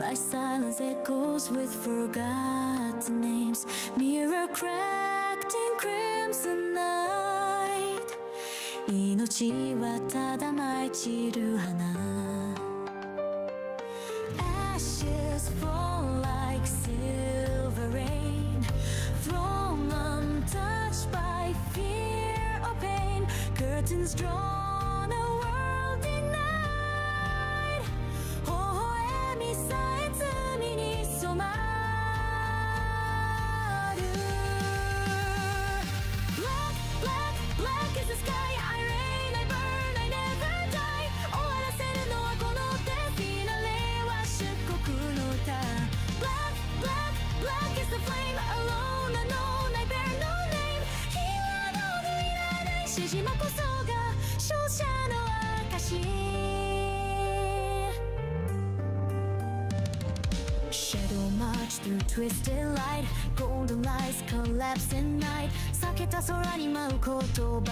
My silence echoes with forgotten names. Mirror cracked in crimson night. 命はただ舞い散る花。Ashes fall like silver rain. Thrown untouched by fear or pain. Curtains drawn, a world denied. 微笑みさえ罪に染まる。 Black, black, black is the sky. I rain, I burn, I never die. 終わらせるのはこの手。フィナレは出国の歌。 Black, black, black is the flame. Alone, unknown, I bear no name. 火は道具いらない。しじまこそが勝者の証。 Shadow march through twisted light. Golden lights collapse in night. 避けた空に舞う言葉。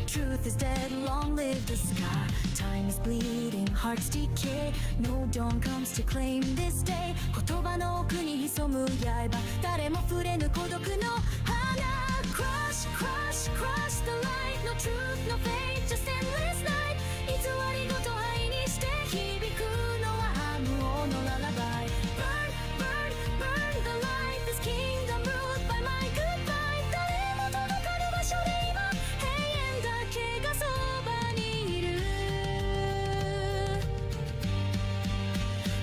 Truth is dead, long live the scar. Time is bleeding, hearts decay. No dawn comes to claim this day. 言葉の奥に潜む刃。誰も触れぬ孤独の花。 Crush, crush, crush the light. No truth, no fate, just endless night. 偽りごと灰にして響くのは無音のララバイ。 Burn, burn, burn the light. This kingdom ruled by my goodbye. 誰も届かぬ場所で今永遠だけがそばにいる。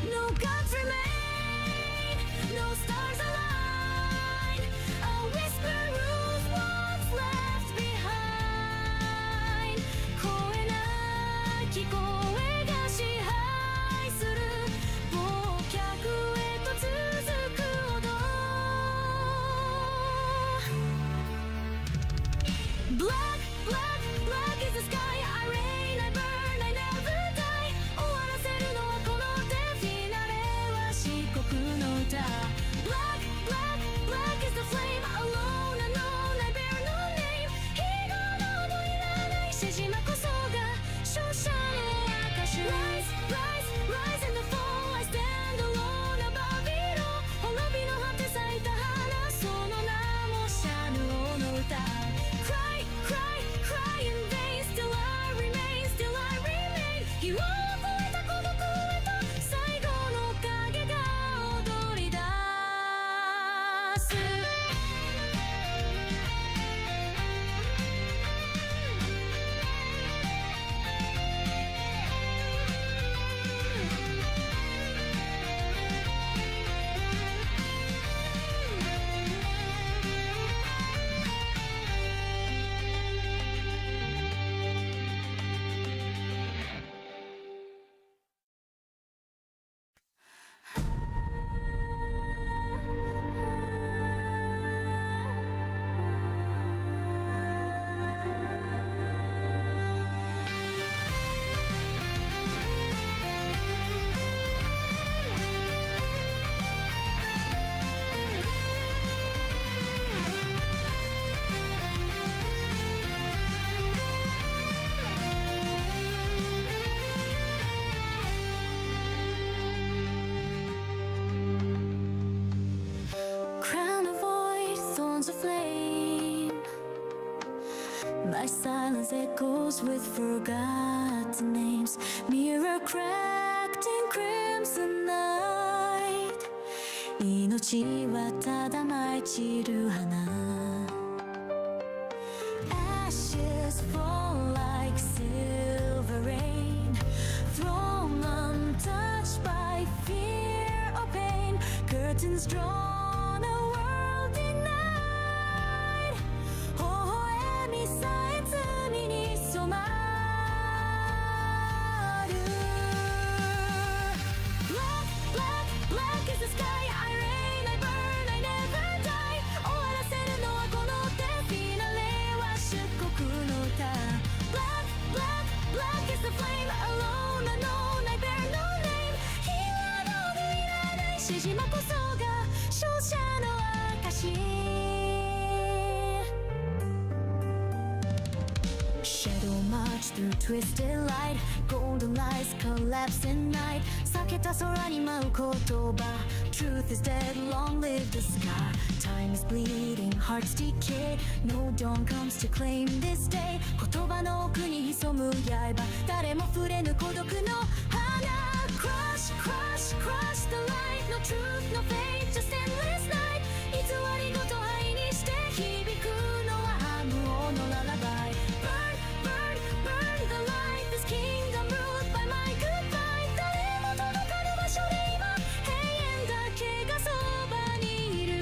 No gods remain, no stars align. A whisper rules what's left behind. 声なき声が支配する。忘却へと続く踊。 Black, black, black is the sky. I rain, I burn, I never die. 終わらせるのはこの手。フィナレは漆黒の歌。 Black, black, black is the flame. Alone, unknown, I bear no name. 火がもういらない。しじまこそが勝者の証。 Rise, rise, rise in the fall. I stand alone above it all. 滅びの果て咲いた花。その名もシャヌ王の歌。 Cry, cry, cry in vain. Still I remain, still I remain. 日を越えた孤独へと最後の影が踊り出す。 Crown of void, thorns of flame. My silence echoes with forgotten names. Mirror cracked in crimson night. 命はただ舞い散る花。 Ashes fall like silver rain. Thrown untouched by fear or pain. Curtains drawn, a world denied. 微笑みさえ罪に染まる。 Black, black, black is the sky. I rain, I burn, I never die. 終わらせるのはこの手。フィナレは出国の歌。 Black, black, black is the flame. Alone, unknown, I bear no name. 火は道具いらない。しじまこそが勝者の証。 Shadow march march through twisted light Golden lights collapse in night 避けた空に舞う言葉 Truth is dead, long live the sky Time is bleeding, hearts decay No dawn comes to claim this day 言葉の奥に潜む刃誰も触れぬ孤独の花 Crush, crush, crush the light No truth, no fate, just endless night 偽りごと愛にして響くのは無音のララバイ Burn, burn, burn the light This kingdom ruled by my goodbye 誰も届かぬ場所で今永遠だけがそばにいる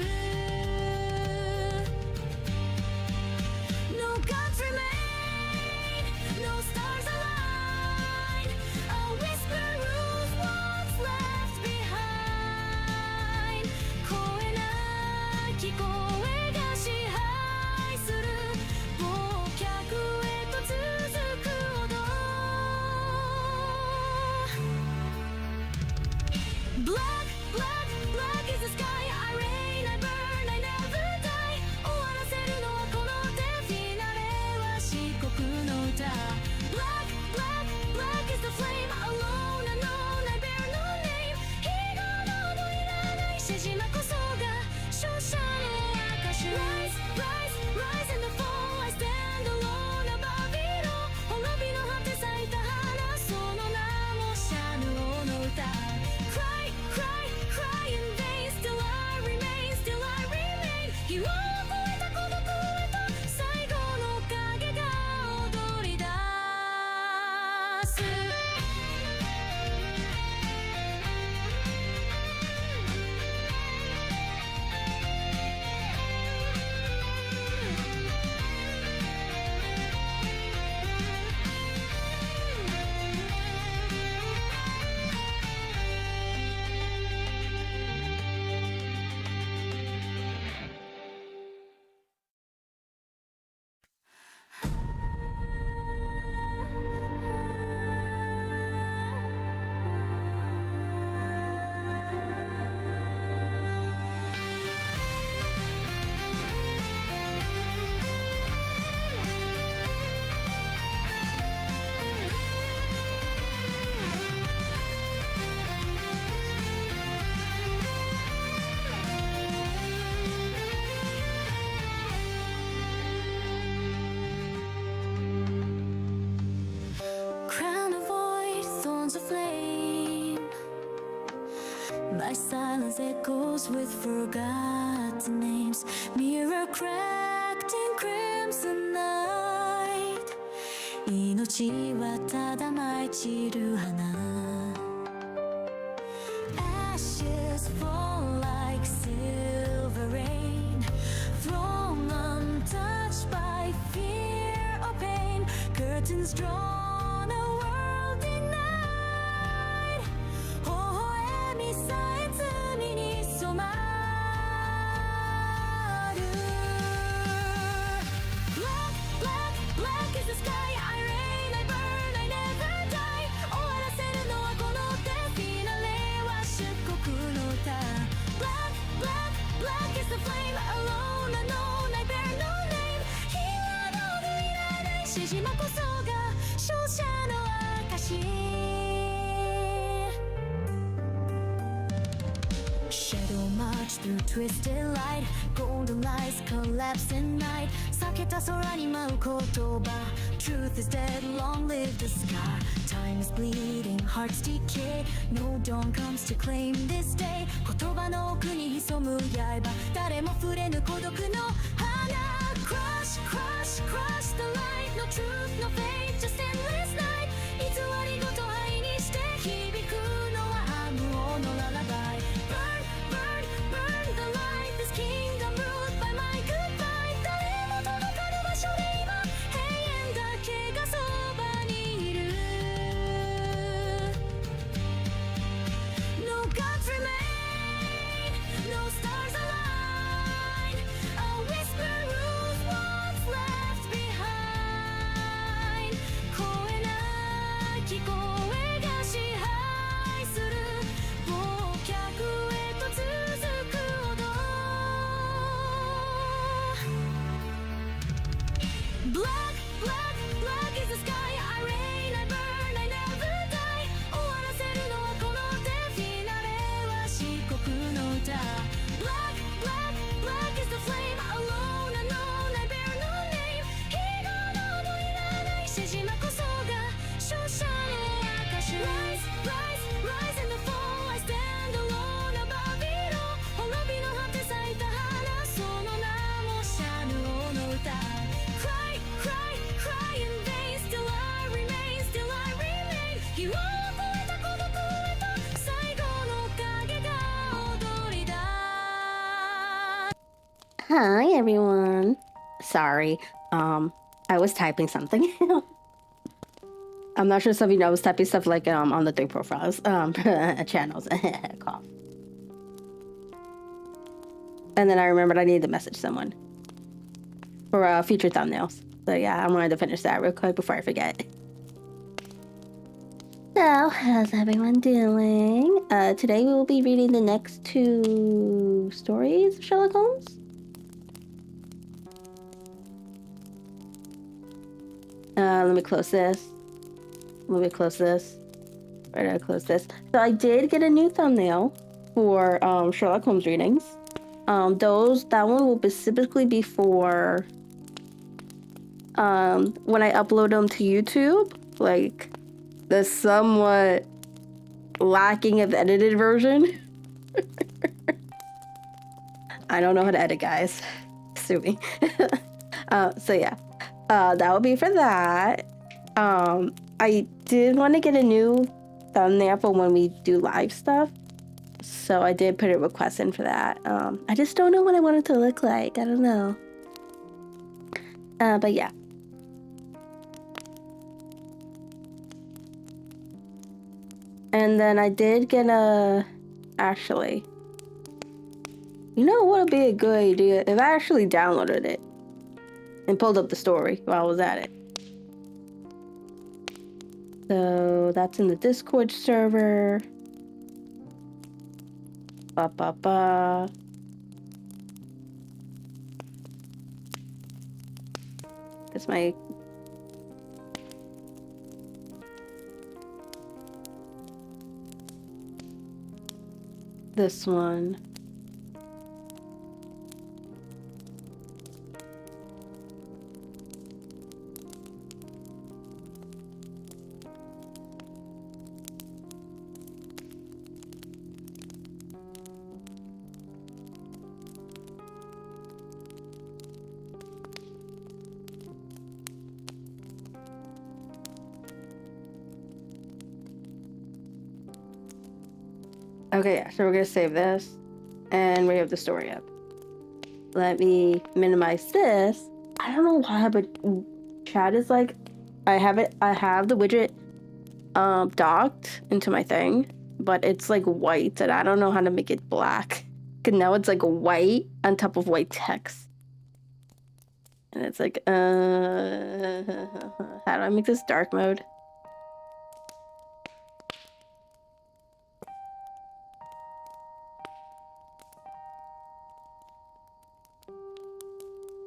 No gods remain No stars align A whisper rules what's left behind 声なき声が支配する忘却へと続く踊 Black, black, black is the sky I reign, I burn, I never die 終わらせるのはこの手フィナレは漆黒の歌 Black, black, black is the flame Alone, unknown, I bear no name 日がなどいらないしじまこそが勝者の証 Rise, rise, rise and fall I stand alone above it all 滅びの果て咲いた花その名もシャヌ王の歌 Cry, cry, cry in vain Still I remain, still I remain 日を越えた孤独へと最後の影が踊り出す Crown of void, thorns of flame My silence echoes with forgotten names Mirror cracked in crimson night 命はただ舞い散る花 Ashes fall like silver rain Thrown untouched by fear or pain Curtains drawn, a world denied 微笑みさえ罪に染まる Black, black, black is the sky I reign, I burn, I never die 終わらせるのはこの手フィナレは漆黒の歌 Black, black, black is the flame Alone, unknown, I bear no name 日はどういらないしじまこそが勝者の証 Shadow march through twisted light Golden lights collapse in night 避けた空に舞う言葉 Truth is dead, long live the sky Time is bleeding, hearts decay No dawn comes to claim this day 言葉の奥に潜む刃誰も触れぬ孤独の花 Crush, crush, crush the light No truth, no fate, just endless night 偽りごと愛にして響くのは無音のララバイ Burn, burn, burn the light This kingdom ruled by my goodbye 誰も届かぬ場所で今永遠だけがそばにいる No gods remain No stars align A whisper rules what's left behind 声なき声が支配する忘却へと続く踊 Black, black, black is the sky I Hi everyone. Sorry, I was typing something. I'm not sure some of you know I was typing stuff like on the 3 profiles, channels. Cough. And then I remembered I needed to message someone for future thumbnails. So yeah, I wanted to finish that real quick before I forget. So, how's everyone doing? Today we will be reading the next 2 stories of Sherlock Holmes. Let me close this. Let me close this. Where did I close this? So I did get a new thumbnail for Sherlock Holmes readings. That one will specifically be for when I upload them to YouTube, like the somewhat lacking of edited version. I don't know how to edit, guys. Sue me. So yeah, that will be for that. I did want to get a new thumbnail for when we do live stuff, so I did put a request in for that. I just don't know what I want it to look like. I don't know. But yeah. And then I did get actually, you know what would be a good idea if I actually downloaded it and pulled up the story while I was at it. So that's in the Discord server. That's my... This one. Okay, yeah, so we're gonna save this, and we have the story up. Let me minimize this. I don't know why, but chat is like, I have the widget docked into my thing, but it's like white, and I don't know how to make it black. Cause now it's like white on top of white text. And it's like, how do I make this dark mode?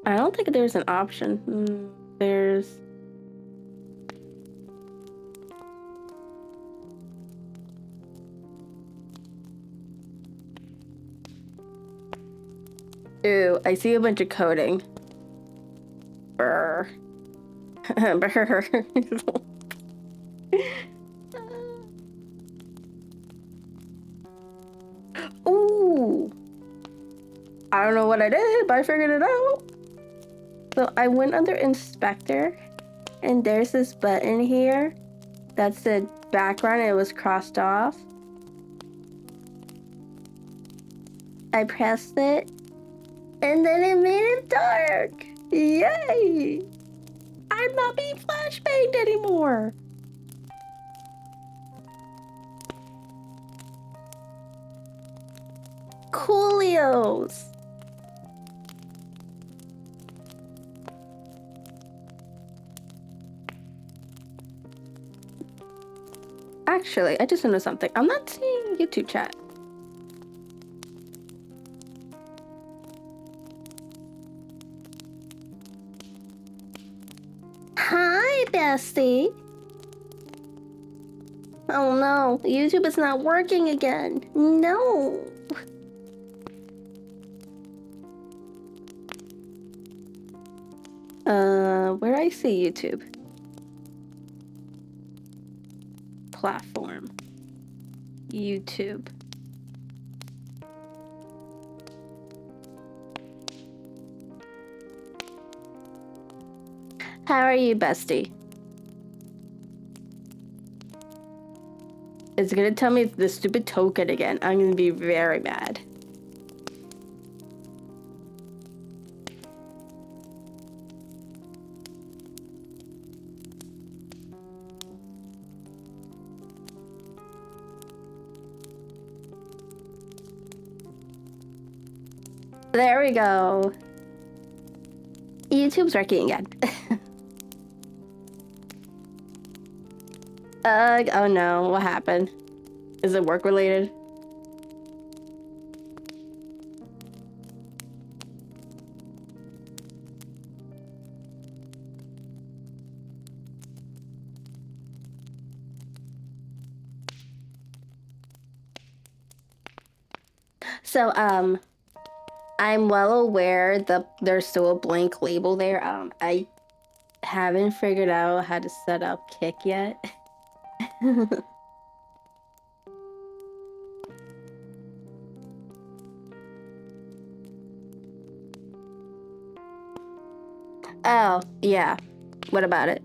I don't think there's an option. There's... Ooh, I see a bunch of coding. Brr. Brr. Ooh. I don't know what I did, but I figured it out. So I went under Inspector, and there's this button here that said background, and it was crossed off. I pressed it, and then it made it dark. Yay! I'm not being flashbanged anymore. Coolios. Actually, I just noticed something. I'm not seeing YouTube chat. Hi, bestie. Oh no, YouTube is not working again. No. Where I see YouTube? Platform. YouTube. How are you, bestie? It's gonna tell me the stupid token again. I'm gonna be very mad. There we go. YouTube's working again. Oh no, what happened? Is it work related? So, I'm well aware that there's still a blank label there. I haven't figured out how to set up Kick yet. Oh, yeah. What about it?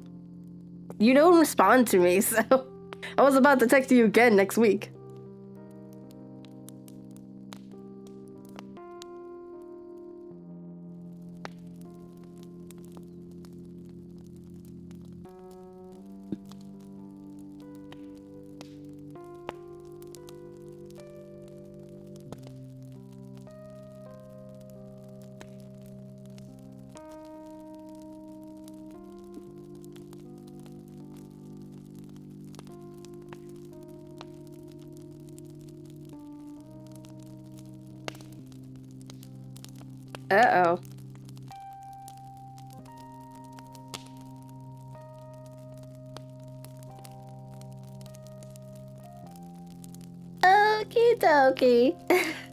You don't respond to me, so I was about to text you again next week. Uh-oh. Okie dokie.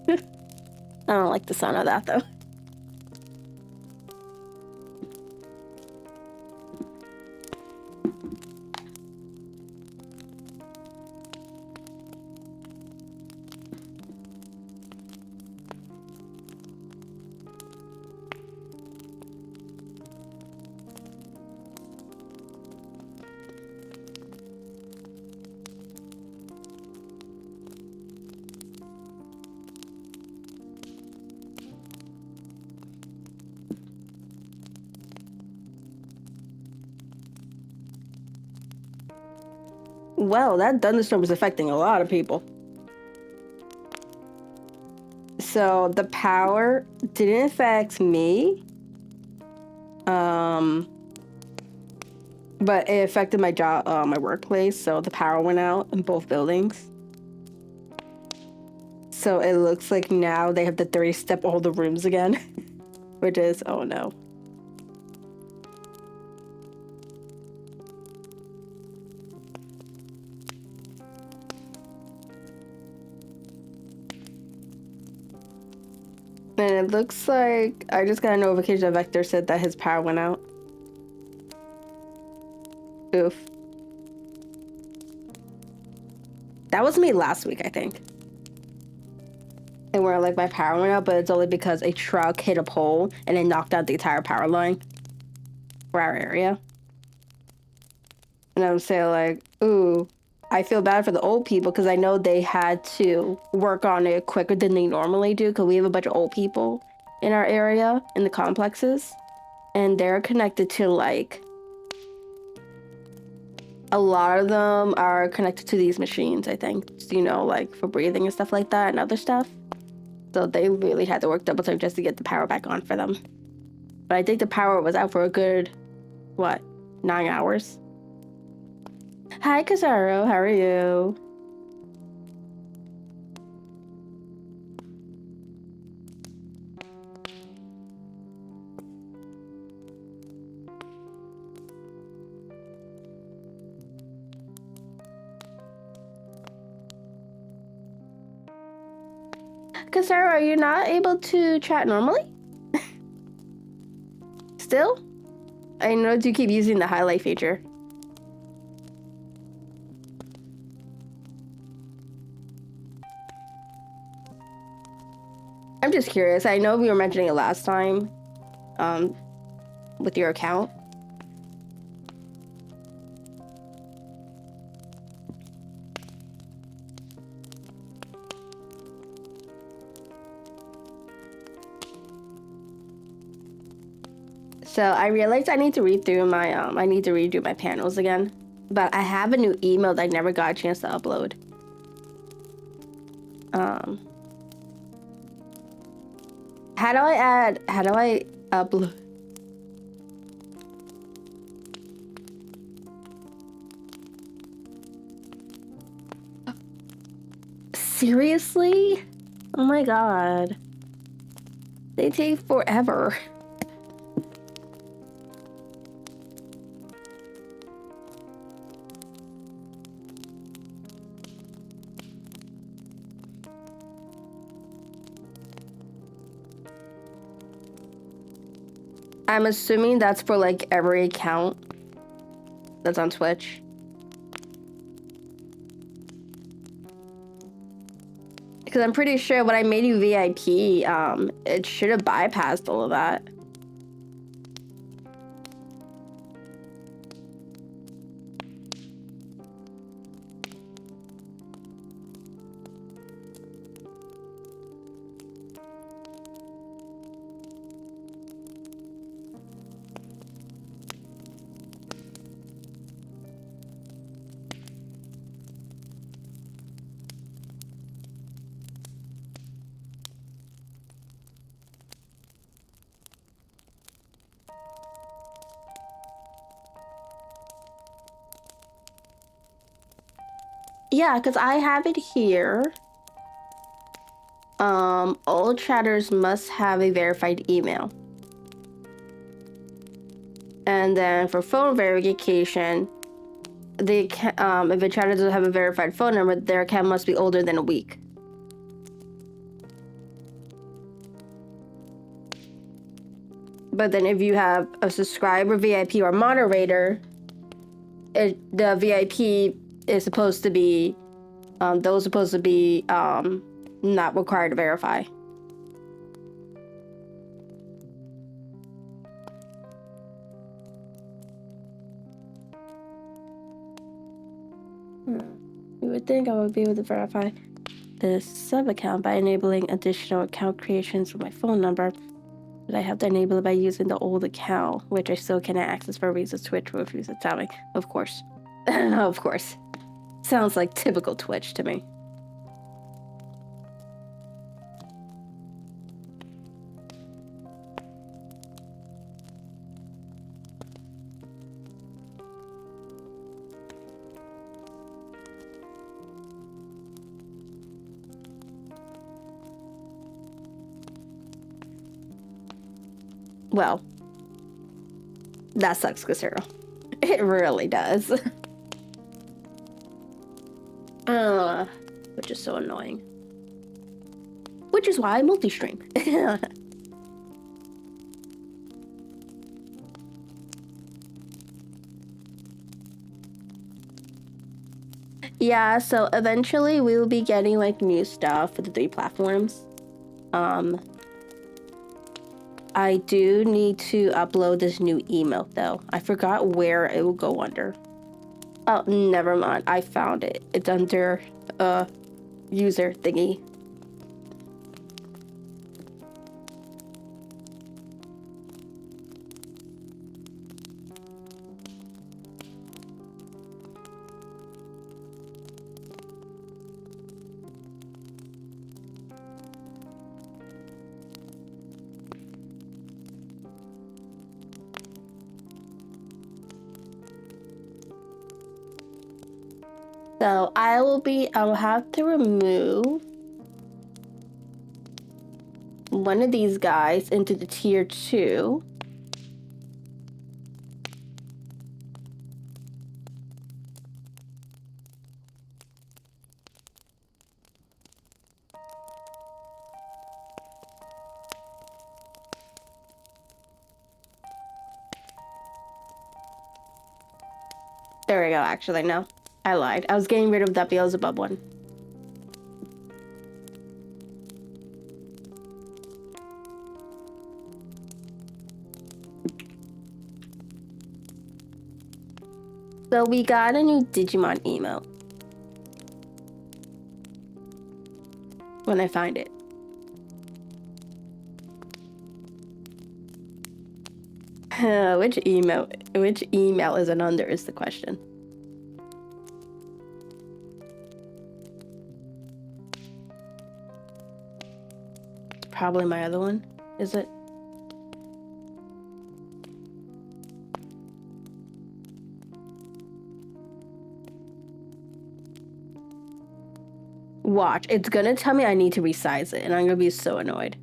I don't like the sound of that though. Well, that thunderstorm is affecting a lot of people. So the power didn't affect me. But it affected my job, my workplace. So the power went out in both buildings. So it looks like now they have to 3-step all the rooms again, which is, oh no. And it looks like I just got a notification that Vector said that his power went out. Oof. That was me last week, I think. And where like my power went out, but it's only because a truck hit a pole and it knocked out the entire power line for our area. And I'm saying like, ooh, I feel bad for the old people because I know they had to work on it quicker than they normally do because we have a bunch of old people in our area, in the complexes. And they're connected to like, a lot of them are connected to these machines, I think, you know, like for breathing and stuff like that and other stuff. So they really had to work double time just to get the power back on for them. But I think the power was out for a good, what, 9 hours? Hi, Casaro, how are you? Casaro, are you not able to chat normally? Still? I know you keep using the highlight feature. I'm just curious. I know we were mentioning it last time, with your account. So I realized I need to read through my, I need to redo my panels again. But I have a new email that I never got a chance to upload. How do I upload? Seriously? Oh my god. They take forever. I'm assuming that's for like every account that's on Twitch. Because I'm pretty sure when I made you VIP, it should have bypassed all of that. Yeah, because I have it here. All chatters must have a verified email. And then for phone verification, if a chatter doesn't have a verified phone number, their account must be older than a week. But then if you have a subscriber, VIP, or moderator, the VIP is supposed to be, those supposed to be not required to verify. You would think I would be able to verify this sub-account by enabling additional account creations with my phone number, but I have to enable it by using the old account, which I still cannot access for reasons Twitch refuses to tell me. Of course. Of course. Sounds like typical Twitch to me. Well, that sucks, Casero. It really does. Which is so annoying. Which is why I multi-stream. Yeah, so eventually we will be getting like new stuff for the 3 platforms. I do need to upload this new email though. I forgot where it will go under. Oh, never mind. I found it. It's under user thingy. So I'll have to remove one of these guys into the tier 2. There we go, actually, no. I lied. I was getting rid of that Beelzebub one. So we got a new Digimon emote. When I find it. Which email is it under is the question. Probably my other one. Is it? Watch. It's gonna tell me I need to resize it, and I'm gonna be so annoyed.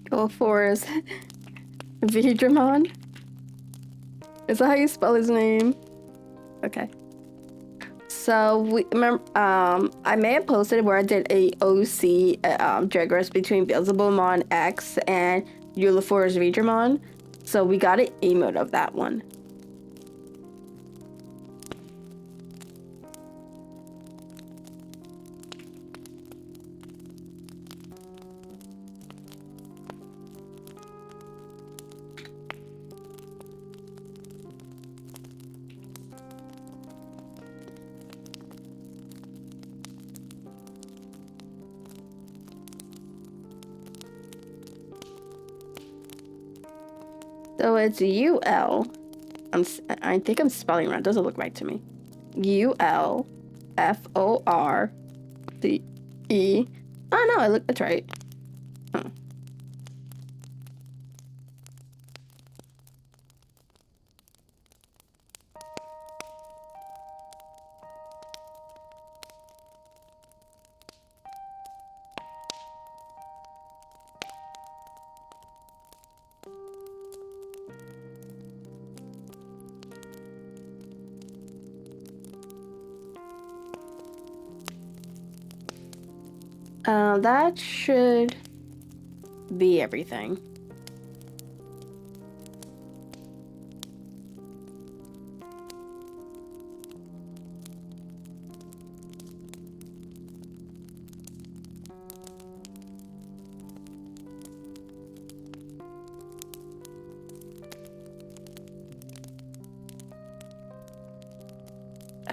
Go for his Vidramon. Is that how you spell his name? Okay. So we remember, I may have posted where I did a OC drag race between Beelzebubmon X and Eulafor's Vidramon. So we got an emote of that one. So it's UL. I think I'm spelling wrong. It doesn't look right to me. ULFORCE. Oh no, it's right. Huh. That should be everything.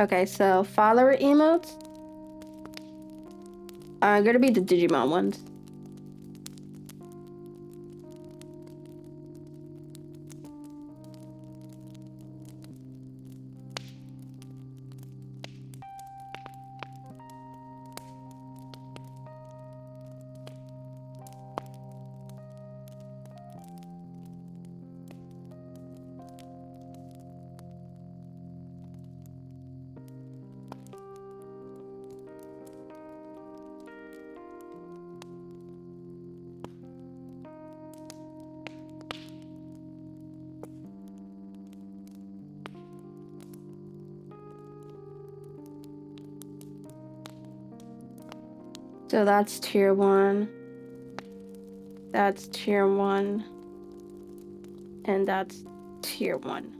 Okay, so follower emotes are gonna be the Digimon ones. So that's tier 1. That's tier 1. And that's tier 1.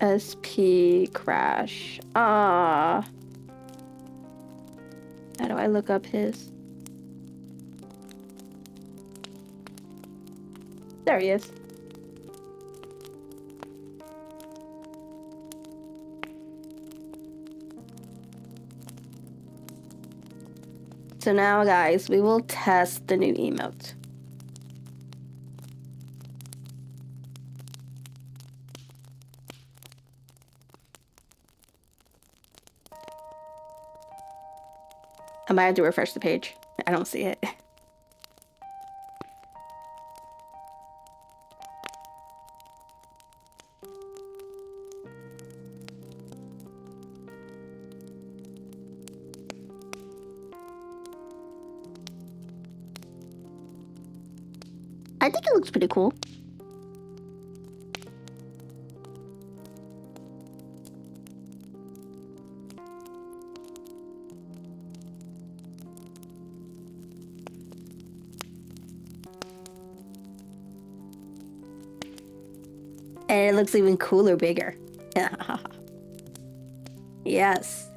SP crash. How do I look up his? There he is. So now, guys, we will test the new emote. I might have to refresh the page. I don't see it. I think it looks pretty cool. And it looks even cooler, bigger. Yes.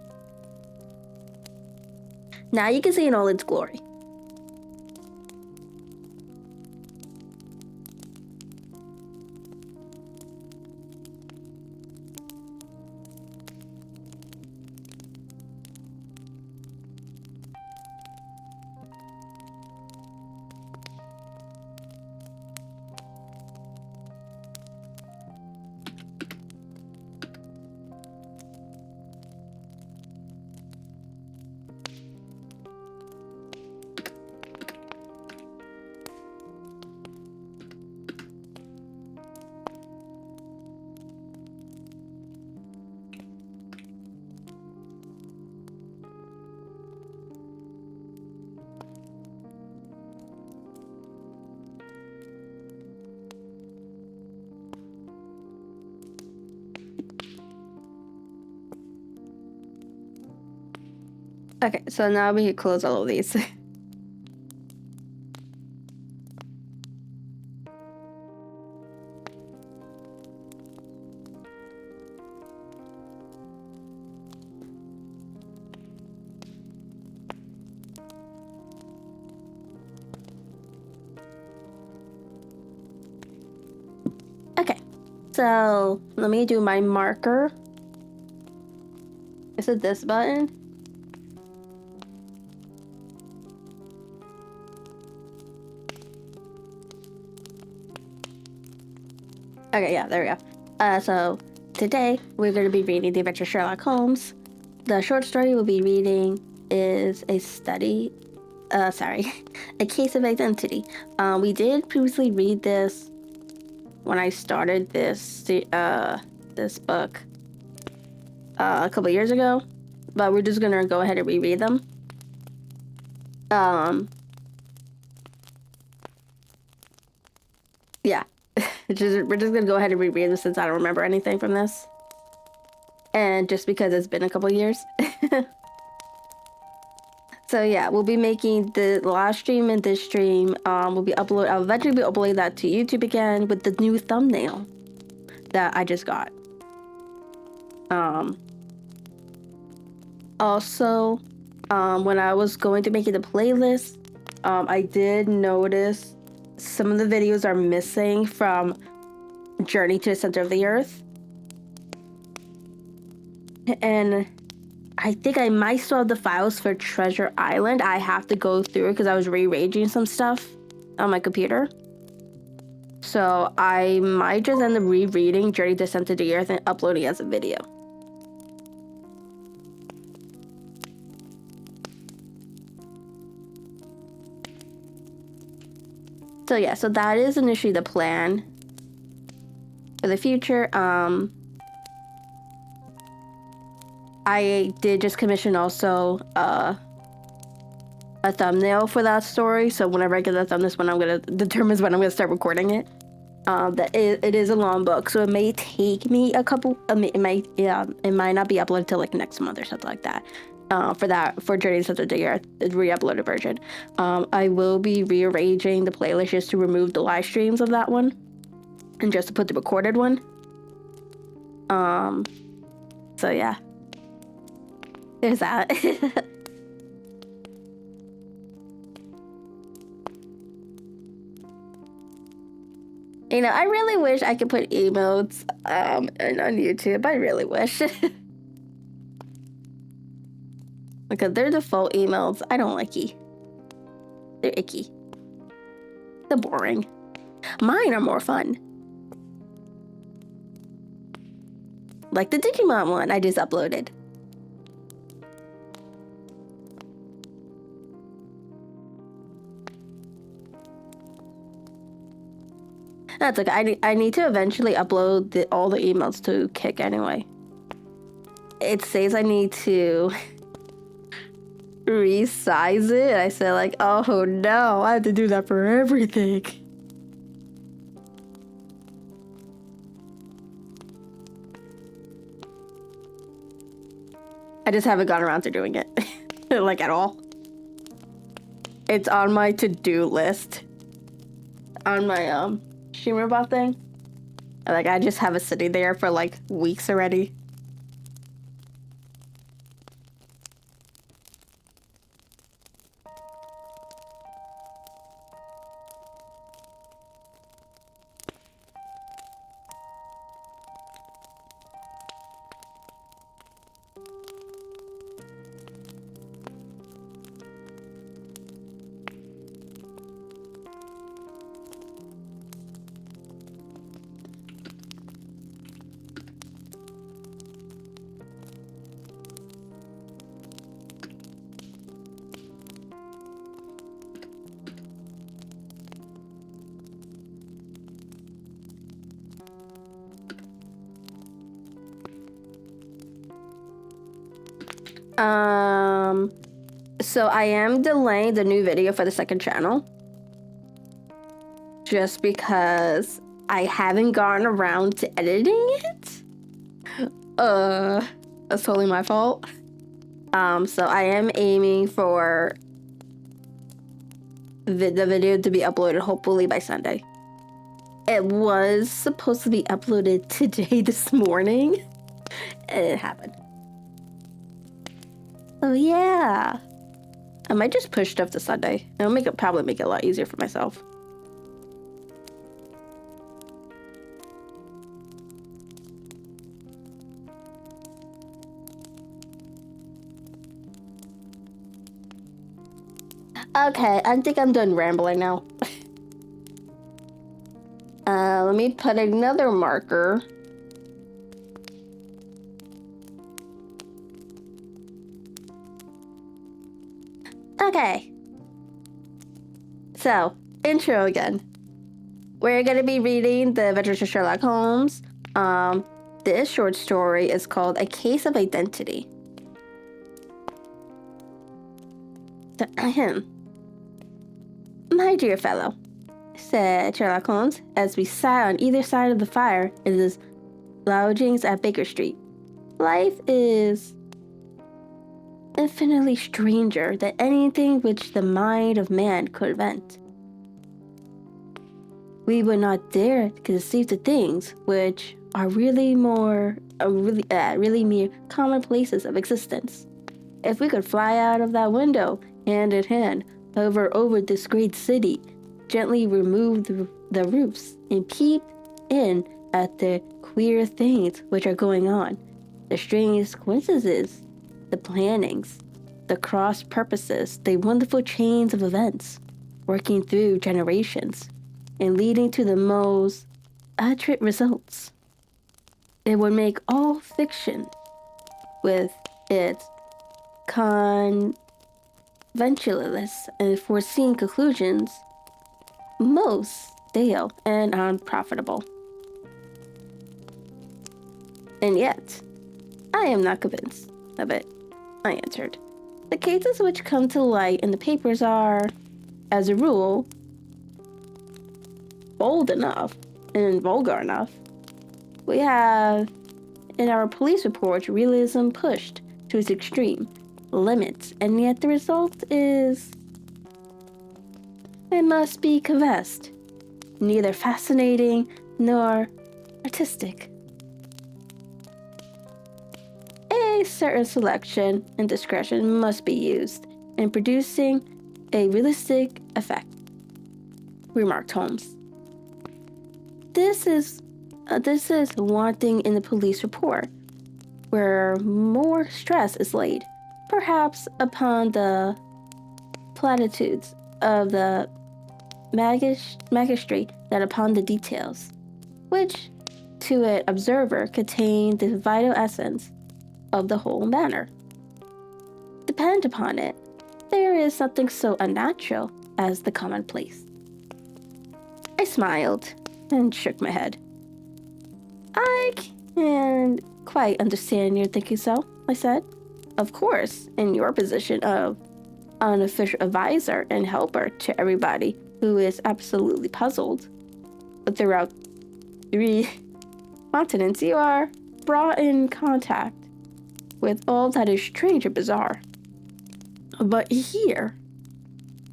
Now you can see it in all its glory. Okay, so now we can close all of these. Okay, so let me do my marker. Is it this button? Okay, yeah, there we go. So today we're going to be reading The Adventures of Sherlock Holmes. The short story we'll be reading is a case of identity. We did previously read this when I started this book a couple years ago, but we're just gonna go ahead and reread them. Yeah. We're just gonna go ahead and reread this since I don't remember anything from this. And just because it's been a couple years. So yeah, we'll be making the last stream and this stream. I'll eventually be uploading that to YouTube again with the new thumbnail that I just got. Also, when I was going to make it a playlist, I did notice some of the videos are missing from Journey to the Center of the Earth. And I think I might still have the files for Treasure Island. I have to go through it because I was rearranging some stuff on my computer. So I might just end up rereading Journey to the Center of the Earth and uploading it as a video. So yeah, so that is initially the plan for the future. I did just commission also a thumbnail for that story. So whenever I get that thumbnail, when I'm gonna determine when I'm gonna start recording it. It is a long book, so it may take me a couple. It might not be uploaded till like next month or something like that. For Journey to the Center of the Earth, the re-uploaded version. I will be rearranging the playlist just to remove the live streams of that one, and just to put the recorded one. So yeah, there's that. You know, I really wish I could put emotes on YouTube. I really wish. Because they're default emails. I don't like it. They're icky. They're boring. Mine are more fun. Like the Digimon one I just uploaded. That's okay. I need to eventually upload all the emails to Kick anyway. It says I need to resize it. I said like, oh no, I have to do that for everything. I just haven't gotten around to doing it, like at all. It's on my to-do list, on my streamer bot thing. Like I just have it sitting there for like weeks already. So I am delaying the new video for the second channel. Just because I haven't gotten around to editing it. That's totally my fault. So I am aiming for the video to be uploaded hopefully by Sunday. It was supposed to be uploaded today, this morning, and it happened. Oh yeah. I might just push stuff to Sunday. It'll probably make it a lot easier for myself. Okay, I think I'm done rambling now. Let me put another marker. Okay. So, intro again. We're going to be reading The Adventures of Sherlock Holmes. This short story is called A Case of Identity. My dear fellow, said Sherlock Holmes, as we sat on either side of the fire in his lodgings at Baker Street. Life is infinitely stranger than anything which the mind of man could invent. We would not dare to conceive the things which are really mere commonplaces of existence. If we could fly out of that window, hand in hand, hover over this great city, gently remove the roofs, and peep in at the queer things which are going on, the strange coincidences, the plannings, the cross purposes, the wonderful chains of events, working through generations, and leading to the most accurate results. It would make all fiction, with its conventionalist and foreseen conclusions, most stale and unprofitable. And yet, I am not convinced of it, I answered. The cases which come to light in the papers are, as a rule, bold enough and vulgar enough. We have, in our police reports, realism pushed to its extreme limits, and yet the result is, it must be confessed, neither fascinating nor artistic. A certain selection and discretion must be used in producing a realistic effect, remarked Holmes. This is wanting in the police report, where more stress is laid, perhaps upon the platitudes of the magistrate than upon the details, which, to an observer, contain the vital essence of the whole matter. Depend upon it, there is something so unnatural as the commonplace. I smiled. and shook my head. I can't quite understand your thinking so, I said. Of course, in your position of unofficial advisor and helper to everybody who is absolutely puzzled. But throughout 3 continents, you are brought in contact with all that is strange and bizarre. But here,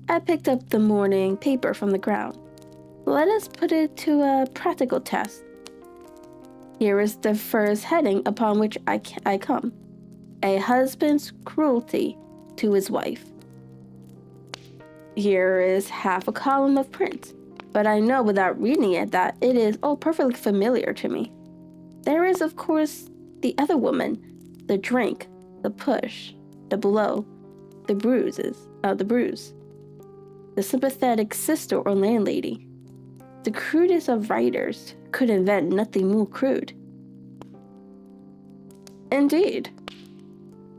I picked up the morning paper from the ground. Let us put it to a practical test. Here is the first heading upon which I come. A husband's cruelty to his wife. Here is half a column of print, but I know without reading it that it is all perfectly familiar to me. There is, of course, the other woman, the drink, the push, the blow, the bruise, the sympathetic sister or landlady. The crudest of writers could invent nothing more crude. Indeed.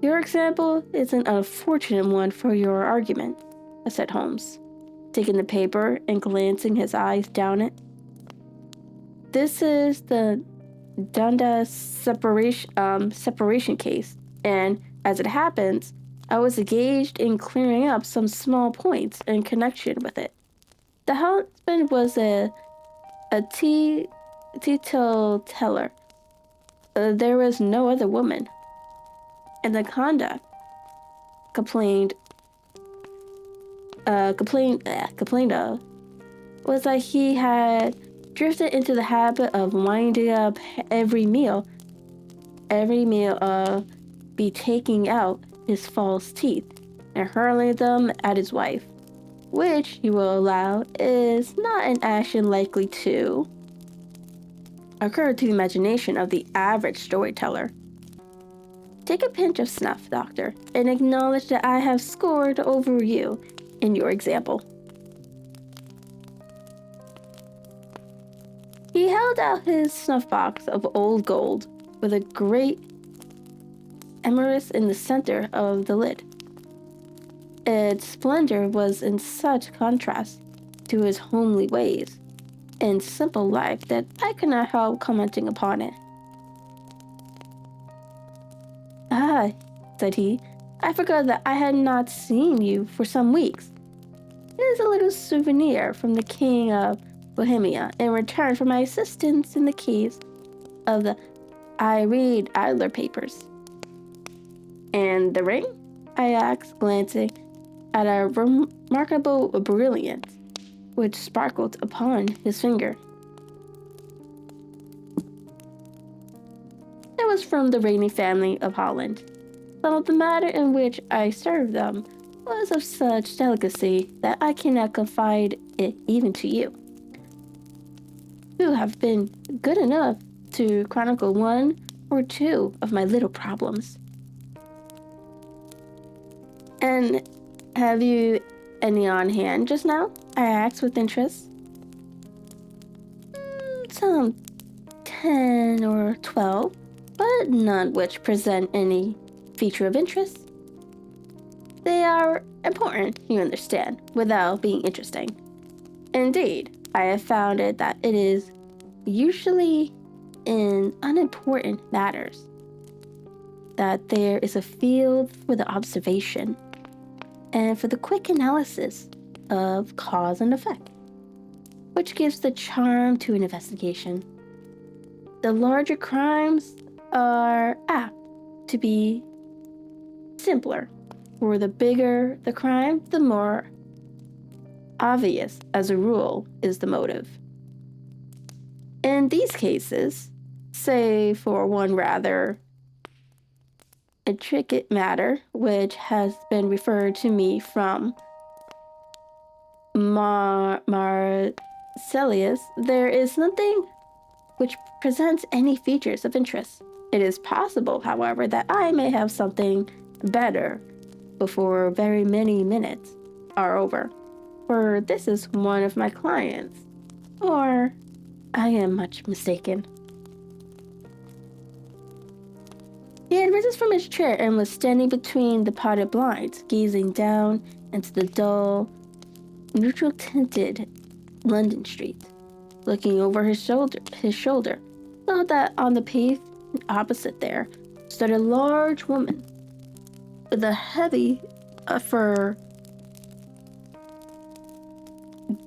Your example is an unfortunate one for your argument, said Holmes, taking the paper and glancing his eyes down it. This is the Dundas separation case, and as it happens, I was engaged in clearing up some small points in connection with it. The husband was a teetotaler. There was no other woman, and the conduct complained of was that he had drifted into the habit of winding up every meal be taking out his false teeth and hurling them at his wife, which, you will allow, is not an action likely to occur to the imagination of the average storyteller. Take a pinch of snuff, Doctor, and acknowledge that I have scored over you in your example. He held out his snuff box of old gold with a great emerald in the center of the lid. Its splendor was in such contrast to his homely ways and simple life that I could not help commenting upon it. "Ah," said he, "I forgot that I had not seen you for some weeks. It is a little souvenir from the King of Bohemia in return for my assistance in the case of the I Read Idler papers." "And the ring?" I asked, glancing at a remarkable brilliance which sparkled upon his finger. It was from the reigning family of Holland. Some of the matter in which I served them was of such delicacy that I cannot confide it even to you, who have been good enough to chronicle 1 or 2 of my little problems. "And have you any on hand just now?" I asked with interest. "Some 10 or 12, but none which present any feature of interest. They are important, you understand, without being interesting. Indeed, I have found it that it is usually in unimportant matters that there is a field for the observation and for the quick analysis of cause and effect, which gives the charm to an investigation. The larger crimes are apt to be simpler, for the bigger the crime, the more obvious, as a rule, is the motive. In these cases, say for one rather intricate matter which has been referred to me from Marcellus, there is nothing which presents any features of interest. It is possible, however, that I may have something better before very many minutes are over, for this is one of my clients, or I am much mistaken." He had risen from his chair and was standing between the potted blinds, gazing down into the dull, neutral-tinted London street. looking over his shoulder, saw that on the pavement opposite there stood a large woman with a heavy fur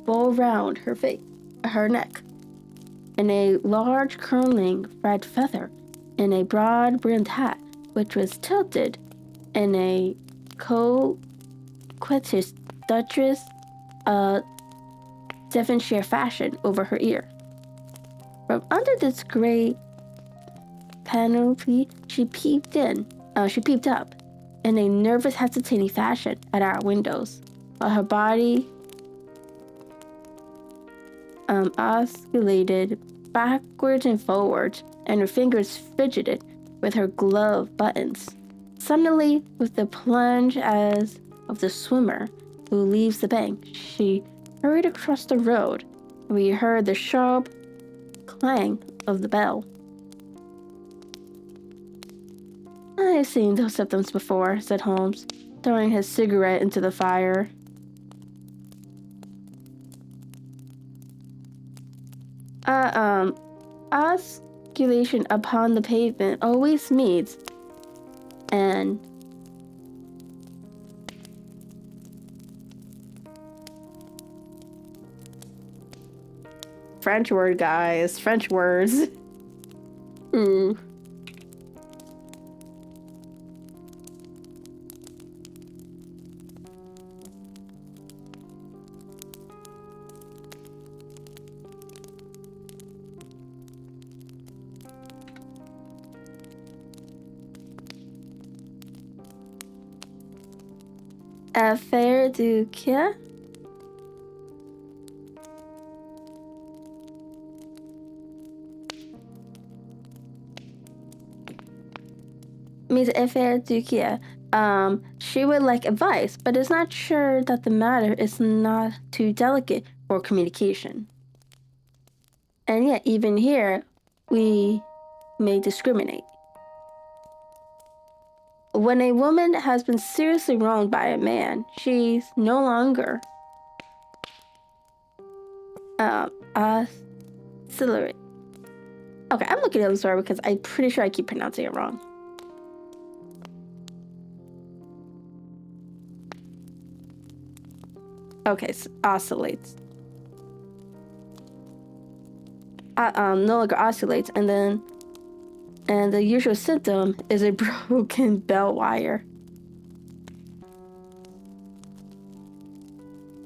bow round her neck, and a large curling red feather in a broad-brimmed hat, which was tilted in a coquettish Duchess Devonshire fashion over her ear. From under this gray panoply, she peeped up in a nervous, hesitating fashion at our windows, while her body oscillated backwards and forwards, and her fingers fidgeted with her glove buttons. Suddenly, with the plunge as of the swimmer who leaves the bank, she hurried across the road, and we heard the sharp clang of the bell. "I've seen those symptoms before," said Holmes, throwing his cigarette into the fire. Osculation upon the pavement always means an French word, guys. French words. Ooh. Affaire du Quai? Means affaire du Quai. She would like advice, but is not sure that the matter is not too delicate for communication. And yet, even here, we may discriminate. When a woman has been seriously wronged by a man, she's no longer auxiliary. Okay, I'm looking at the story because I'm pretty sure I keep pronouncing it wrong. Okay, so oscillates. No longer oscillates, and the usual symptom is a broken bell wire.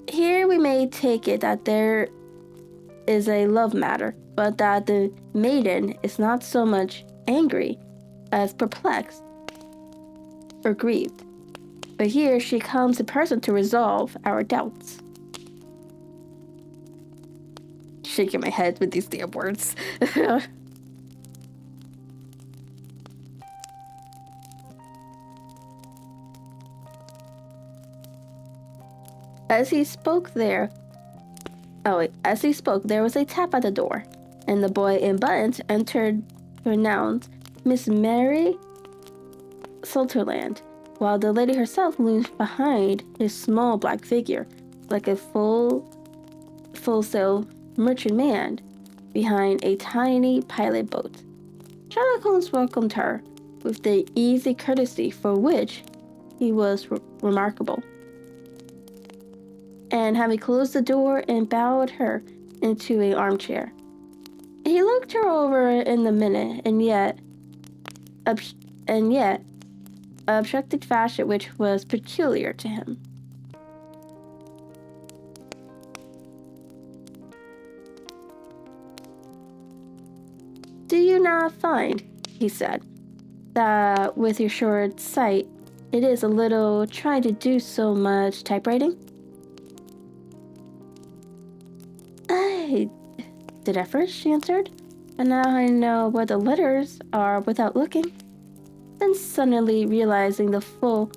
Here we may take it that there is a love matter, but that the maiden is not so much angry as perplexed or grieved. But here she comes in person to resolve our doubts. Shaking my head with these damn words. As he spoke, there was a tap at the door, and the boy in buttons entered to announce Miss Mary Sutherland, while the lady herself loomed behind his small black figure, like a full-sail merchantman behind a tiny pilot boat. Sherlock Holmes welcomed her with the easy courtesy for which he was remarkable, and having closed the door and bowed her into an armchair, he looked her over in a minute, and yet abstracted fashion which was peculiar to him. "Do you not find," he said, "that with your short sight it is a little trying to do so much typewriting?" "I did at first," she answered, "but now I know where the letters are without looking." Then suddenly realizing the full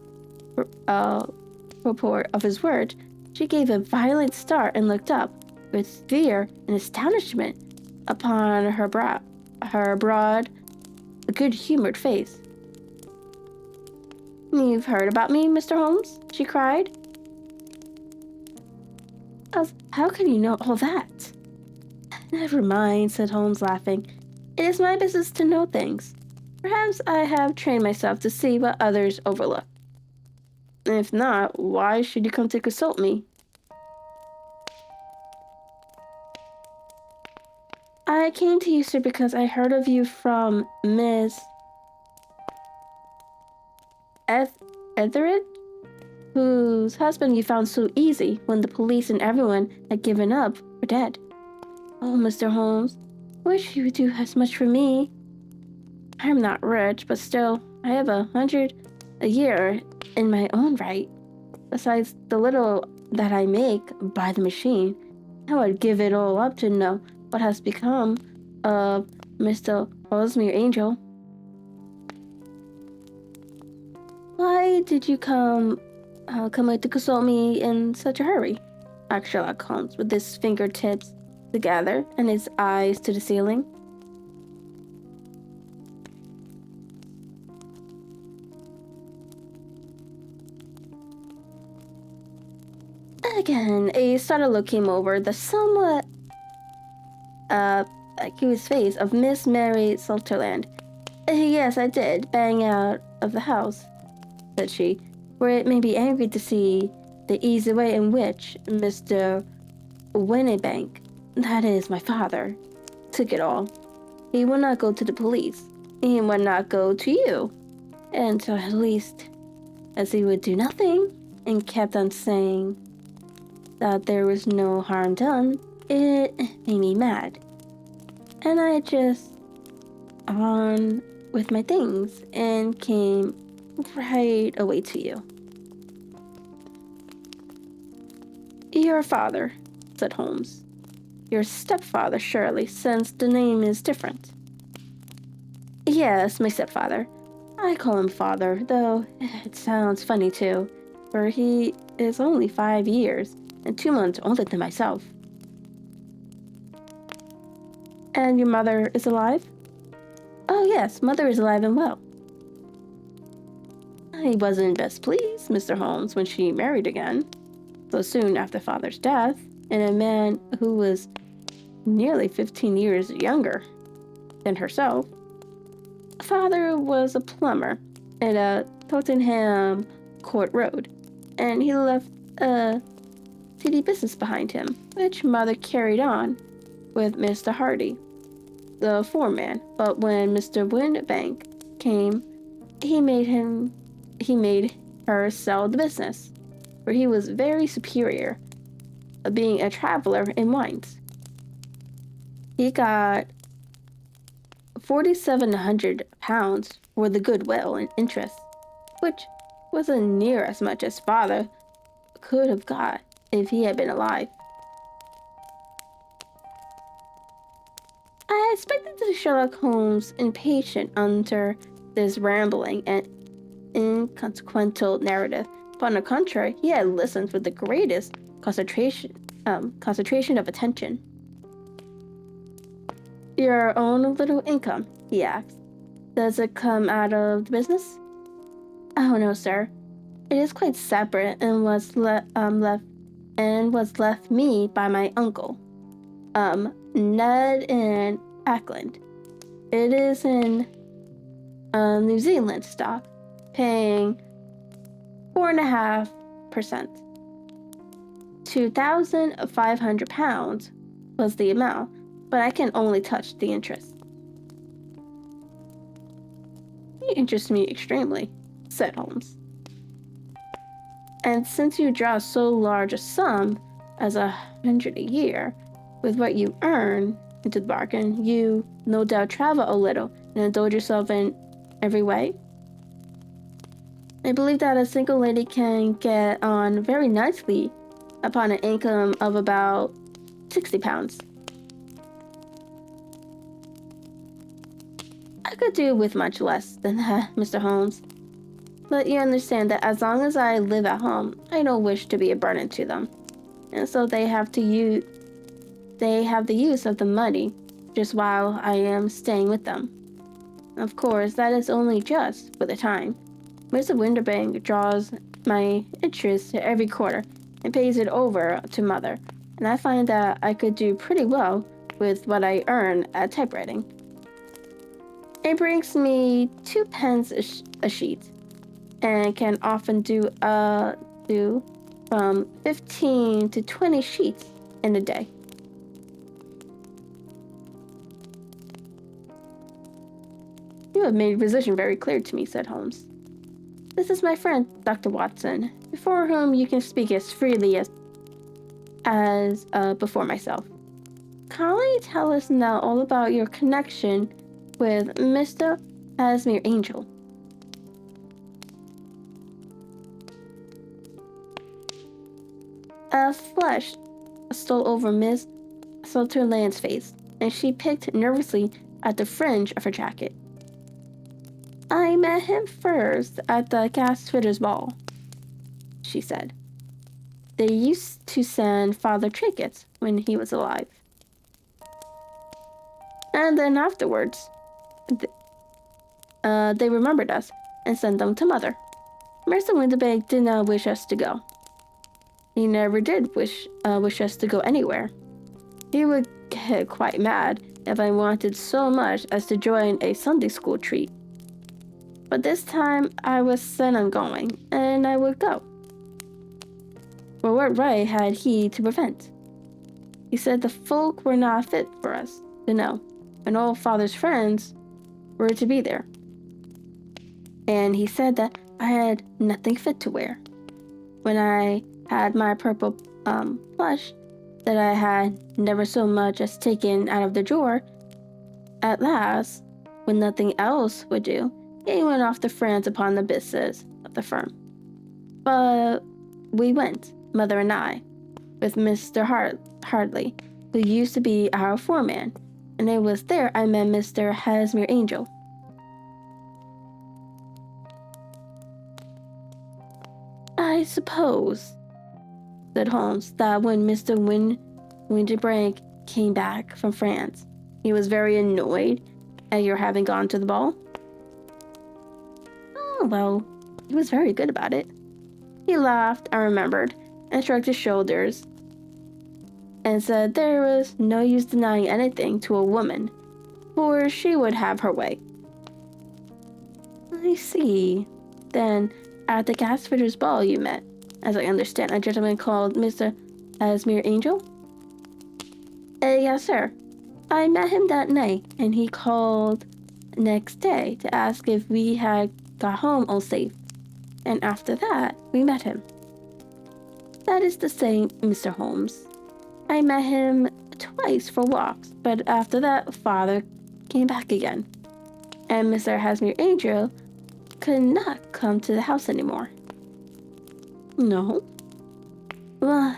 purport of his words, she gave a violent start and looked up with fear and astonishment upon her broad, good-humored face. "You've heard about me, Mr. Holmes?" she cried. "How can you know all that?" Never mind, said Holmes, laughing. It is my business to know things. Perhaps I have trained myself to see what others overlook. If not, why should you come to consult me? I came to you, sir, because I heard of you from Miss Etheridge, whose husband you found so easy when the police and everyone had given up or dead. Oh, Mr. Holmes, wish you would do as much for me. I am not rich, but still, I have 100 a year in my own right. Besides the little that I make by the machine, I would give it all up to know what has become of Mr. Rosemere Angel. Why did you come out to consult me in such a hurry? Asked Sherlock Holmes, with his fingertips together and his eyes to the ceiling. Again, a startled look came over the somewhat accused face of Miss Mary Salterland. Yes, I did, bang out of the house, said she, for it made me angry to see the easy way in which Mr. Winnebank, that is my father, took it all. He would not go to the police. He would not go to you. And so at least, as he would do nothing, and kept on saying that there was no harm done, it made me mad. And I just on with my things and came right away to you. Your father, said Holmes. Your stepfather, surely, since the name is different. Yes, my stepfather. I call him father, though it sounds funny too, for he is only 5 years and 2 months older than myself. And your mother is alive? Oh yes, mother is alive and well. I wasn't best pleased, Mr. Holmes, when she married again, so soon after father's death, and a man who was nearly 15 years younger than herself. Father was a plumber at Tottenham Court Road, and he left a city business behind him, which mother carried on with Mr. Hardy, the foreman. But when Mr. Winbank came, he made her sell the business, for he was very superior, being a traveler in wines. He got £4,700 for the goodwill and interest, which wasn't near as much as father could have got if he had been alive. I expected to see Sherlock Holmes impatient under this rambling and inconsequential narrative, but on the contrary, he had listened with the greatest concentration of attention. Your own little income, he asked. Does it come out of the business? Oh no, sir. It is quite separate and was left me by my uncle, Ned in Auckland. It is in New Zealand stock, paying 4.5%. £2,500 was the amount, but I can only touch the interest. You interest me extremely, said Holmes. And since you draw so large a sum as 100 a year, with what you earn into the bargain, you no doubt travel a little and indulge yourself in every way. I believe that a single lady can get on very nicely upon an income of about £60. I could do with much less than that, Mr. Holmes. But you understand that as long as I live at home, I don't wish to be a burden to them. And so they have the use of the money just while I am staying with them. Of course, that is only just for the time. Mr. Winterbank draws my interest every quarter and pays it over to mother, and I find that I could do pretty well with what I earn at typewriting. It brings me 2 pence a sheet, and can often do from 15 to 20 sheets in a day. You have made your position very clear to me, said Holmes. This is my friend, Dr. Watson, before whom you can speak as freely as before myself. Kindly tell us now all about your connection with Mr. Casimir Angel. A flush stole over Miss Sutherland's face, and she picked nervously at the fringe of her jacket. I met him first at the Gasfitters' ball, she said. They used to send Father trinkets when he was alive. And then afterwards, they remembered us and sent them to Mother. Mr. Winterbank did not wish us to go. He never did wish us to go anywhere. He would get quite mad if I wanted so much as to join a Sunday school treat. But this time I was set on going, and I would go. But what right had he to prevent? He said the folk were not fit for us to know, and all Father's friends were to be there. And he said that I had nothing fit to wear. When I had my purple plush that I had never so much as taken out of the drawer, at last, when nothing else would do, he went off to France upon the business of the firm. But we went, Mother and I, with Mr. Hartley, who used to be our foreman, and it was there I met Mr. Casimir Angel. I suppose, said Holmes, that when Mr. Winterbank came back from France, he was very annoyed at your having gone to the ball? Oh, well, he was very good about it. He laughed, I remembered, and shrugged his shoulders, and said there was no use denying anything to a woman, for she would have her way. I see. Then, at the Gasfitters' ball you met, as I understand, a gentleman called Mr. Casimir Angel? Yes, sir. I met him that night, and he called next day to ask if we had got home all safe, and after that, we met him. That is the same, Mr. Holmes. I met him twice for walks, but after that, Father came back again, and Mr. Casimir Angel could not come to the house anymore. No? Well,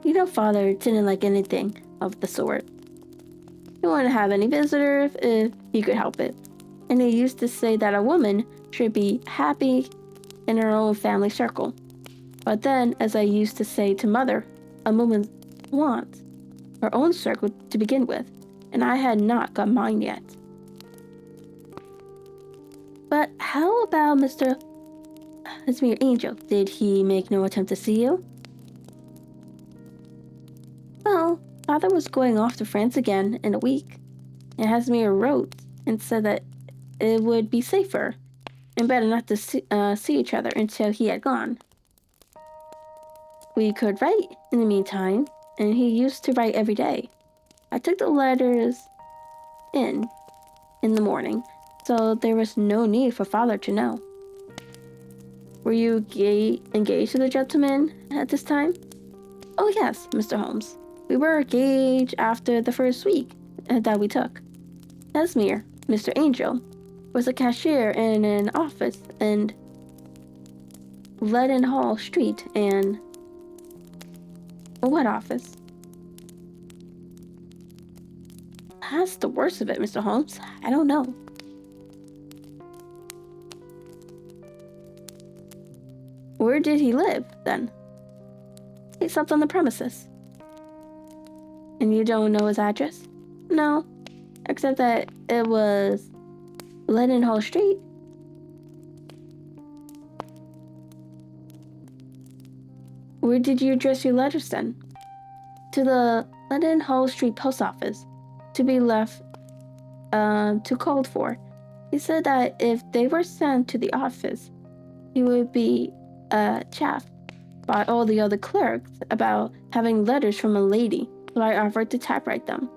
you know Father didn't like anything of the sort. He wouldn't have any visitors if he could help it, and he used to say that a woman should be happy in her own family circle. But then, as I used to say to Mother, a woman wants her own circle to begin with, and I had not got mine yet. But how about Mr. Casimir Angel? Did he make no attempt to see you? Well, Father was going off to France again in a week, and Casimir wrote and said that it would be safer and better not to see each other until he had gone. We could write in the meantime, and he used to write every day. I took the letters in the morning, so there was no need for Father to know. Were you engaged to the gentleman at this time? Oh yes, Mr. Holmes. We were engaged after the first week that we took. Casimir, Mr. Angel, was a cashier in an office in Leadenhall Street, and... What office? That's the worst of it, Mr. Holmes. I don't know. Where did he live, then? He slept on the premises. And you don't know his address? No, except that it was Leadenhall Street. Where did you address your letters then? To the Leadenhall Street post office. to be left too cold for. He said that if they were sent to the office, he would be chaffed by all the other clerks about having letters from a lady, so I offered to typewrite them,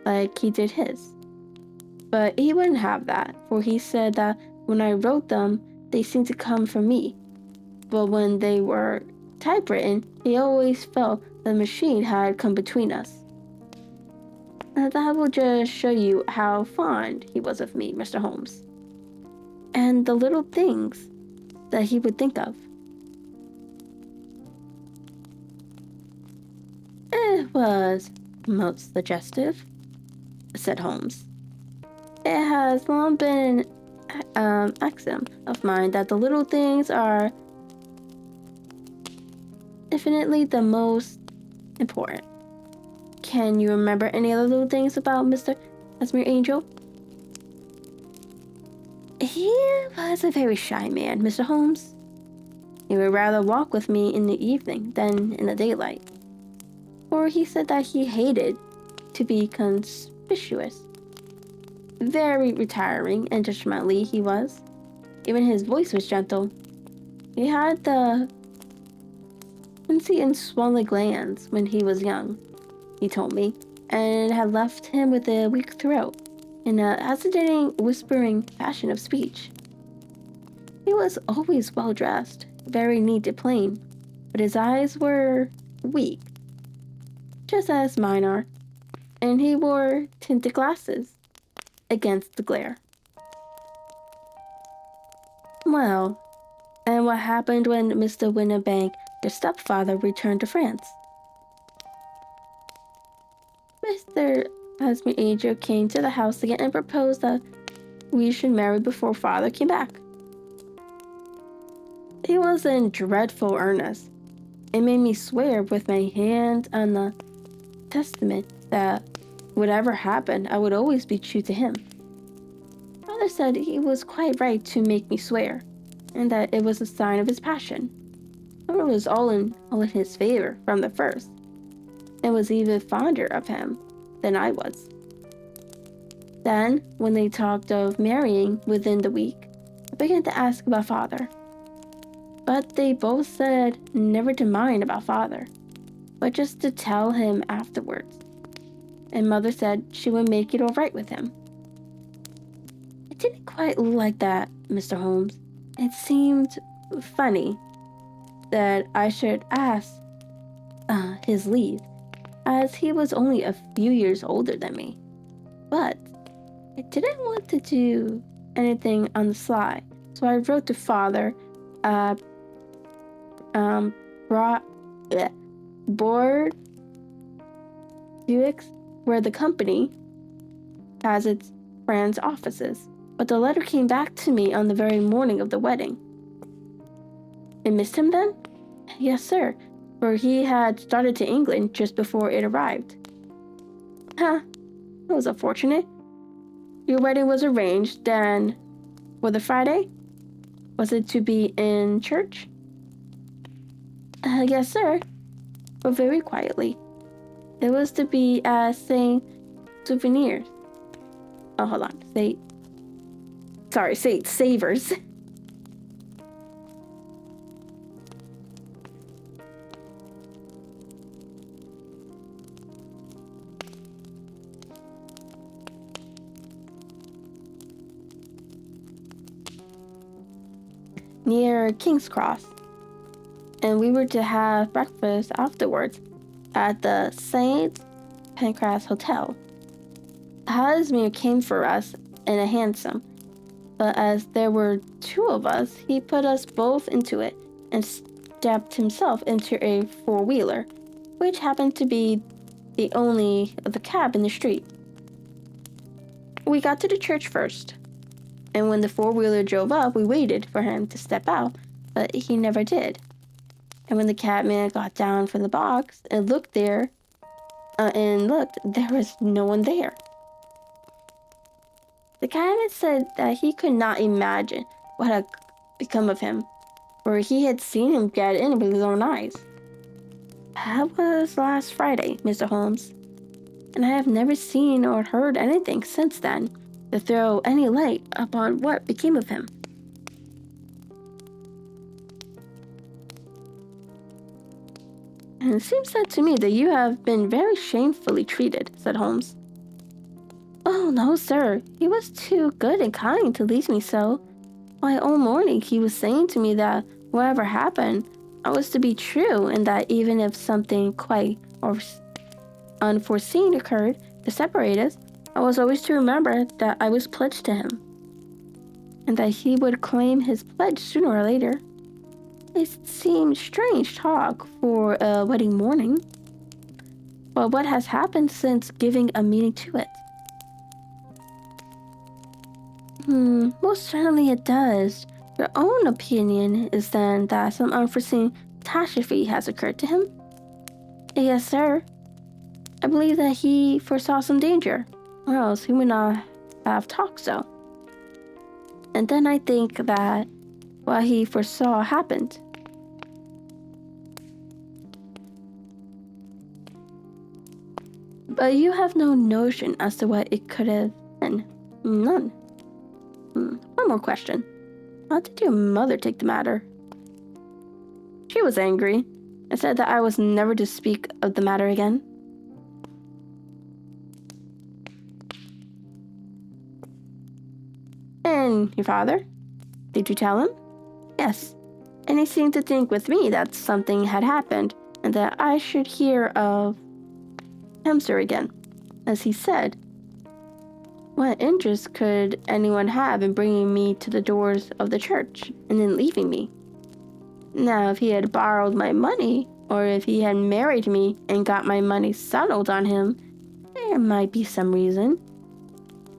like he did his. But he wouldn't have that, for he said that when I wrote them, they seemed to come from me. But when they were typewritten, he always felt the machine had come between us. That will just show you how fond he was of me, Mr. Holmes. And the little things that he would think of. It was most suggestive, said Holmes. It has long been an axiom of mine that the little things are definitely the most important. Can you remember any other little things about Mr. Casimir Angel? He was a very shy man, Mr. Holmes. He would rather walk with me in the evening than in the daylight. Or he said that he hated to be conspicuous. Very retiring and judgmentally he was. Even his voice was gentle. He had the quinsy and swollen glands when he was young, he told me, and it had left him with a weak throat and a hesitating, whispering fashion of speech. He was always well dressed, very neat and plain, but his eyes were weak, just as mine are, and he wore tinted glasses against the glare. Well, and what happened when Mr. Winnebank, your stepfather, returned to France? Mr. Casimir Angel came to the house again and proposed that we should marry before father came back. He was in dreadful earnest. It made me swear with my hand on the testament that whatever happened, I would always be true to him. Father said he was quite right to make me swear, and that it was a sign of his passion. It was all in his favor from the first, and was even fonder of him than I was. Then, when they talked of marrying within the week, I began to ask about father. But they both said never to mind about father, but just to tell him afterwards. And mother said she would make it all right with him. I didn't quite like that, Mr. Holmes. It seemed funny that I should ask his leave, as he was only a few years older than me. But I didn't want to do anything on the sly, so I wrote to father, board Buicks, where the company has its friends' offices. But the letter came back to me on the very morning of the wedding. I missed him then? Yes, sir, for he had started to England just before it arrived. Huh, it was unfortunate. Your wedding was arranged, then, for the Friday? Was it to be in church? Yes, sir, but very quietly. It was to be at St. Souvenirs. Oh, hold on. St. Savers. Near King's Cross. And we were to have breakfast afterwards at the St. Pancras Hotel. Casimir came for us in a hansom, but as there were two of us, he put us both into it and stepped himself into a four-wheeler, which happened to be the only of the cab in the street. We got to the church first, and when the four-wheeler drove up, we waited for him to step out, but he never did. And when the cabman got down from the box and looked, there was no one there. The cabman said that he could not imagine what had become of him, for he had seen him get in with his own eyes. That was last Friday, Mr. Holmes. and I have never seen or heard anything since then to throw any light upon what became of him. And it seems said to me that you have been very shamefully treated, said Holmes. Oh, no, sir. He was too good and kind to leave me so. Why, all morning he was saying to me that whatever happened, I was to be true, and that even if something quite unforeseen occurred to separate us, I was always to remember that I was pledged to him, and that he would claim his pledge sooner or later. It seemed strange talk for a wedding morning, but what has happened since giving a meaning to it? Most certainly it does. Your own opinion is then that some unforeseen catastrophe has occurred to him? Yes, sir. I believe that he foresaw some danger, or else he would not have talked so. And then I think that what he foresaw happened. But you have no notion as to what it could have been. None. One more question. How did your mother take the matter? She was angry and said that I was never to speak of the matter again. And your father? Did you tell him? Yes. And he seemed to think with me that something had happened and that I should hear of Hamster again, as he said. What interest could anyone have in bringing me to the doors of the church and then leaving me? Now, if he had borrowed my money, or if he had married me and got my money settled on him, there might be some reason.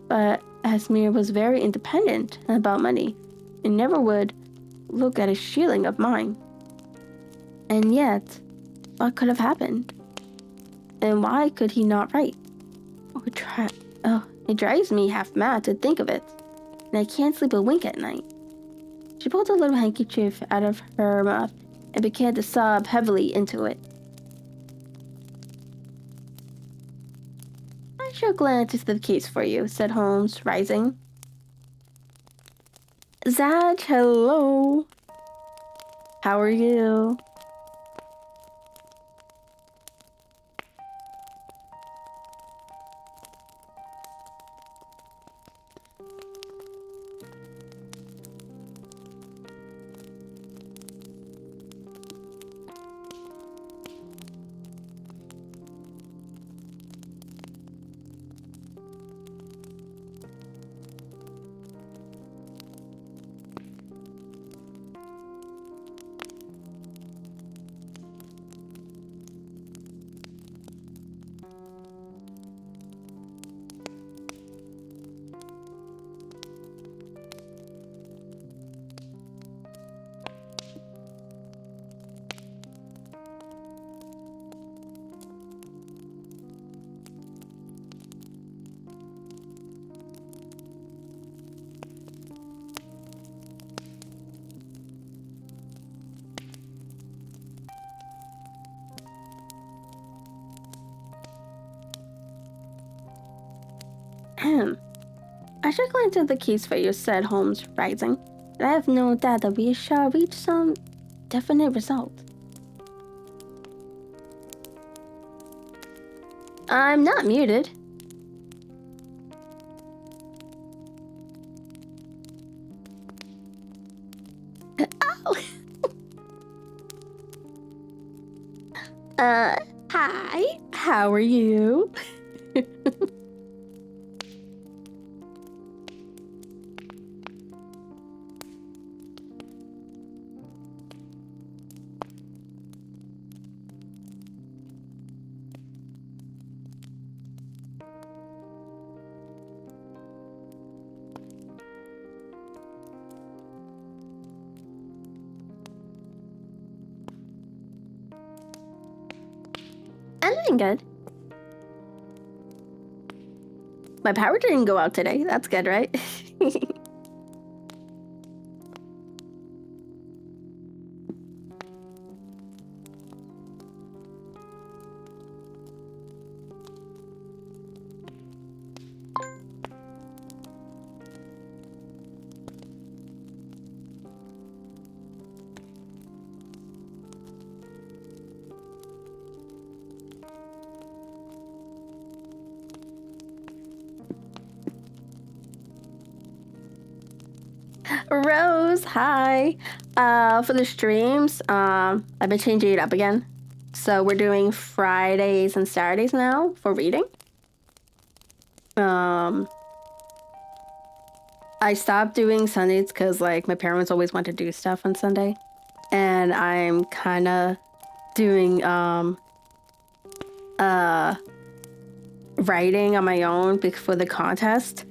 But Asmir was very independent about money and never would look at a shilling of mine. And yet, what could have happened? And why could he not write? It drives me half mad to think of it, and I can't sleep a wink at night. She pulled a little handkerchief out of her mouth and began to sob heavily into it. I shall glance into the case for you, said Holmes, rising. Zach, hello. How are you? I shall glance into the case for you, said Holmes, rising, and I have no doubt that we shall reach some definite result. I'm not muted. Oh. Hi. How are you? I'm doing good. My power didn't go out today. That's good, right? Rose, hi. For the streams, I've been changing it up again. So we're doing Fridays and Saturdays now for reading. I stopped doing Sundays because like my parents always want to do stuff on Sunday, and I'm kind of doing writing on my own for the contest.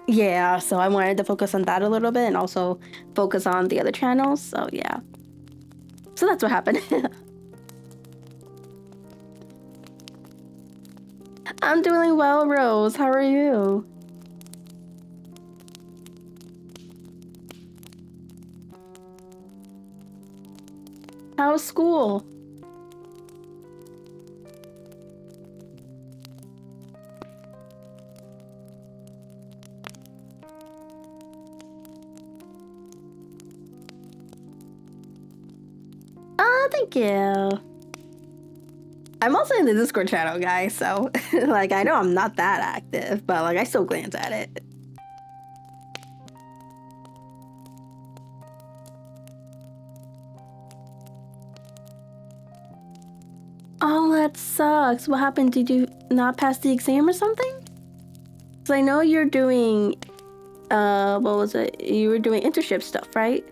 Yeah, so I wanted to focus on that a little bit and also focus on the other channels. So yeah, so that's what happened. I'm doing well, Rose. How are you? How's school? Oh, thank you. I'm also in the Discord channel, guys, so like I know I'm not that active, but like I still glance at it. Oh, that sucks. What happened? Did you not pass the exam or something? Because I know you're doing, what was it? You were doing internship stuff, right?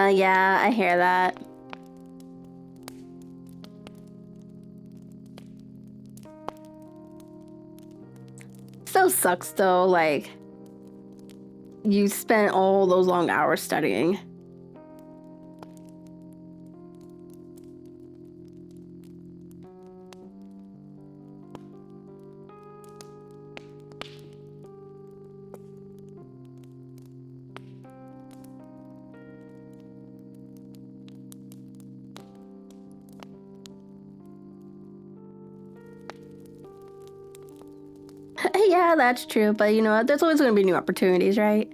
Yeah, I hear that. Still sucks though, like, you spent all those long hours studying. Yeah, that's true, but you know what? There's always gonna be new opportunities, right?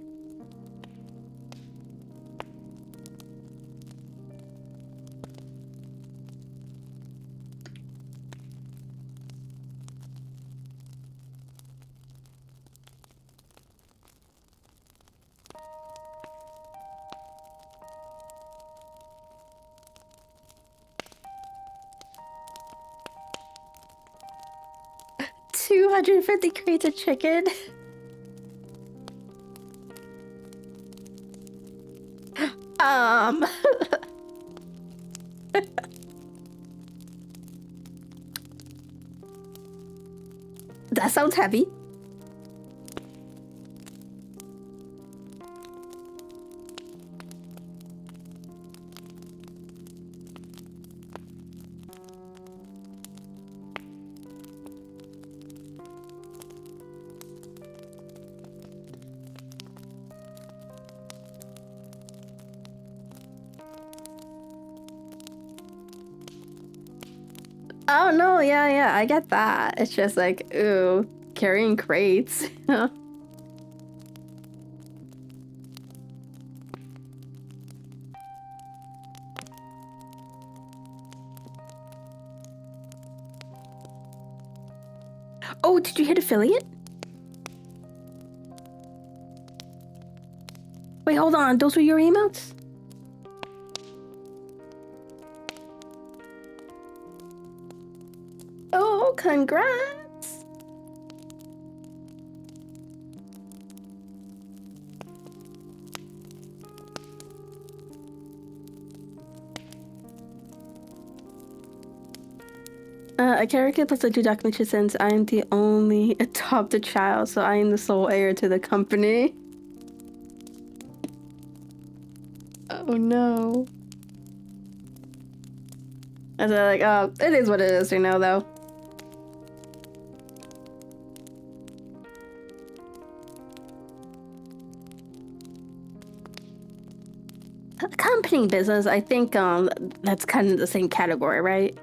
$250 crates of chicken. um That sounds heavy. Oh no, yeah, I get that. It's just like, ooh, carrying crates. Oh, did you hit affiliate? Wait, hold on. Those were your emotes? Oh, congrats. A character plus a two documentation since I am the only adopted child, so I am the sole heir to the company. Oh no. I was like, oh, it is what it is, you know, though. Accompanying business, I think that's kind of the same category, right?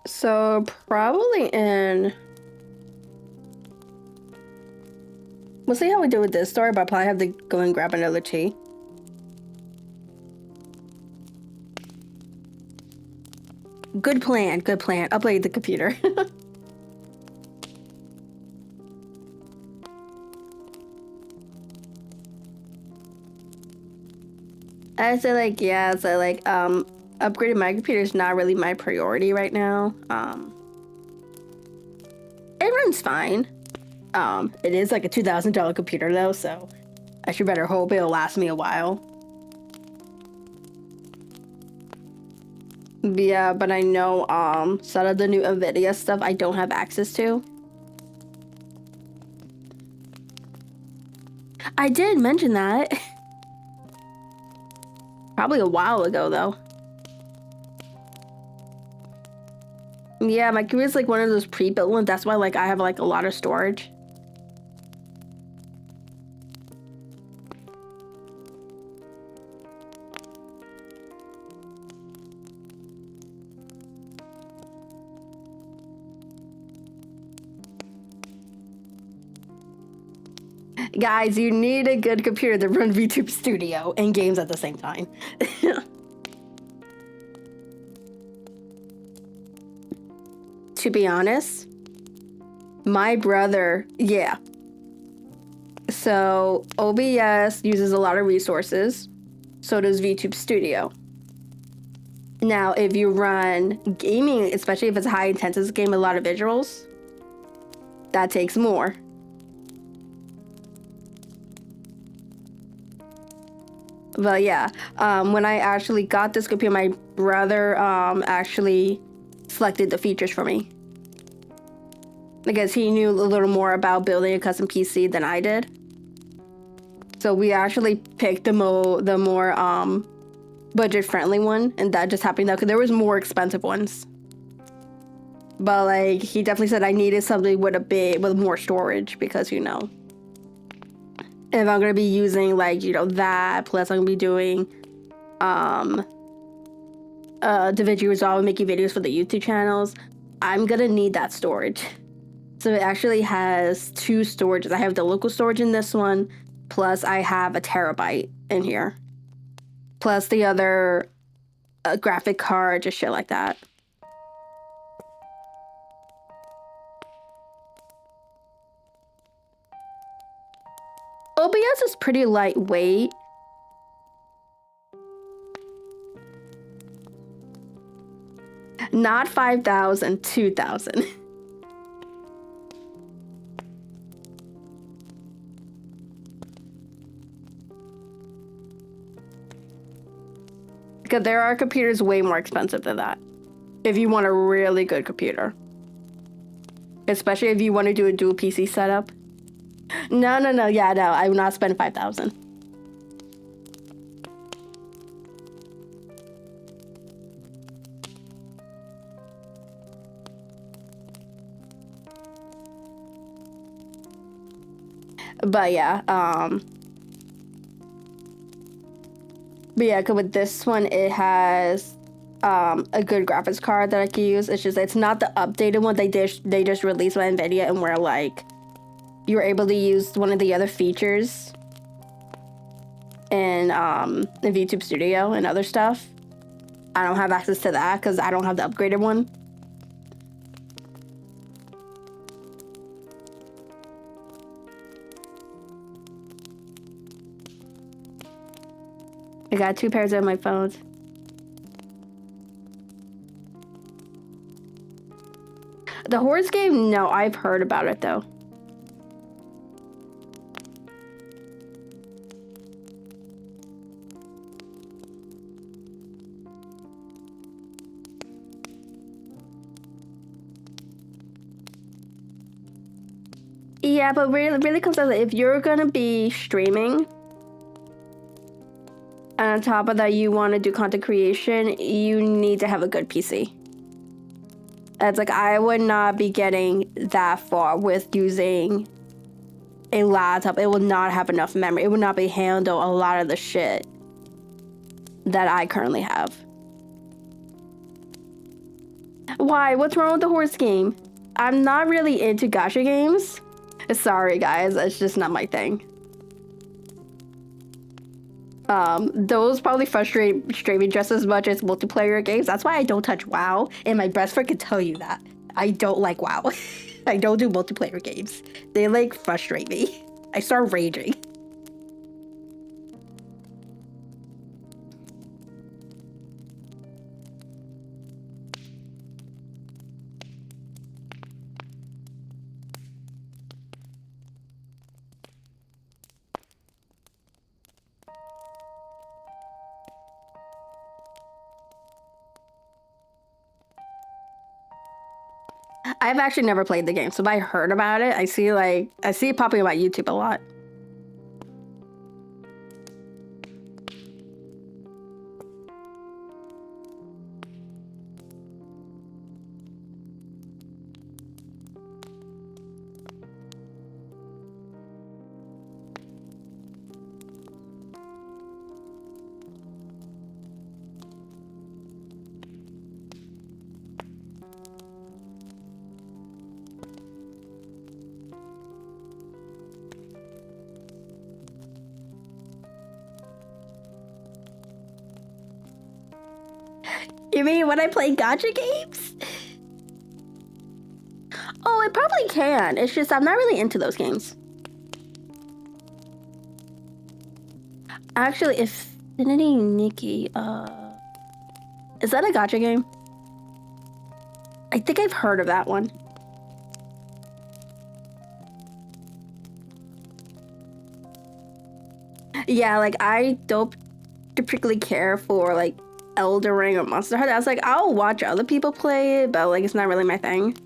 So probably in... We'll see how we do with this story, but I'll probably have to go and grab another tea. Good plan, good plan. Upload the computer. I say like, yeah, so like, upgrading my computer is not really my priority right now. It runs fine. It is like a $2,000 computer though, so I should better hope it'll last me a while. Yeah, but I know, some of the new NVIDIA stuff I don't have access to. I did mention that. Probably a while ago, though. Yeah, my computer's like one of those pre-built ones. That's why, like, I have, like, a lot of storage. Guys, you need a good computer to run VTuber Studio and games at the same time. To be honest, my brother, yeah. So OBS uses a lot of resources. So does VTuber Studio. Now, if you run gaming, especially if it's a high intensity game, a lot of visuals, that takes more. But yeah, when I actually got this computer, my brother actually selected the features for me. Because he knew a little more about building a custom PC than I did. So we actually picked the more budget-friendly one, and that just happened though, because there was more expensive ones. But like, he definitely said I needed something with more storage, because, you know, if I'm gonna be using like, you know, that, plus I'm gonna be doing DaVinci Resolve and making videos for the YouTube channels, I'm gonna need that storage. So it actually has two storages. I have the local storage in this one, plus I have a terabyte in here. Plus the other graphic card, just shit like that. OBS is pretty lightweight. Not 5,000, 2,000. Because there are computers way more expensive than that. If you want a really good computer. Especially if you want to do a dual PC setup. No, yeah, no, I would not spend 5,000. But yeah, cause with this one, it has a good graphics card that I can use. It's not the updated one they just released by NVIDIA, and where like you're able to use one of the other features in VTuber Studio and other stuff. I don't have access to that because I don't have the upgraded one. I got 2 pairs of my phones. The horse game? No, I've heard about it though. Yeah, but really comes down to if you're gonna be streaming, and on top of that you want to do content creation, you need to have a good PC. It's like I would not be getting that far with using a laptop. It will not have enough memory. It would not be handle a lot of the shit that I currently have. Why? What's wrong with the horse game? I'm not really into gacha games. Sorry guys, it's just not my thing. Those probably frustrate me just as much as multiplayer games. That's why I don't touch WoW, and my best friend can tell you that. I don't like WoW. I don't do multiplayer games. They like frustrate me. I start raging. I've actually never played the game, so if I heard about it, I see it popping up on YouTube a lot. You mean when I play gacha games? Oh, it probably can. It's just I'm not really into those games. Actually, Infinity Nikki, is that a gacha game? I think I've heard of that one. Yeah, like I don't particularly care for like Elden Ring or Monster Hunter. I was like, I'll watch other people play it, but like it's not really my thing.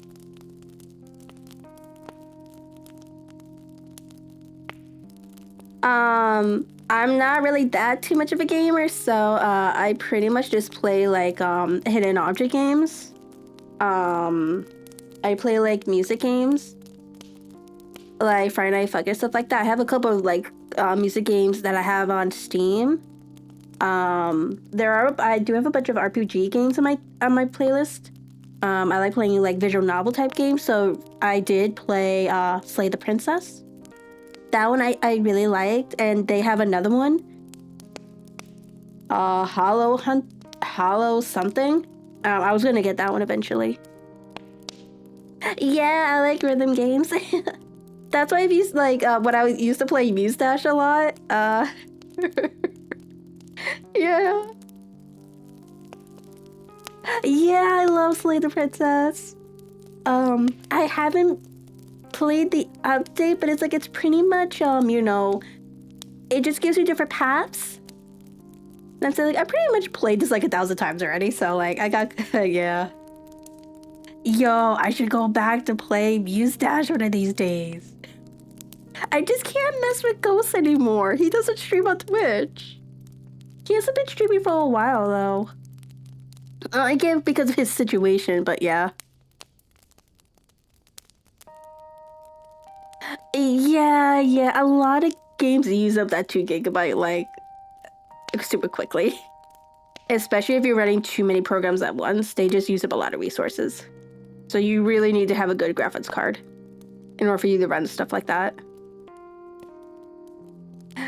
I'm not really that too much of a gamer, so I pretty much just play like hidden object games. I play like music games, like Friday Night Funkin' stuff like that. I have a couple of like music games that I have on Steam. I do have a bunch of RPG games on my playlist. I like playing like visual novel type games, so I did play Slay the Princess. That one I really liked, and they have another one. Hollow something. I was gonna get that one eventually. Yeah, I like rhythm games. That's why I've used like when I used to play Mustache a lot. Yeah. Yeah, I love Slay the Princess. I haven't played the update, but it's pretty much it just gives you different paths. And so like I pretty much played this like 1,000 times already, so like I got yeah. Yo, I should go back to play Mustache one of these days. I just can't mess with Ghost anymore. He doesn't stream on Twitch. He hasn't been streaming for a while though. I get it because of his situation, but yeah. Yeah, a lot of games use up that 2 gigabyte like super quickly. Especially if you're running too many programs at once, they just use up a lot of resources. So you really need to have a good graphics card in order for you to run stuff like that.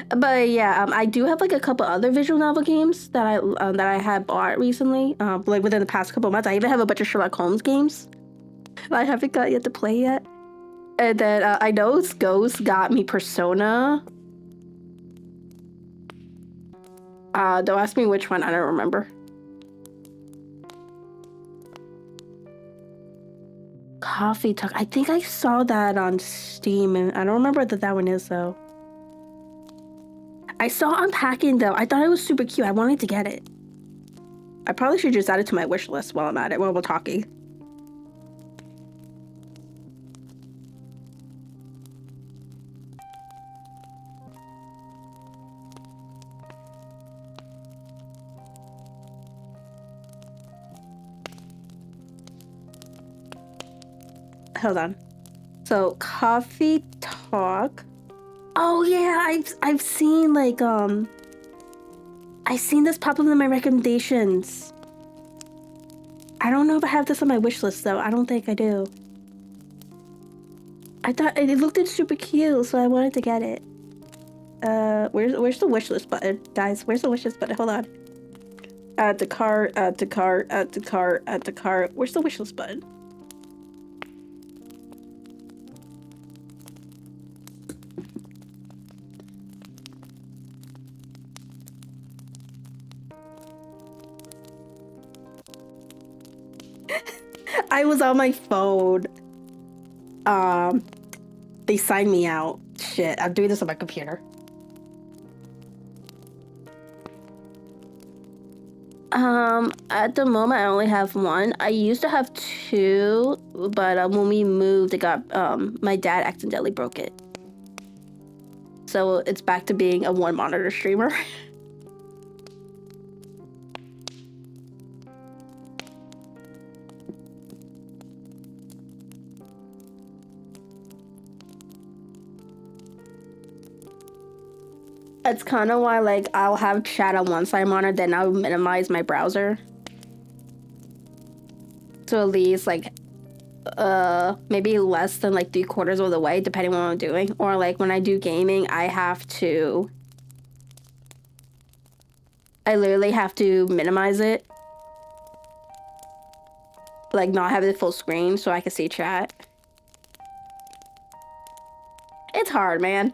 But yeah, I do have like a couple other visual novel games that I had bought recently, like within the past couple months. I even have a bunch of Sherlock Holmes games that I haven't got yet to play yet. And then I know Ghost got me Persona. Don't ask me which one, I don't remember. Coffee Talk. I think I saw that on Steam, and I don't remember what that one is though. I saw Unpacking though. I thought it was super cute. I wanted to get it. I probably should just add it to my wish list while I'm at it, while we're talking. Hold on. So Coffee Talk. Oh yeah, I've seen like I've seen this pop up in my recommendations. I don't know if I have this on my wish list though. I don't think I do. I thought it looked super cute, so I wanted to get it. Where's the wish list button, guys? Where's the wish list button? Hold on. Add to cart, add to cart, add to cart, add to cart. Where's the wish list button? I was on my phone. They signed me out. Shit, I'm doing this on my computer. At the moment I only have one. I used to have two, but when we moved, it got my dad accidentally broke it. So it's back to being a one monitor streamer. It's kind of why, like, I'll have chat on one side monitor, then I'll minimize my browser. So at least, like, maybe less than, like, 3/4 of the way, depending on what I'm doing. Or, like, when I do gaming, I literally have to minimize it. Like, not have it full screen so I can see chat. It's hard, man.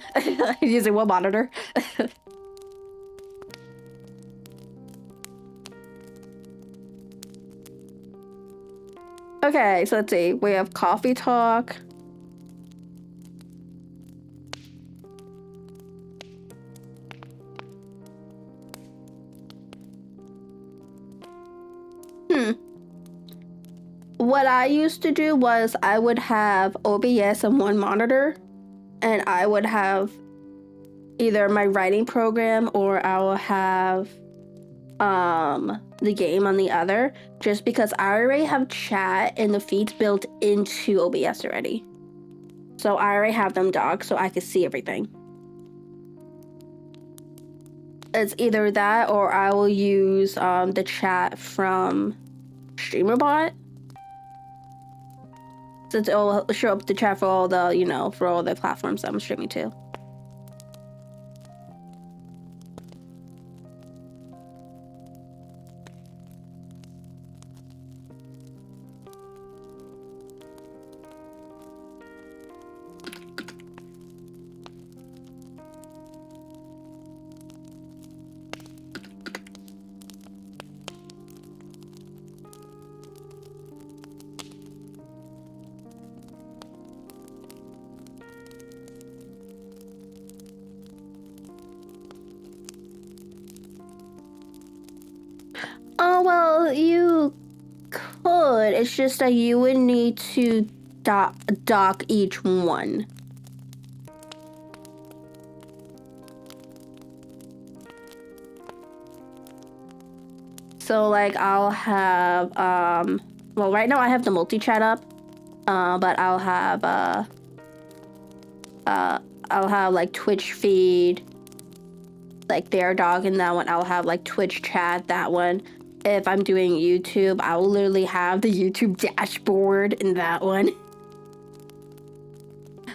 Using one monitor. Okay, so let's see. We have Coffee Talk. What I used to do was I would have OBS on one monitor, and I would have either my writing program or I will have the game on the other, just because I already have chat and the feeds built into OBS already. So I already have them docked so I can see everything. It's either that or I will use the chat from StreamerBot. Since it'll show up the chat for all the, you know, for all the platforms I'm streaming to. Oh, well, you could. It's just that you would need to dock each one. So, like, I'll have, well, right now I have the multi-chat up, but I'll have, like, Twitch feed, like, their dog in that one. I'll have, like, Twitch chat, that one. If I'm doing YouTube, I will literally have the YouTube dashboard in that one.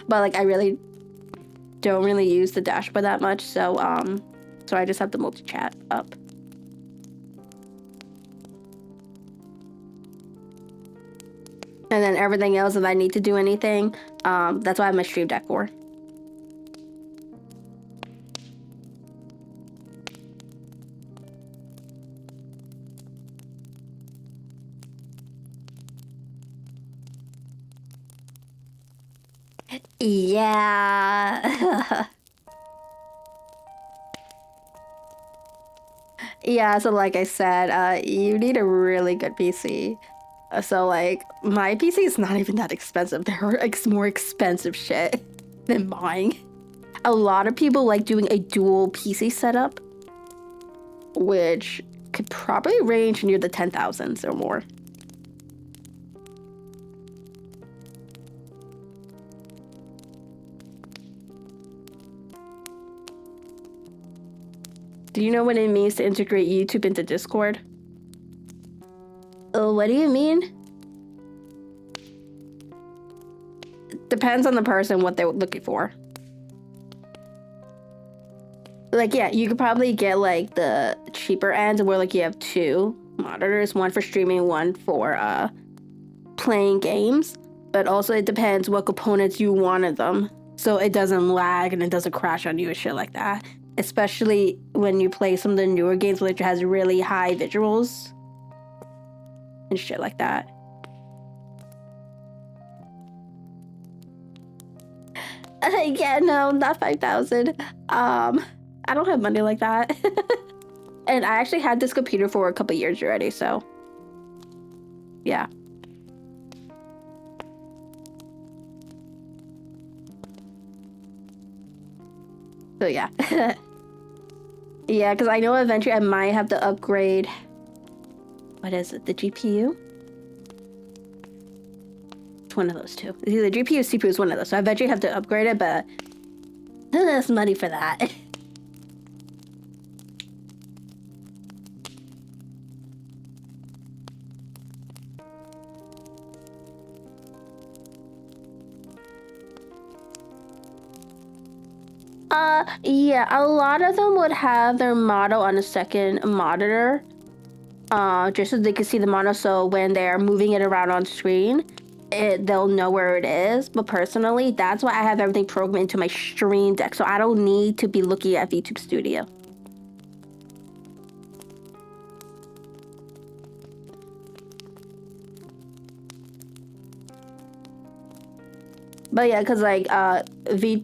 But, like, I really... don't really use the dashboard that much, so I just have the multi-chat up. And then everything else, if I need to do anything, that's what I have my Stream Deck for. Yeah. Yeah, so like I said, you need a really good PC. So like, my PC is not even that expensive. There are more expensive shit than mine. A lot of people like doing a dual PC setup, which could probably range near the 10,000s or more. Do you know what it means to integrate YouTube into Discord? Oh, what do you mean? Depends on the person, what they're looking for. Like, yeah, you could probably get like the cheaper end where like you have two monitors, one for streaming, one for playing games. But also it depends what components you wanted them, so it doesn't lag and it doesn't crash on you and shit like that. Especially when you play some of the newer games which has really high visuals and shit like that. Yeah, no, not 5,000. I don't have money like that. And I actually had this computer for a couple years already, so yeah. So yeah. Yeah, because I know eventually I might have to upgrade. What is it? The GPU? It's one of those two. The GPU, CPU is one of those. So I eventually have to upgrade it, but there's money for that. Yeah, a lot of them would have their model on a second monitor, just so they can see the model, so when they're moving it around on screen, they'll know where it is. But personally, that's why I have everything programmed into my Stream Deck, so I don't need to be looking at VTube Studio. But yeah, because like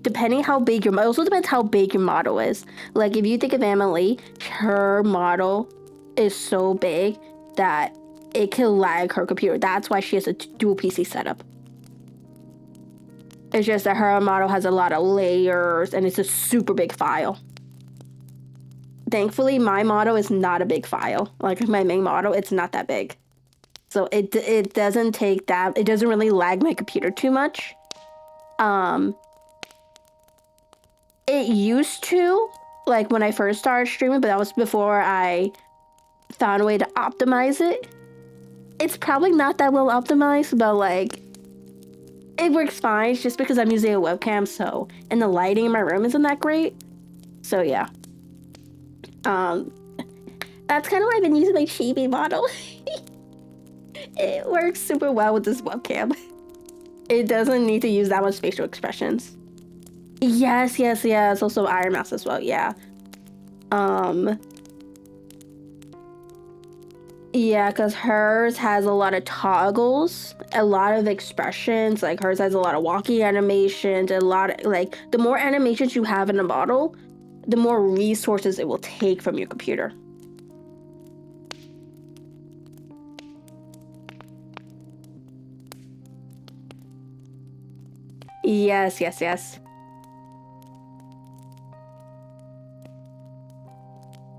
depending how big your model, also depends how big your model is. Like if you think of Emily, her model is so big that it can lag her computer. That's why she has a dual PC setup. It's just that her model has a lot of layers and it's a super big file. Thankfully, my model is not a big file. Like my main model, it's not that big. So it doesn't take that, it doesn't really lag my computer too much. It used to, like when I first started streaming, but that was before I found a way to optimize it. It's probably not that well optimized, but like it works fine. It's just because I'm using a webcam, so, and the lighting in my room isn't that great. So yeah. That's kind of why I've been using my chibi model. It works super well with this webcam. It doesn't need to use that much facial expressions. Yes. Also Iron Mouse as well, yeah. Yeah, because hers has a lot of toggles, a lot of expressions. Like hers has a lot of walking animations, a lot of, like, the more animations you have in a model, the more resources it will take from your computer. Yes.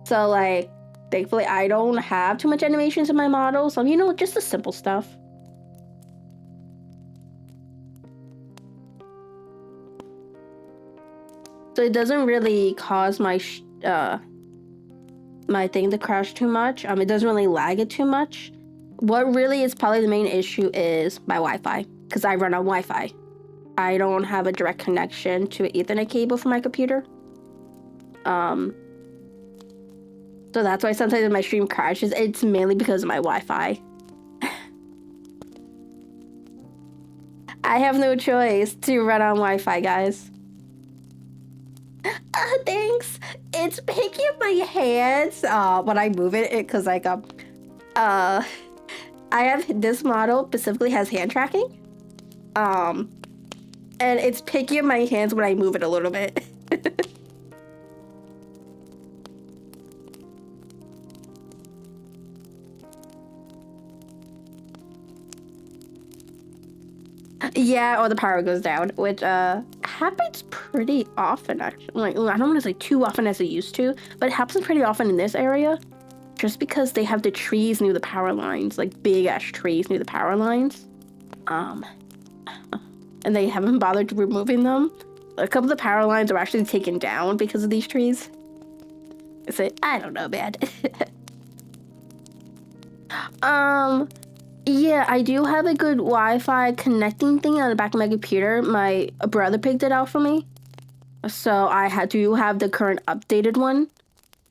So like, thankfully I don't have too much animations in my model, so you know, just the simple stuff. So it doesn't really cause my my thing to crash too much. It doesn't really lag it too much. What really is probably the main issue is my Wi-Fi, because I run on Wi-Fi. I don't have a direct connection to an Ethernet cable for my computer. So that's why sometimes my stream crashes. It's mainly because of my Wi-Fi. I have no choice to run on Wi-Fi, guys. Thanks. It's picking up my hands when I move it because like I have this model specifically has hand tracking. And it's picking up my hands when I move it a little bit. Yeah, or the power goes down, which happens pretty often actually. Like, I don't want to say too often as it used to, but it happens pretty often in this area. Just because they have the trees near the power lines, like big ass trees near the power lines. And they haven't bothered removing them. A couple of the power lines are actually taken down because of these trees. So I don't know, man. Yeah, I do have a good Wi-Fi connecting thing on the back of my computer. My brother picked it out for me. So I had to have the current updated one.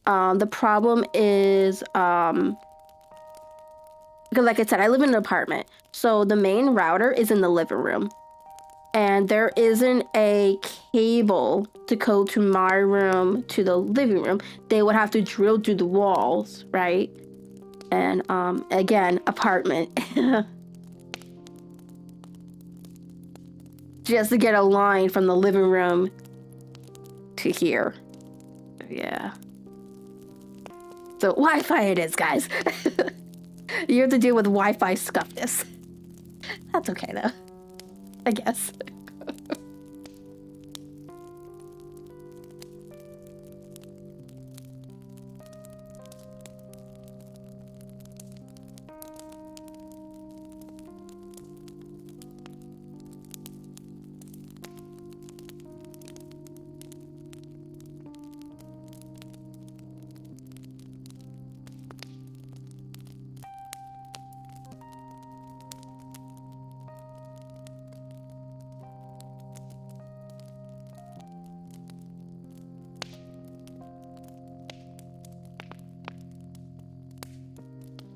The problem is, because like I said, I live in an apartment. So the main router is in the living room. And there isn't a cable to go to my room to the living room. They would have to drill through the walls, right? And again, apartment. Just to get a line from the living room to here. Yeah. So Wi-Fi it is, guys. You have to deal with Wi-Fi scuffness. That's okay though, I guess.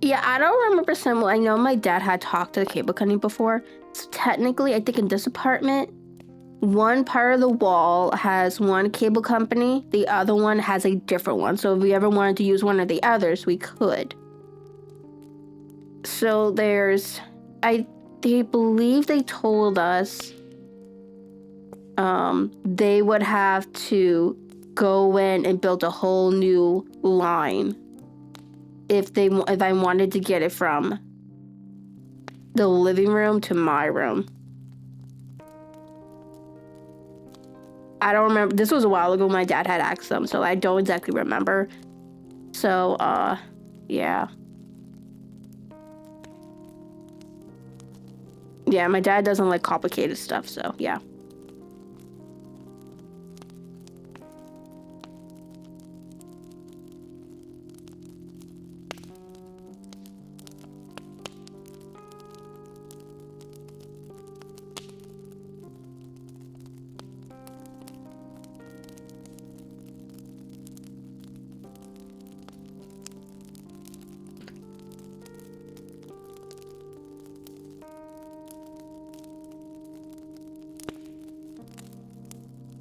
Yeah, I don't remember some. I know my dad had talked to the cable company before. So technically, I think in this apartment, one part of the wall has one cable company, the other one has a different one. So if we ever wanted to use one of the others, we could. So they believe they told us they would have to go in and build a whole new line if I wanted to get it from the living room to my room. I don't remember. This was a while ago. My dad had asked them, so I don't exactly remember. So, yeah. Yeah, my dad doesn't like complicated stuff, so yeah.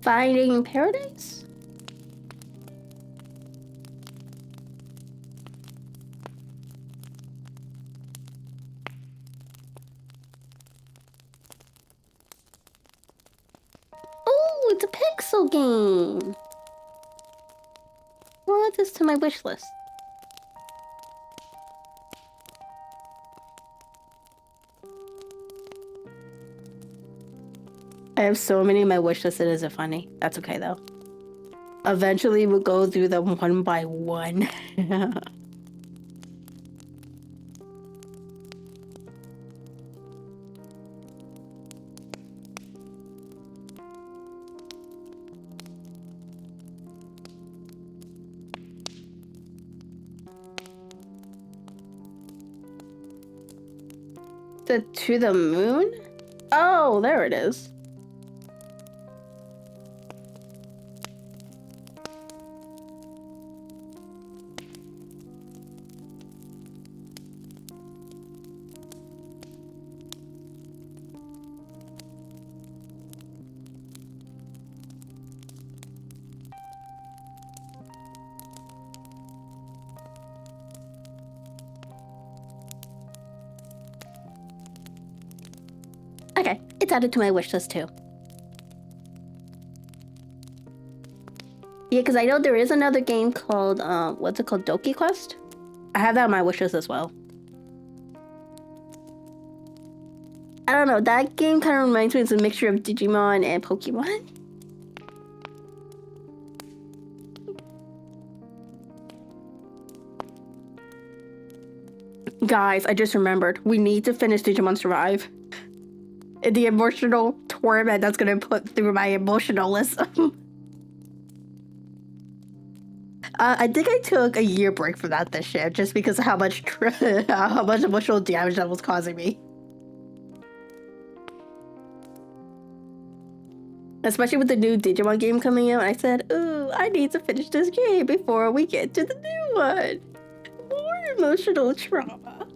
Finding Paradise? Oh, it's a pixel game. Well, add this to my wish list. I have so many on my wish list, it isn't funny. That's okay though. Eventually we'll go through them one by one. To the moon? Oh, there it is. Okay, it's added to my wish list too. Yeah, because I know there is another game called, what's it called? Doki Quest? I have that on my wish list as well. I don't know, that game kind of reminds me of a mixture of Digimon and Pokemon. Guys, I just remembered. We need to finish Digimon Survive. The emotional torment that's gonna put through my emotionalism. I think I took a year break from that this year just because of how much emotional damage that was causing me. Especially with the new Digimon game coming out, I said, ooh, I need to finish this game before we get to the new one. More emotional trauma.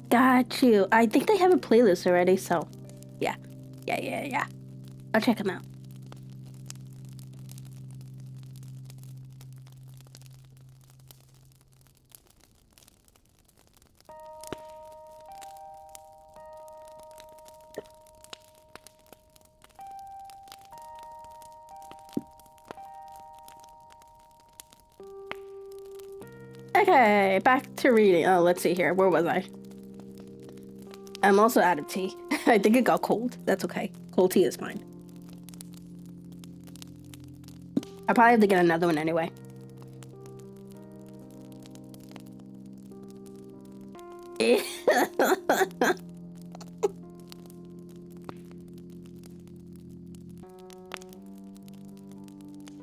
Got you. I think they have a playlist already, so yeah. I'll check them out. Okay, back to reading. Oh, let's see here. Where was I? I'm also out of tea. I think it got cold. That's okay. Cold tea is fine. I probably have to get another one anyway.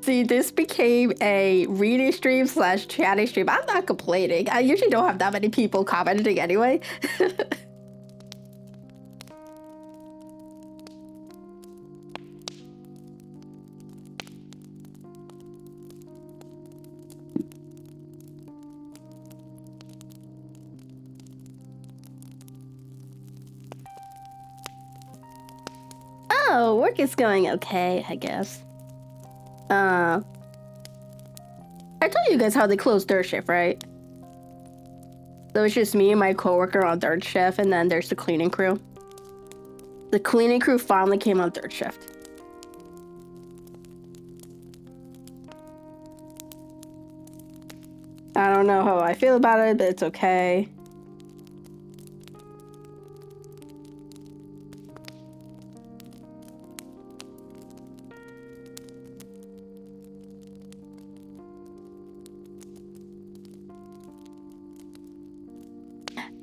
See, this became a reading stream / chatting stream. I'm not complaining. I usually don't have that many people commenting anyway. Oh, work is going okay, I guess. I told you guys how they closed third shift, right? So it's just me and my coworker on third shift, and then there's the cleaning crew. The cleaning crew finally came on third shift. I don't know how I feel about it, but it's okay.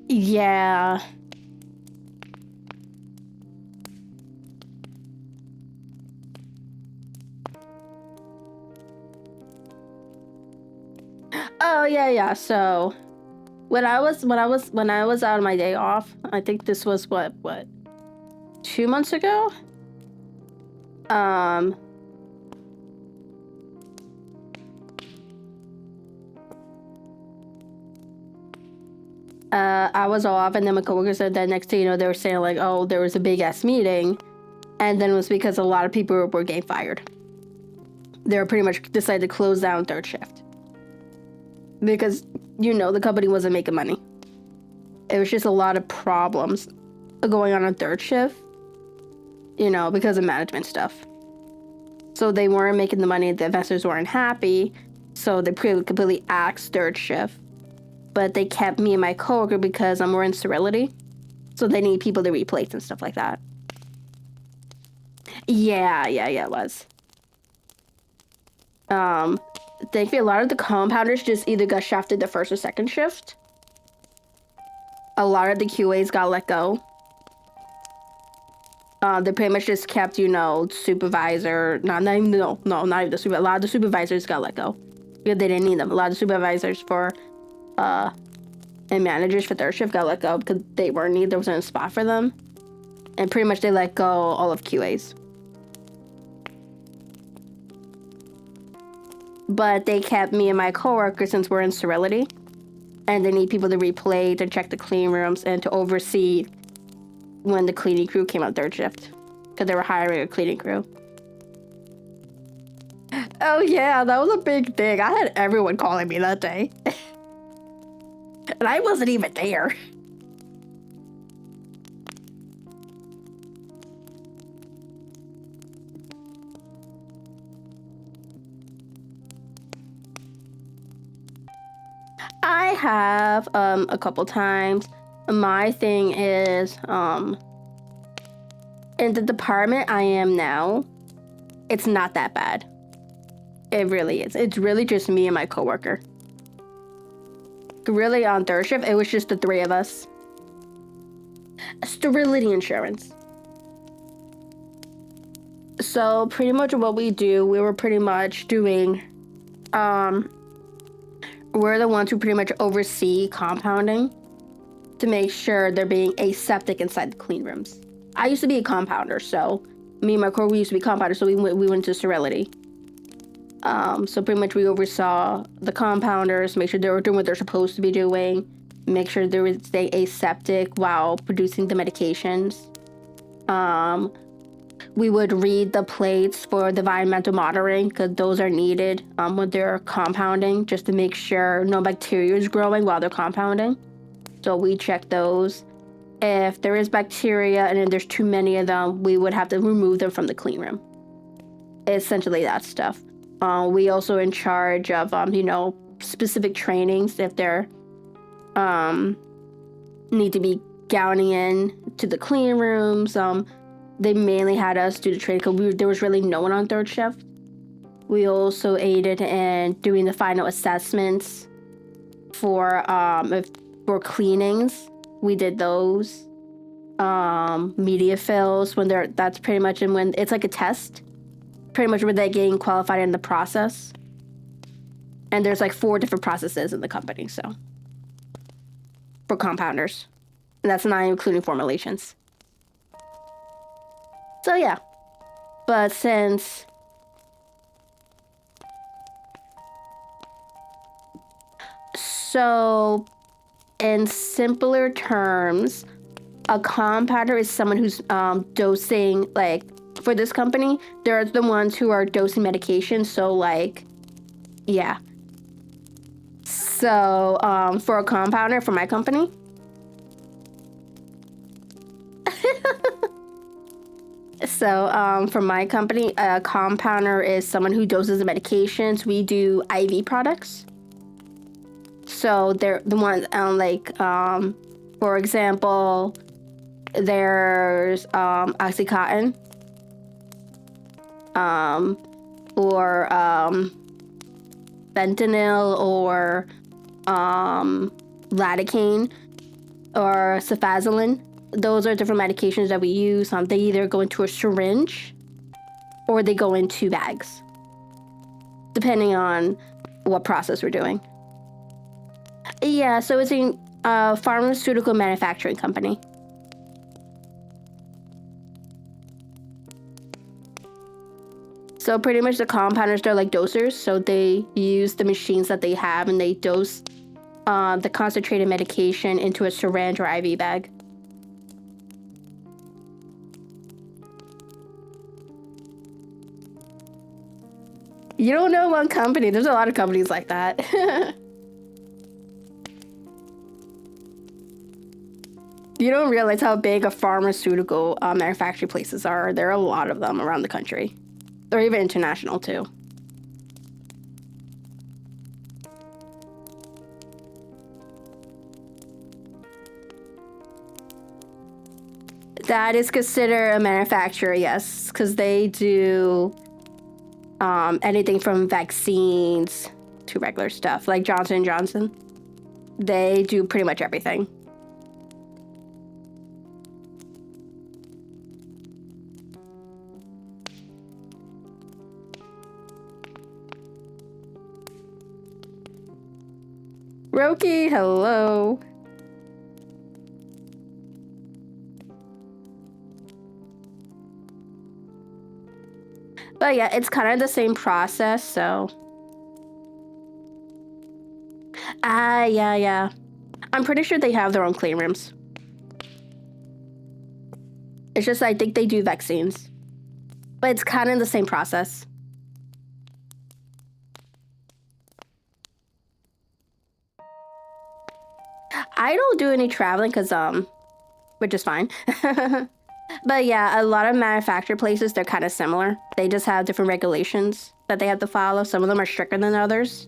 Yeah. Oh yeah. So when I was out on my day off, I think this was what 2 months ago. I was off, and then my coworker said that next thing you know, they were saying like, oh, there was a big ass meeting, and then it was because a lot of people were getting fired. They were pretty much decided to close down third shift because the company wasn't making money. It was just a lot of problems going on third shift, because of management stuff. So they weren't making the money. The investors weren't happy, so they completely axed third shift. But they kept me and my coworker because I'm more in sterility. So they need people to replace and stuff like that. Yeah, it was. Thankfully, a lot of the compounders just either got shafted the first or second shift. A lot of the QAs got let go. They pretty much just kept, supervisor. Not even the supervisor. A lot of the supervisors got let go because they didn't need them. A lot of the supervisors and managers for third shift got let go because they weren't needed. There wasn't a spot for them. And pretty much they let go all of QAs. But they kept me and my coworker since we're in sterility. And they need people to replate and check the clean rooms and to oversee when the cleaning crew came out third shift. Because they were hiring a cleaning crew. Oh yeah, that was a big thing. I had everyone calling me that day. And I wasn't even there. I have a couple times. My thing is in the department I am now, it's not that bad. It really is. It's really just me and my coworker. Really, on third shift, it was just the three of us. Sterility insurance. So pretty much what we do, we were pretty much doing, we're the ones who pretty much oversee compounding to make sure they're being aseptic inside the clean rooms. I used to be a compounder, so me and my coworker used to be compounders, so we went to sterility. So pretty much we oversaw the compounders, make sure they were doing what they're supposed to be doing, make sure they would stay aseptic while producing the medications. We would read the plates for the environmental monitoring because those are needed when they're compounding, just to make sure no bacteria is growing while they're compounding. So we check those. If there is bacteria and then there's too many of them, we would have to remove them from the clean room. Essentially that stuff. We also in charge of, specific trainings if they're, need to be gowning in to the clean rooms. They mainly had us do the training because there was really no one on third shift. We also aided in doing the final assessments for cleanings. We did those. Media fills that's pretty much when it's like a test. Pretty much when they're getting qualified in the process. And there's like 4 different processes in the company, so. For compounders. And that's not including formulations. So yeah. But since... So, in simpler terms, a compounder is someone who's dosing, like, for this company, they're the ones who are dosing medication. So, like, yeah. So, for a compounder, for my company. So, for my company, a compounder is someone who doses the medications. We do IV products. So, they're the ones, for example, there's Oxycontin. Or fentanyl or lidocaine or cefazolin. Those are different medications that we use. They either go into a syringe or they go into bags, depending on what process we're doing. Yeah, so it's a pharmaceutical manufacturing company. So pretty much the compounders, they're like dosers. So they use the machines that they have and they dose the concentrated medication into a syringe or IV bag. You don't know one company. There's a lot of companies like that. You don't realize how big a pharmaceutical manufacturing places are. There are a lot of them around the country. Or even international, too. That is considered a manufacturer, yes. Because they do anything from vaccines to regular stuff. Like Johnson & Johnson. They do pretty much everything. Roki, hello. But yeah, it's kind of the same process, so. Yeah. I'm pretty sure they have their own clean rooms. It's just I think they do vaccines. But it's kind of the same process. I don't do any traveling because, which is fine. But yeah, a lot of manufacturer places, they're kind of similar. They just have different regulations that they have to follow. Some of them are stricter than others.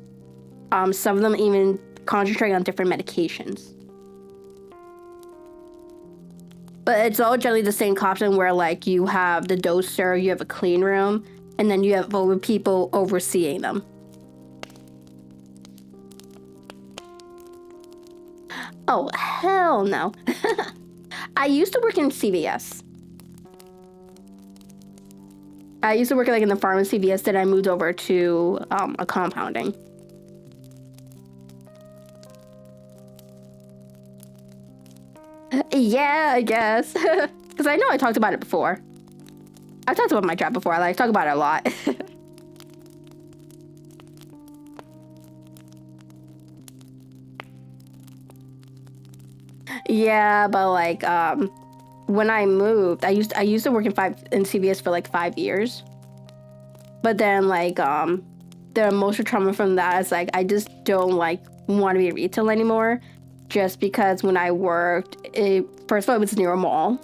Some of them even concentrate on different medications. But it's all generally the same option where, like, you have the doser, you have a clean room, and then you have people overseeing them. Oh, hell no. I used to work in CVS. I used to work like in the pharmacy CVS, then I moved over to a compounding. Yeah, I guess. Because I know I talked about it before. I've talked about my job before. I talk about it a lot. Yeah, but like when I moved, I used to work in CVS for like 5 years. But then like the emotional trauma from that is like I just don't like want to be retail anymore. Just because when I worked, first of all, it was near a mall.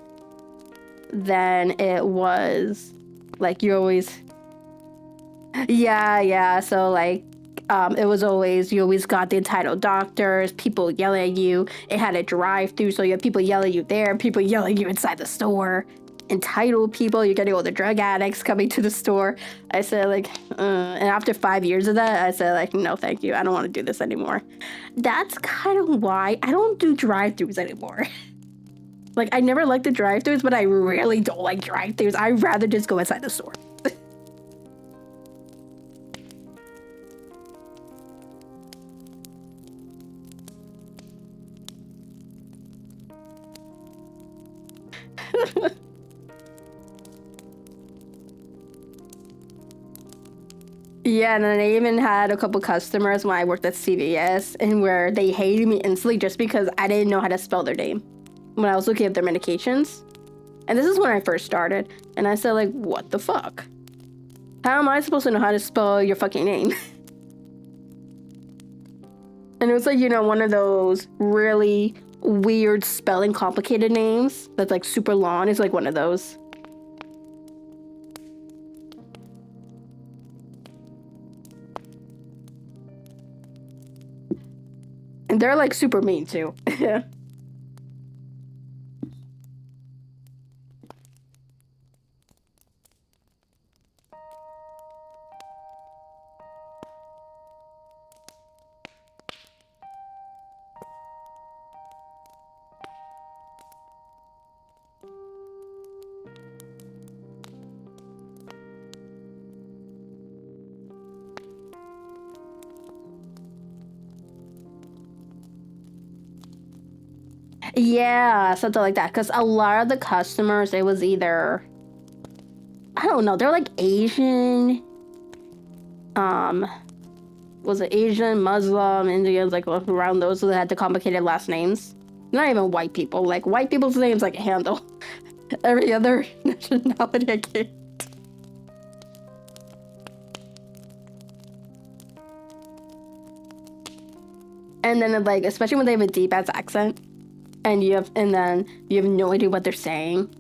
Then it was like you always, yeah. So like it was always, you always got the entitled doctors, people yelling at you. It had a drive-through, so you have people yelling at you there, people yelling at you inside the store. Entitled people, you're getting all the drug addicts coming to the store. I said like, and after 5 years of that, I said like, no, thank you. I don't want to do this anymore. That's kind of why I don't do drive-throughs anymore. Like, I never liked the drive-throughs, but I really don't like drive-throughs. I'd rather just go inside the store. Yeah, and then I even had a couple customers when I worked at CVS and where they hated me instantly just because I didn't know how to spell their name when I was looking at their medications. And this is when I first started. And I said like, what the fuck? How am I supposed to know how to spell your fucking name? And it was like, you know, one of those really weird spelling complicated names that's like super long. It's like one of those. And they're like super mean too. Yeah, something like that. Because a lot of the customers, it was either, I don't know, they're like Asian. Was it Asian, Muslim, Indians, like around those that had the complicated last names? Not even white people. Like white people's names, like handle. Every other nationality I can't. And then like, especially when they have a deep ass accent, and then you have no idea what they're saying.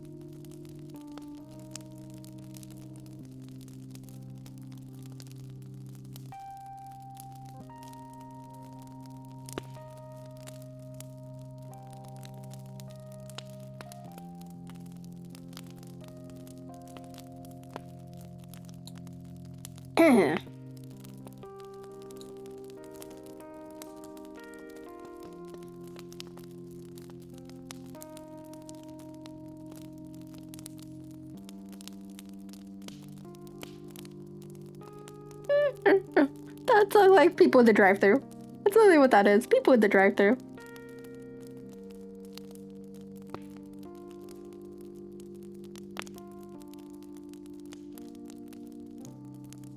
That's like people in the drive-thru. That's literally what that is. People in the drive-thru.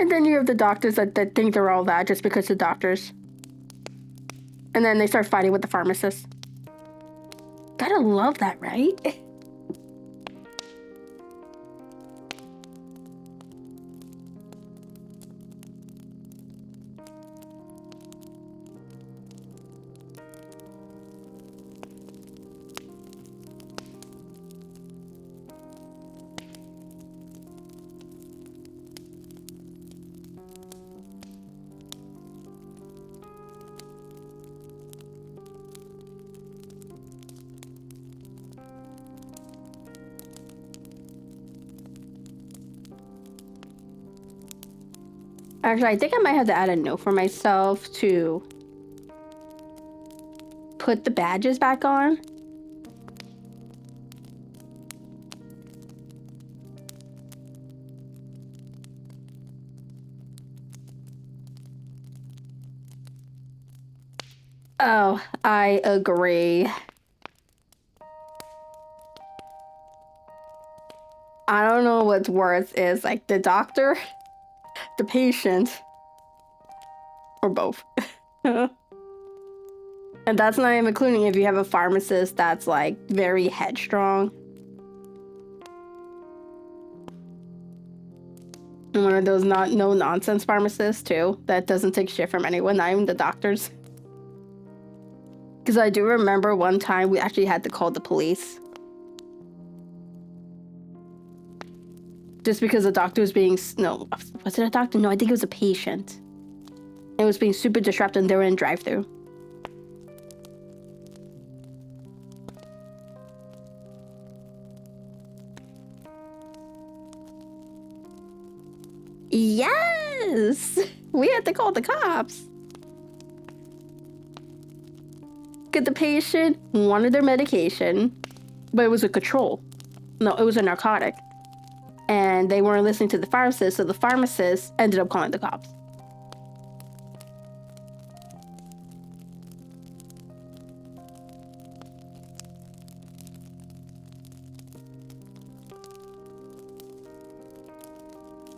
And then you have the doctors that think they're all that just because they're doctors. And then they start fighting with the pharmacist. Gotta love that, right? Actually, I think I might have to add a note for myself to put the badges back on. Oh, I agree. I don't know what's worse is like the doctor, the patient, or both. And that's not even including if you have a pharmacist that's like very headstrong. And one of those no nonsense pharmacists too, that doesn't take shit from anyone, not even the doctors. Because I do remember one time we actually had to call the police. Just because the doctor was being, no, was it a doctor? No, I think it was a patient. It was being super disruptive and they were in drive-thru. Yes! We had to call the cops. Because the patient wanted their medication, but it was a control. No, it was a narcotic. And they weren't listening to the pharmacist, so the pharmacist ended up calling the cops.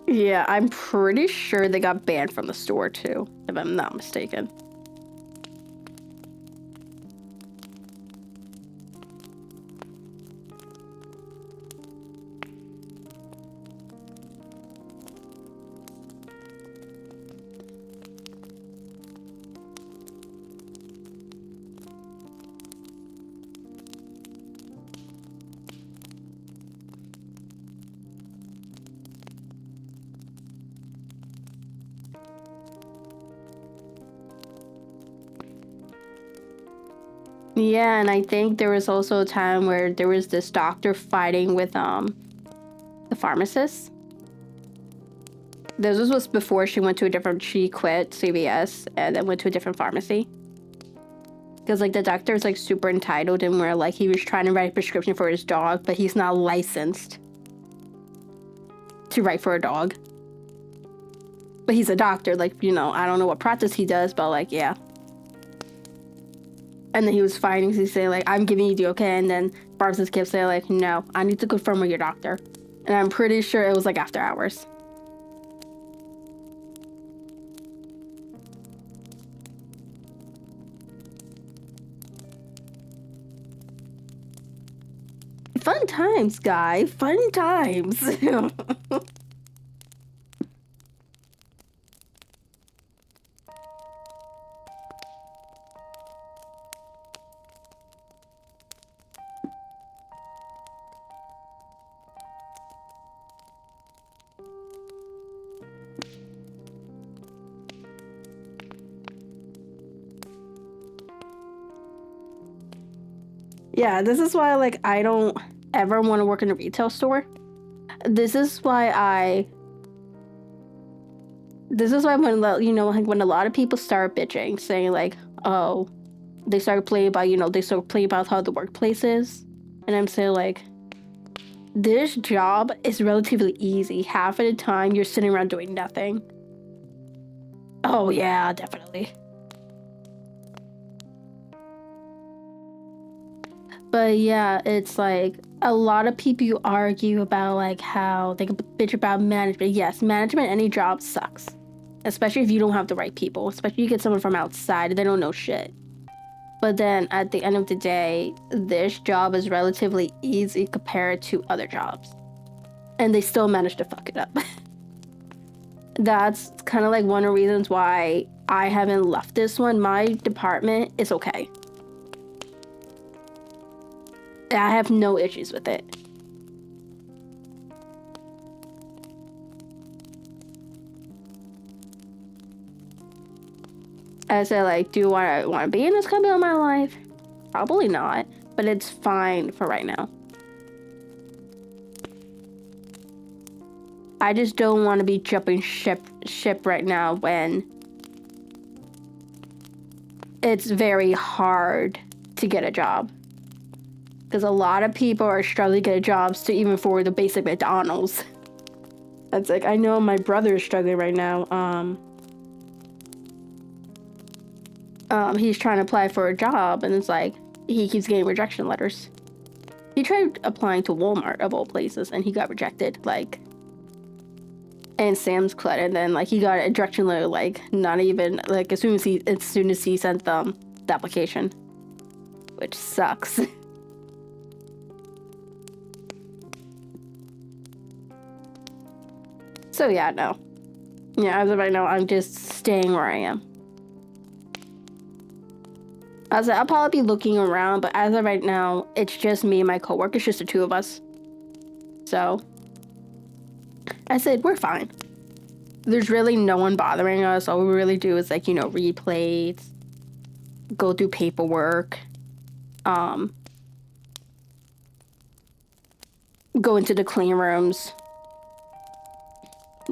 Yeah, I'm pretty sure they got banned from the store too, if I'm not mistaken. Yeah, and I think there was also a time where there was this doctor fighting with the pharmacist. This was before she quit CVS and then went to a different pharmacy. Because like the doctor is like super entitled and where like he was trying to write a prescription for his dog, but he's not licensed to write for a dog. But he's a doctor, like, you know, I don't know what practice he does, but like, yeah. And then he was fighting, so he's saying like, I'm giving you the okay, and then pharmacist kept saying like, no, I need to confirm with your doctor. And I'm pretty sure it was like after hours. Fun times, guy. Fun times. Yeah, this is why like I don't ever want to work in a retail store. This is why when, you know, like when a lot of people start bitching, saying like, oh, they start playing about how the workplace is, and I'm saying like, this job is relatively easy. Half of the time you're sitting around doing nothing. Oh yeah, But yeah, it's like a lot of people argue about like how they can bitch about management. Yes, management, any job sucks. Especially if you don't have the right people. Especially you get someone from outside, they don't know shit. But then at the end of the day, this job is relatively easy compared to other jobs. And they still manage to fuck it up. That's kind of like one of the reasons why I haven't left this one. My department is okay. I have no issues with it. I said, like, do I want to be in this company all my life? Probably not, but it's fine for right now. I just don't want to be jumping ship right now when it's very hard to get a job. Because a lot of people are struggling to get jobs to even for the basic McDonald's. That's like, I know my brother is struggling right now. He's trying to apply for a job, and it's like, he keeps getting rejection letters. He tried applying to Walmart, of all places, and he got rejected, like, and Sam's Club, and then, like, he got a rejection letter, like, not even, like, as soon as he sent them the application. Which sucks. So yeah, no. Yeah, as of right now, I'm just staying where I am. I'll probably be looking around, but as of right now, it's just me and my coworker. It's just the two of us. So, I said, we're fine. There's really no one bothering us. All we really do is, like, you know, read plates, go through paperwork, go into the clean rooms.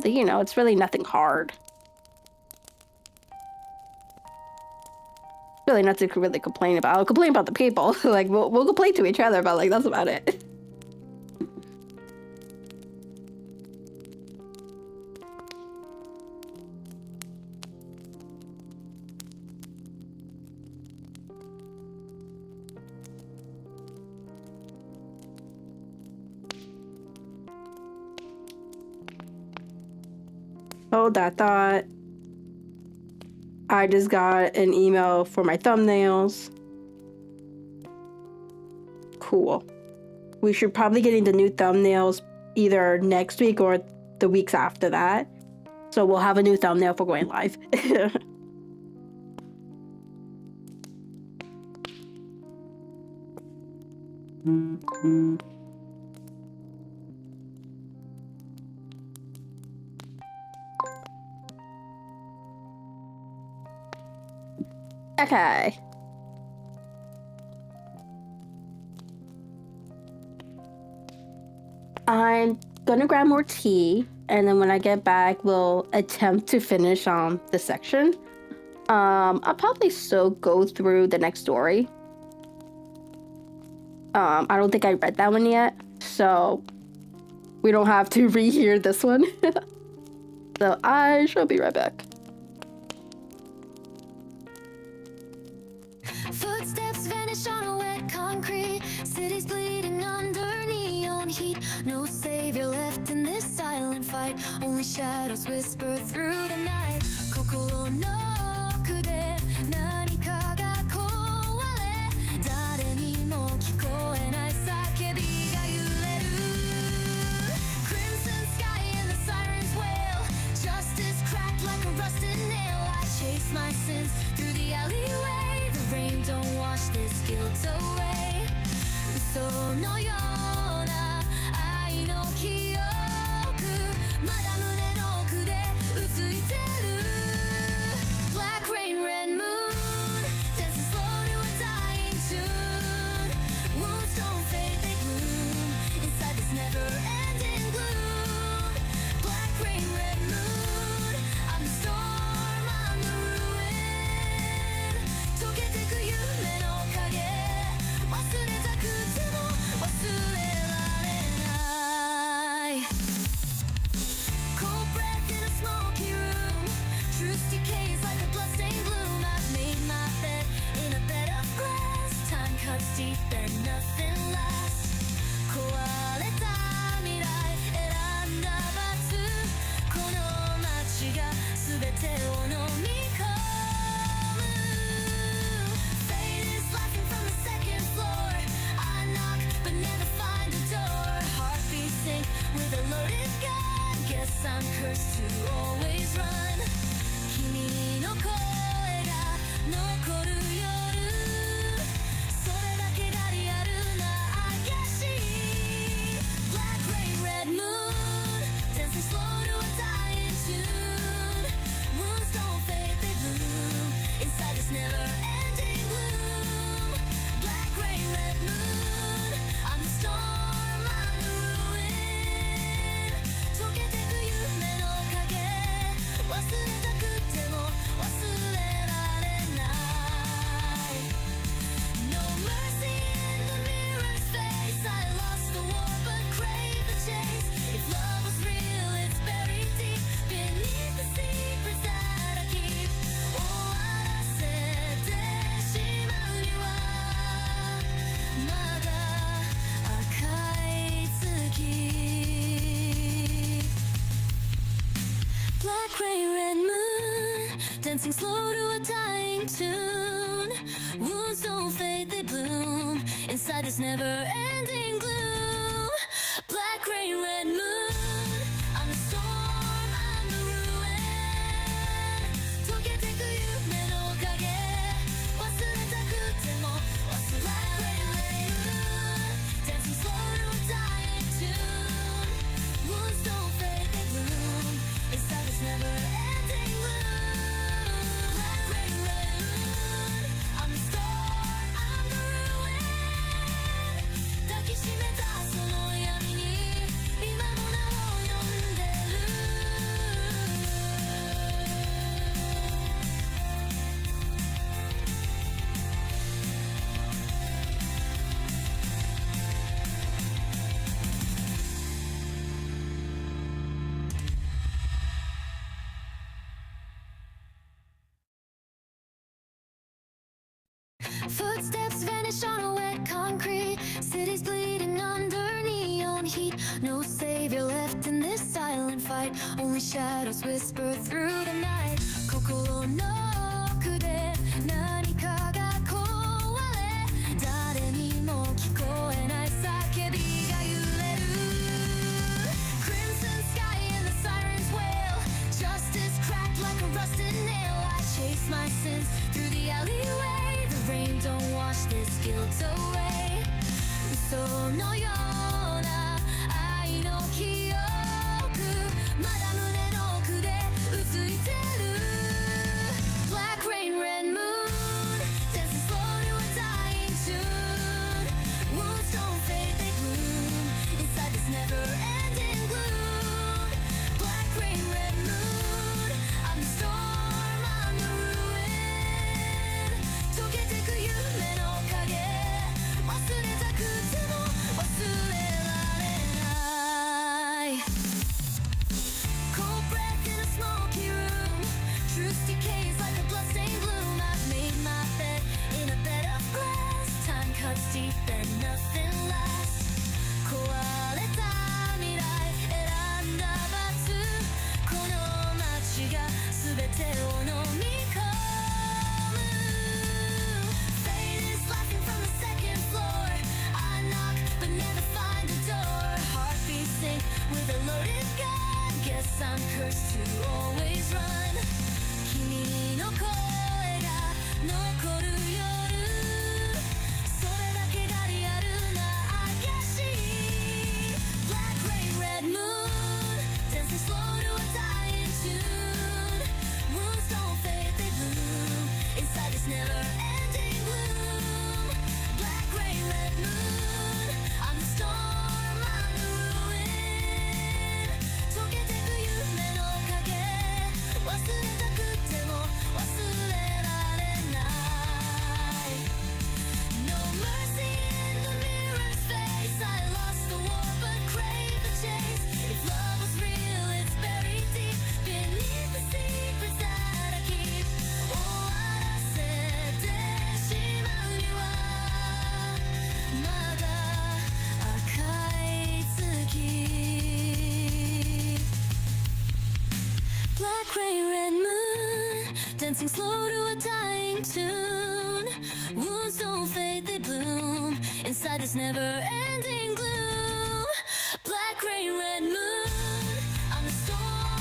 You know, it's really nothing hard. Really nothing to really complain about. I'll complain about the people. Like, we'll complain to each other, but, like, that's about it. Hold that thought. I just got an email for my thumbnails. Cool. We should probably get into new thumbnails either next week or the weeks after that. So we'll have a new thumbnail for going live. Okay. I'm gonna grab more tea, and then when I get back, we'll attempt to finish this section. I'll probably still go through the next story. I don't think I read that one yet, so we don't have to rehear this one. So I shall be right back. Footsteps vanish on a wet concrete. Cities bleeding under neon heat. No savior left in this silent fight. Only shadows whisper through the night. Kokoro no奥で何かが壊れ、誰にも聞こえない叫びが揺れる。Crimson sky and the sirens wail. Justice cracked like a rusted nail. I chase my sins through the alleyway. The rain don't wash this guilt away. 嘘のような愛の記憶、まだ胸の奥でうついてる。Black rain, red moon, dancing slow to a dying tune. Wounds don't fade, they bloom inside this never-ending gloom. Black rain, red moon, I'm the storm, I'm the ruin. 溶けてく夢の影、忘れたくても忘れ I'm cursed to always run 君の声が残る夜それだけがリアルな怪しい Black rain, red moon Dancing slow to a dying tune Wounds don't fade, they bloom Inside this never-ending gloom Black rain, red moon I'm the storm, I'm the ruin 溶けてく夢の影忘れたくても忘れられない No mercy in the mirror's face I lost the war but crave the chase If love was real it's buried deep Beneath the secrets that I keep 終わらせてしまうにはまだ赤い月 Black rain, red moon Dancing slow to a dying tune Wounds don't fade, they bloom Inside this never-ending gloom Black rain, red moon I'm the storm, I'm the ruin 溶けてく夢の影忘れたくても忘れられない Dancing slow to a dying tune Wounds don't fade, they bloom Inside this never-ending gloom Black rain, red moon I'm the storm, I'm the ruin 抱きしめたその闇に今も名を呼んでる Footsteps vanish on a wet concrete Cities bleeding under neon heat No savior left in this silent fight Only shadows whisper through the night 心の奥で何かが壊れ誰にも聞こえない叫びが揺れる Crimson sky and the sirens wail Justice cracked like a rusted nail I chase my sins through the alleyway The rain don't wash this guilt away 嘘のような愛の記憶まだ胸の奥でうついてる Black rain, red moon Dancing slow to a dying tune Wounds don't fade, they bloom Inside this never-ending gloom Black rain, red moon I'm the storm, I'm the ruin 溶けてく夢の影忘れたくても忘れられない Cold breath in a smoky room Truth decays like a bloodstained bloom I've made my bed in a bed of glass Time cuts deep and nothing lasts 壊れた未来選んだ罰この街が全てを飲み込む Fate is laughing from the second floor I knock but never find a door Heartbeat sync with a loaded gun Guess I'm cursed to always run 君の声が残る夜それだけがリアルな怪しい Black rain, red moon Dancing slow to a dying tune Wounds don't fade, they bloom Inside this never-ending gloom Black rain, red moon I'm the storm, I'm the ruin 溶けてく夢の影忘れたくても忘れられない No mercy in the mirror's face I lost the war but crave the chase If love was real it's buried deep Beneath the secrets that I keep 終わらせてしまうにはまだ赤い月 Black rain, red moon Dancing slow to a dying tune Wounds don't fade, they bloom Inside this never-ending gloom Black rain, red moon I'm the storm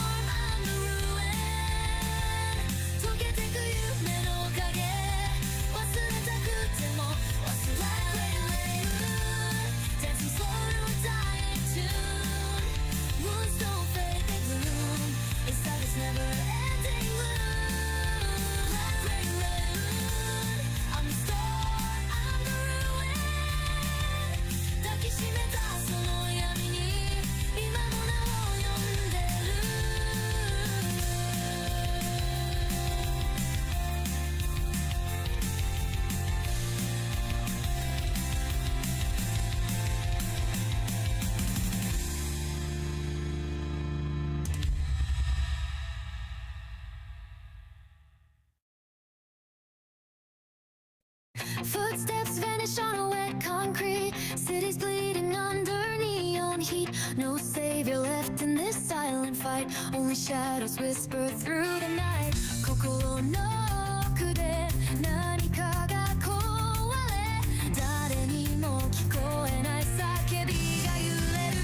city's bleeding under neon heat. No savior left in this silent fight. Only shadows whisper through the night. Kokoro no奥で何かが壊れ、誰にも聞こえない叫びが揺れる。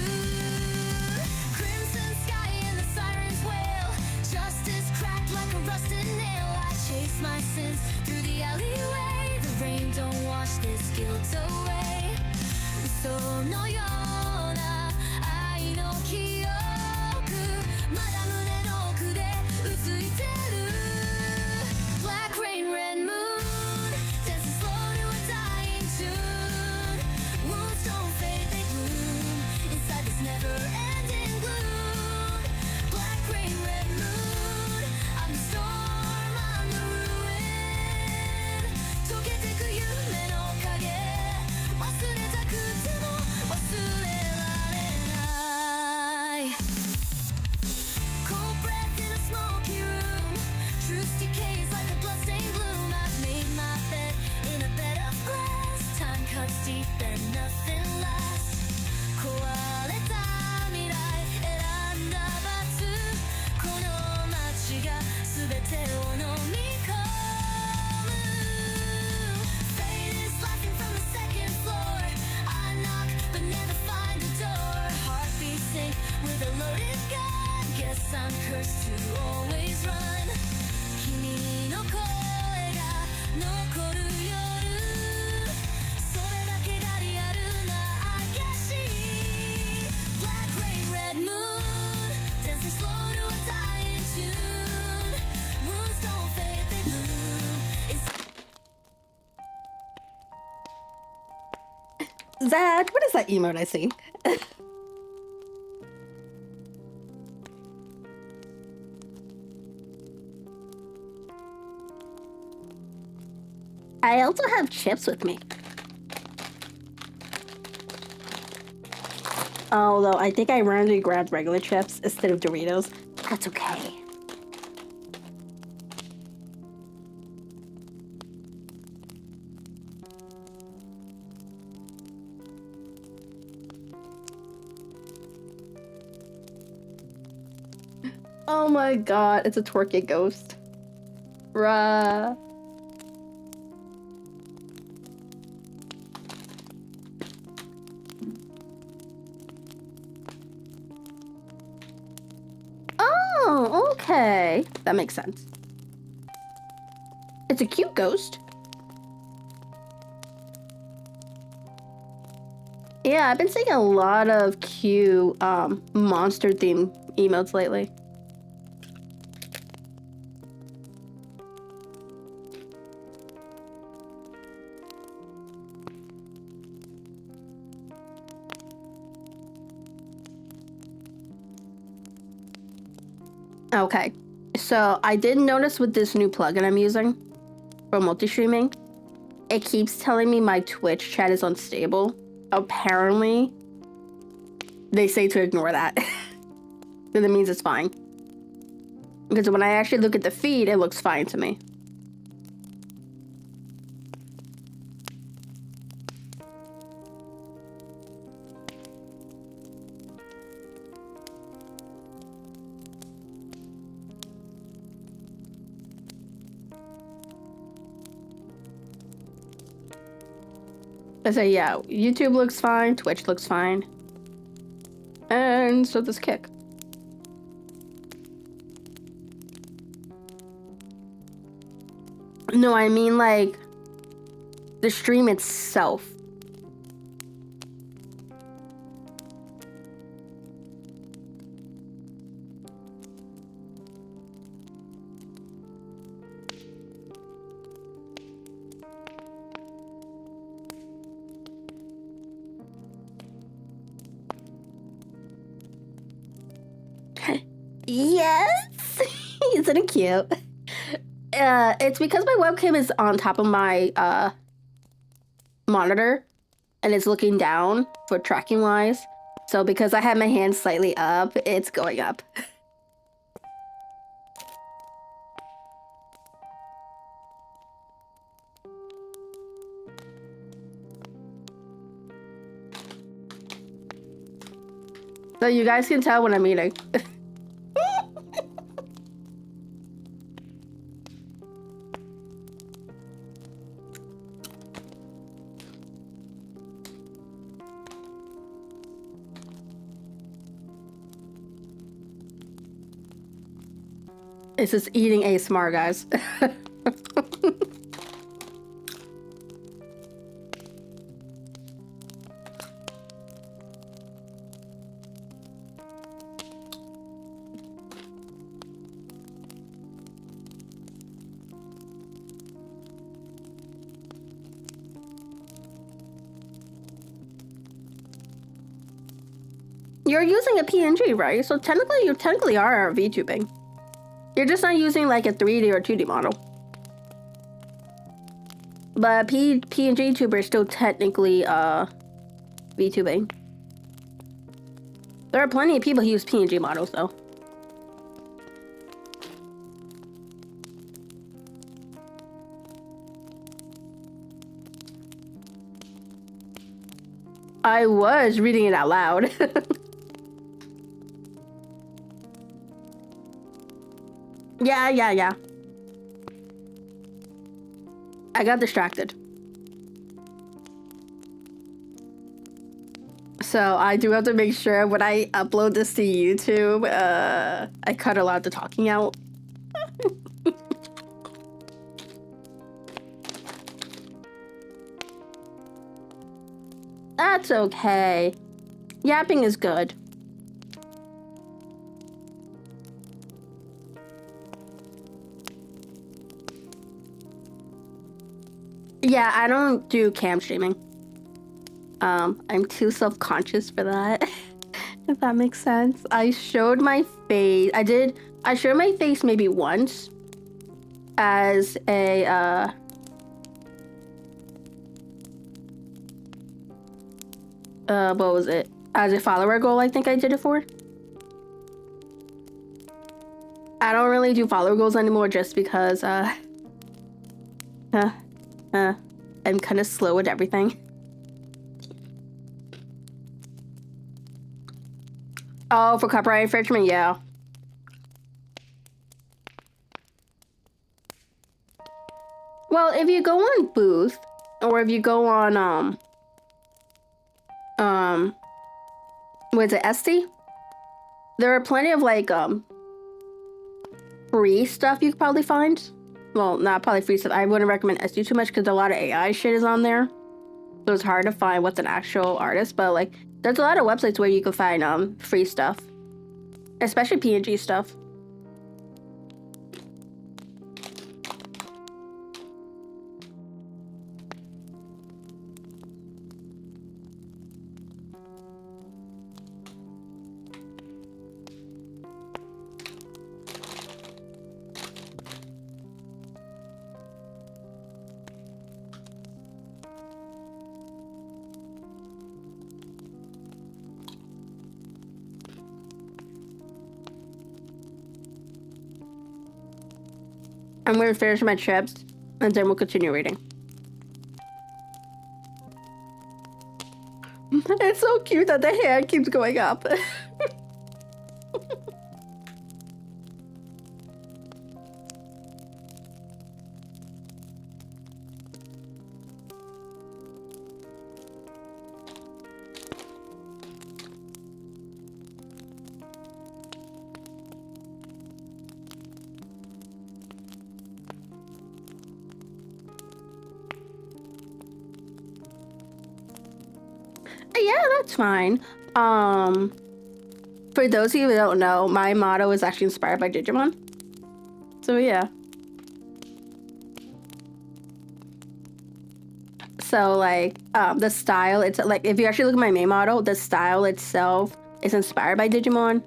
Crimson sky and the sirens wail. Justice cracked like a rusted nail. I chase my sins through the alleyway. The rain don't wash this guilt away. 嘘のような愛の記憶、まだ胸の奥でうついてる。Black rain, red moon, dancing slow to a dying tune. Wounds don't fade, they bloom inside this never-ending gloom. Black rain, red moon, I'm the storm, I'm the ruin. 溶けてく夢の影、忘れたくても忘れられない。Cold breath in a smoky room. Truth decays like a bloodstained bloom. I've made my bed in a bed of glass. Time cuts deep and nothing lasts. 壊れた未来選んだ罰。この街が全てを飲み込む。Fate is laughing from the second floor. I knock but never find the door. Heartbeat sync with a loaded gun. Guess I'm cursed to always run. 君の声が残る夜、それだけがリアルな証。Black rain, red moon, dancing slow to a dying tune. Wounds don't fade, they bloom. Zach, what is that emote I see? I also have chips with me. Although I think I randomly grabbed regular chips instead of Doritos. That's okay. Oh my god, it's a twerking ghost. Bruh. Oh, okay. That makes sense. It's a cute ghost. Yeah, I've been seeing a lot of cute monster themed emotes lately. Okay, so I did notice with this new plugin I'm using for multi-streaming, it keeps telling me my Twitch chat is unstable. Apparently, they say to ignore that. Then it means it's fine. Because when I actually look at the feed, it looks fine to me. I say, yeah, YouTube looks fine, Twitch looks fine. And so does Kick. No, I mean like the stream itself. Yes! Isn't it cute? It's because my webcam is on top of my monitor and it's looking down for tracking wise. So because I have my hand slightly up, it's going up. So you guys can tell when I'm eating. It's just eating ASMR, guys. You're using a PNG, right? So you technically are VTubing. You're just not using like a 3D or 2D model. But PNG tuber is still technically VTubing. There are plenty of people who use PNG models though. I was reading it out loud. Yeah. I got distracted. So I do have to make sure when I upload this to YouTube, I cut a lot of the talking out. That's okay. Yapping is good. Yeah, I don't do cam streaming. I'm too self-conscious for that. If that makes sense. I showed my face. I showed my face maybe once as a what was it? As a follower goal, I think I did it for. I don't really do follower goals anymore just because I'm kind of slow with everything. Oh, for copyright infringement, yeah. Well, if you go on Booth, or if you go on was it Etsy? There are plenty of like free stuff you could probably find. Well, not probably free stuff. I wouldn't recommend Etsy too much because a lot of AI shit is on there. So it's hard to find what's an actual artist, but like there's a lot of websites where you can find free stuff. Especially PNG stuff. I'm gonna finish my chips and then we'll continue reading. It's so cute that the hair keeps going up. Yeah, that's fine. For those of you who don't know, my motto is actually inspired by Digimon. So yeah. So like the style, it's like if you actually look at my main model, the style itself is inspired by Digimon.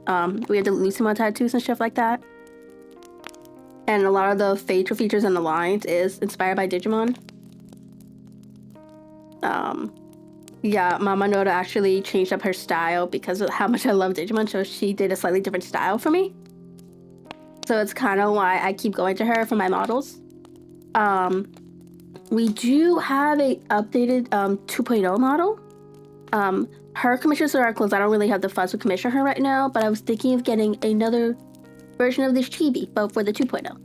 We have the Lucimon tattoos and stuff like that. And a lot of the facial features and the lines is inspired by Digimon. Yeah, Mama Noda actually changed up her style because of how much I love Digimon, so she did a slightly different style for me. So it's kind of why I keep going to her for my models. We do have a updated 2.0 model. Her commissions are closed. I don't really have the funds to commission her right now, but I was thinking of getting another version of this chibi, but for the 2.0.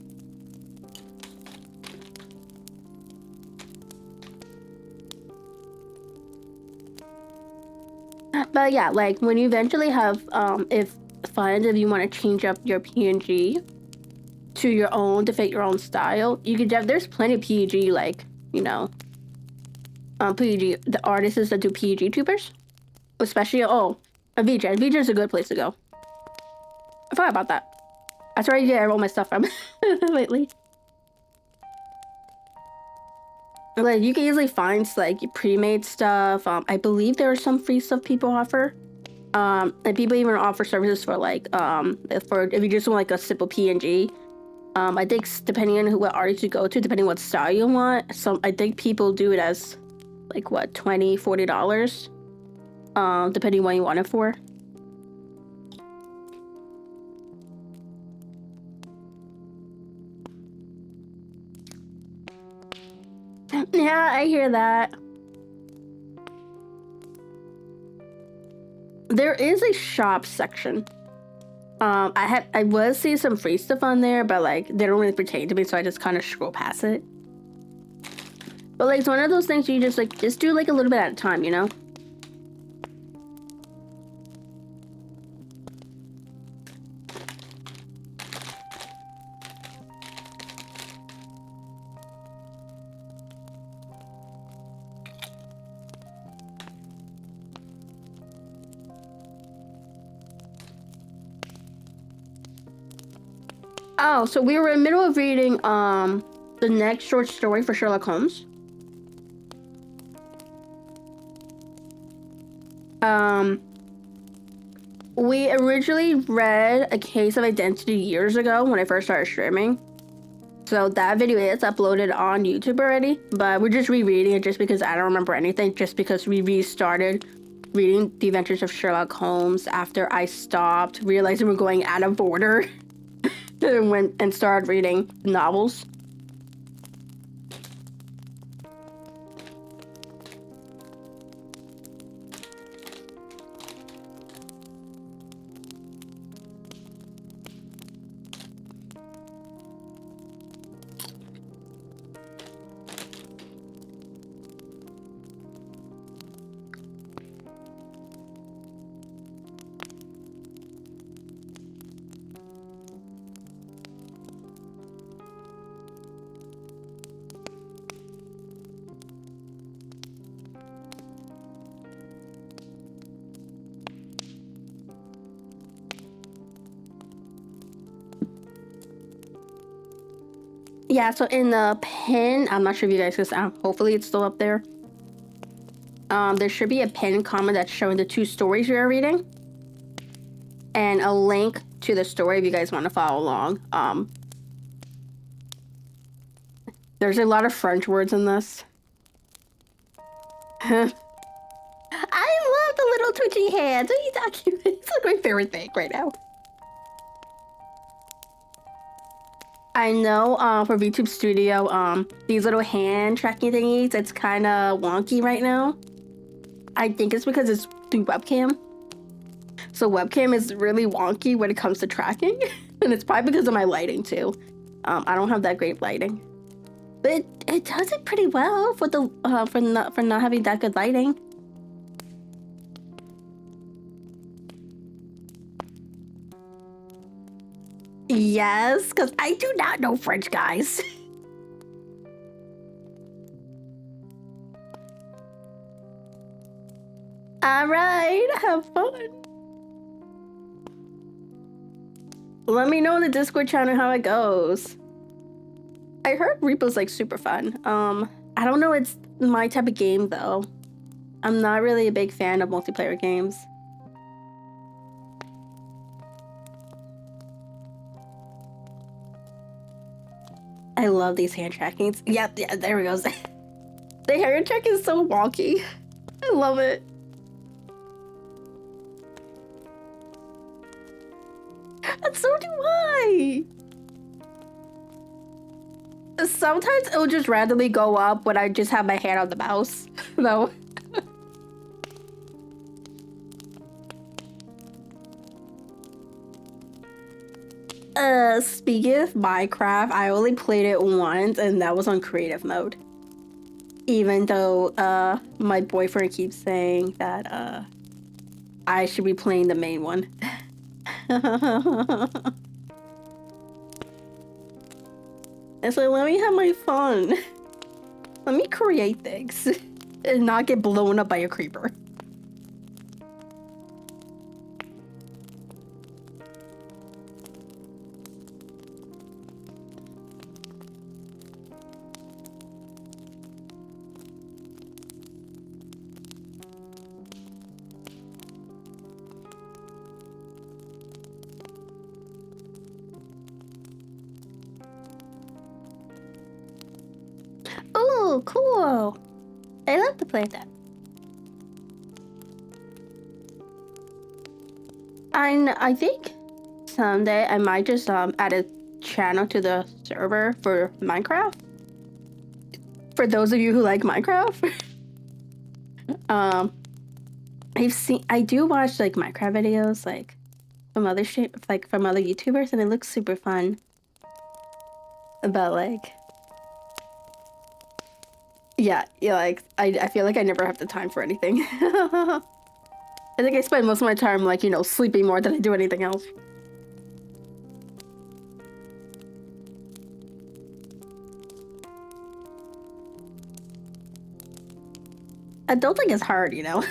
But yeah, like when you eventually have if you want to change up your PNG to your own to fit your own style, you could there's plenty of PNG, like, you know, PNG, the artists that do PNG tubers, especially a VJ. VJ is a good place to go. I forgot about that. That's where I get all my stuff from lately. Like, you can easily find like pre-made stuff. I believe there are some free stuff people offer. And people even offer services for like if you just want like a simple PNG. I think depending on what artist you go to, depending what style you want, I think people do it as like what, $20-$40, depending what you want it for. Yeah, I hear that. There is a shop section. I was seeing some free stuff on there, but like they don't really pertain to me, so I just kind of scroll past it. But like it's one of those things you just do like a little bit at a time, you know? Oh, so we were in the middle of reading the next short story for Sherlock Holmes. We originally read A Case of Identity years ago when I first started streaming. So that video is uploaded on YouTube already, but we're just rereading it just because I don't remember anything, just because we restarted reading The Adventures of Sherlock Holmes after I stopped realizing we're going out of order and went and started reading novels. Yeah, so in the pin, I'm not sure if you guys can, hopefully it's still up there. There should be a pin comment that's showing the 2 stories we are reading. And a link to the story if you guys want to follow along. There's a lot of French words in this. I love the little twitchy hands. It's like my favorite thing right now. I know for VTube Studio, these little hand tracking thingies, it's kind of wonky right now. I think it's because it's through webcam. So webcam is really wonky when it comes to tracking. And it's probably because of my lighting too. I don't have that great lighting. But it does it pretty well for the for not having that good lighting. Yes, because I do not know French, guys. Alright, have fun. Let me know in the Discord channel how it goes. I heard Repo's like super fun. I don't know, it's my type of game though. I'm not really a big fan of multiplayer games. I love these hand trackings. Yeah, there it goes. The hand track is so wonky. I love it. And so do I. Sometimes it'll just randomly go up when I just have my hand on the mouse. No. Speaking of Minecraft, I only played it once, and that was on creative mode. Even though my boyfriend keeps saying that I should be playing the main one. It's like, let me have my fun. Let me create things and not get blown up by a creeper. Oh, cool. I love to play that. I think someday I might just add a channel to the server for Minecraft. For those of you who like Minecraft. I do watch like Minecraft videos like from other from other YouTubers, and it looks super fun. But like, yeah, like I feel like I never have the time for anything. I think I spend most of my time like, you know, sleeping more than I do anything else. Adulting is hard, you know.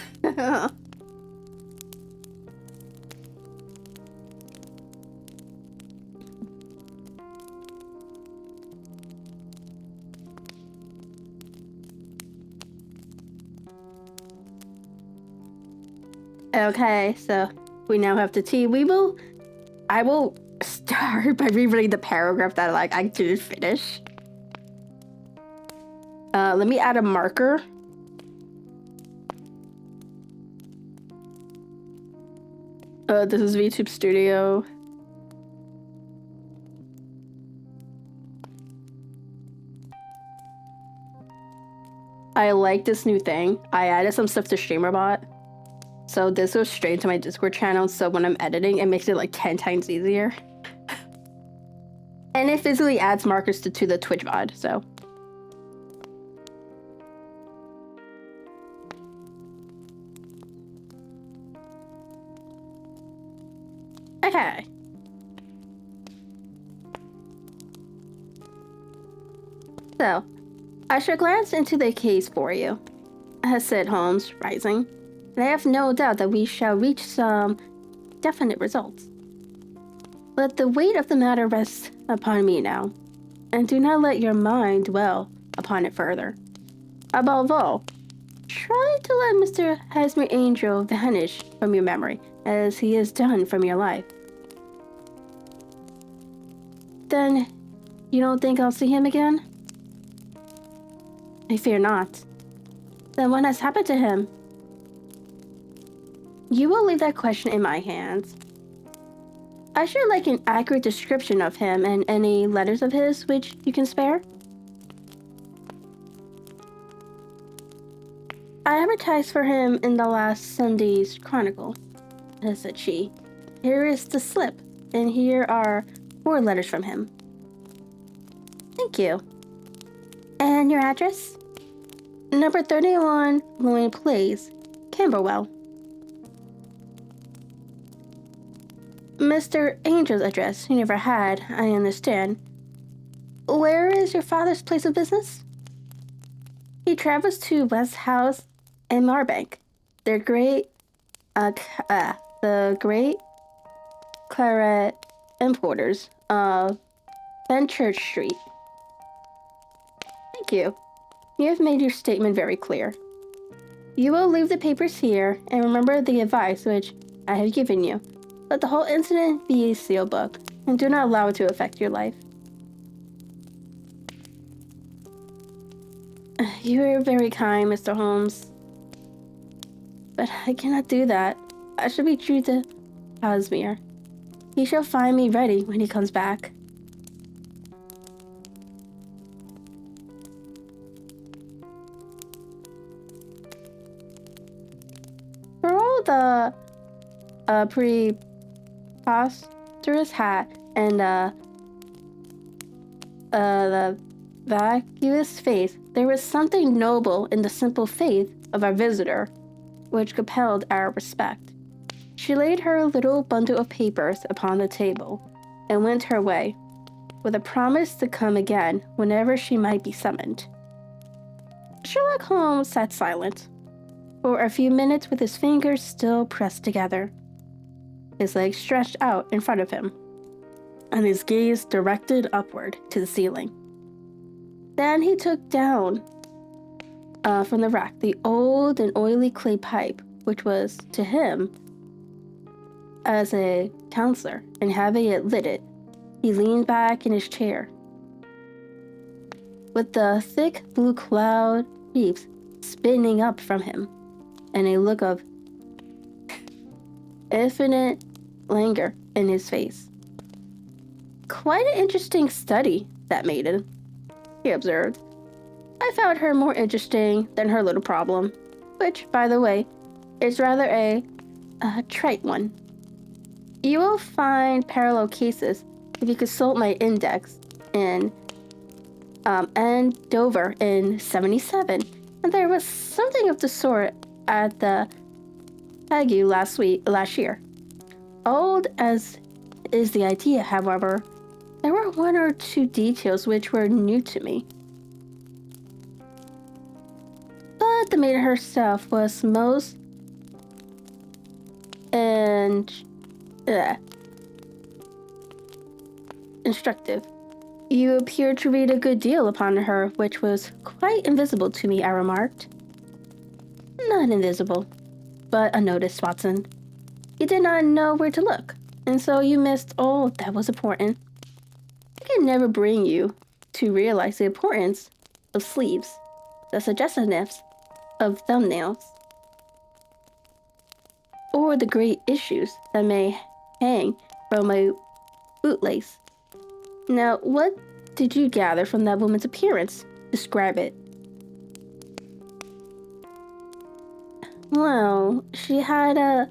Okay, so we now have the tea. I will start by rereading the paragraph that like I didn't finish. Let me add a marker. This is VTube Studio. I like this new thing. I added some stuff to StreamerBot. So this goes straight to my Discord channel, so when I'm editing, it makes it like 10 times easier. And it physically adds markers to the Twitch VOD, so. Okay. So, I shall glance into the case for you, said Holmes, rising. And I have no doubt that we shall reach some definite results. Let the weight of the matter rest upon me now, and do not let your mind dwell upon it further. Above all, try to let Mr. Harassment Angel vanish from your memory, as he has done from your life. Then, you don't think I'll see him again? I fear not. Then what has happened to him? You will leave that question in my hands. I should like an accurate description of him and any letters of his which you can spare. I advertised for him in the last Sunday's Chronicle, said she. Here is the slip, and here are 4 letters from him. Thank you. And your address? Number 31, Loin Place, Camberwell. Mr. Angel's address you never had, I understand. Where is your father's place of business? He travels to West House and Marbank. The great claret importers of Fenchurch Street. Thank you. You have made your statement very clear. You will leave the papers here and remember the advice which I have given you. Let the whole incident be a sealed book, and do not allow it to affect your life. You are very kind, Mr. Holmes. But I cannot do that. I shall be true to Cosmere. He shall find me ready when he comes back. For all the preposterous hat and the vacuous face, there was something noble in the simple faith of our visitor, which compelled our respect. She laid her little bundle of papers upon the table and went her way, with a promise to come again whenever she might be summoned. Sherlock Holmes sat silent for a few minutes with his fingers still pressed together, his legs stretched out in front of him, and his gaze directed upward to the ceiling. Then he took down from the rack the old and oily clay pipe, which was, to him, as a counselor, and having it lit, he leaned back in his chair, with the thick blue cloud wreaths spinning up from him, and a look of infinite languor in his face. "Quite an interesting study, that maiden," he observed. "I found her more interesting than her little problem, which, by the way, is rather a trite one. You will find parallel cases if you consult my index in Andover in 77, and there was something of the sort at the Ague last year. Old as is the idea, however, there were one or two details which were new to me. But the maiden herself was most instructive. You appear to read a good deal upon her, which was quite invisible to me," I remarked. "Not invisible, but unnoticed, Watson. You did not know where to look, and so you missed all that was important. I can never bring you to realize the importance of sleeves, the suggestiveness of thumbnails, or the great issues that may hang from a bootlace. Now, what did you gather from that woman's appearance? Describe it." "Well, she had a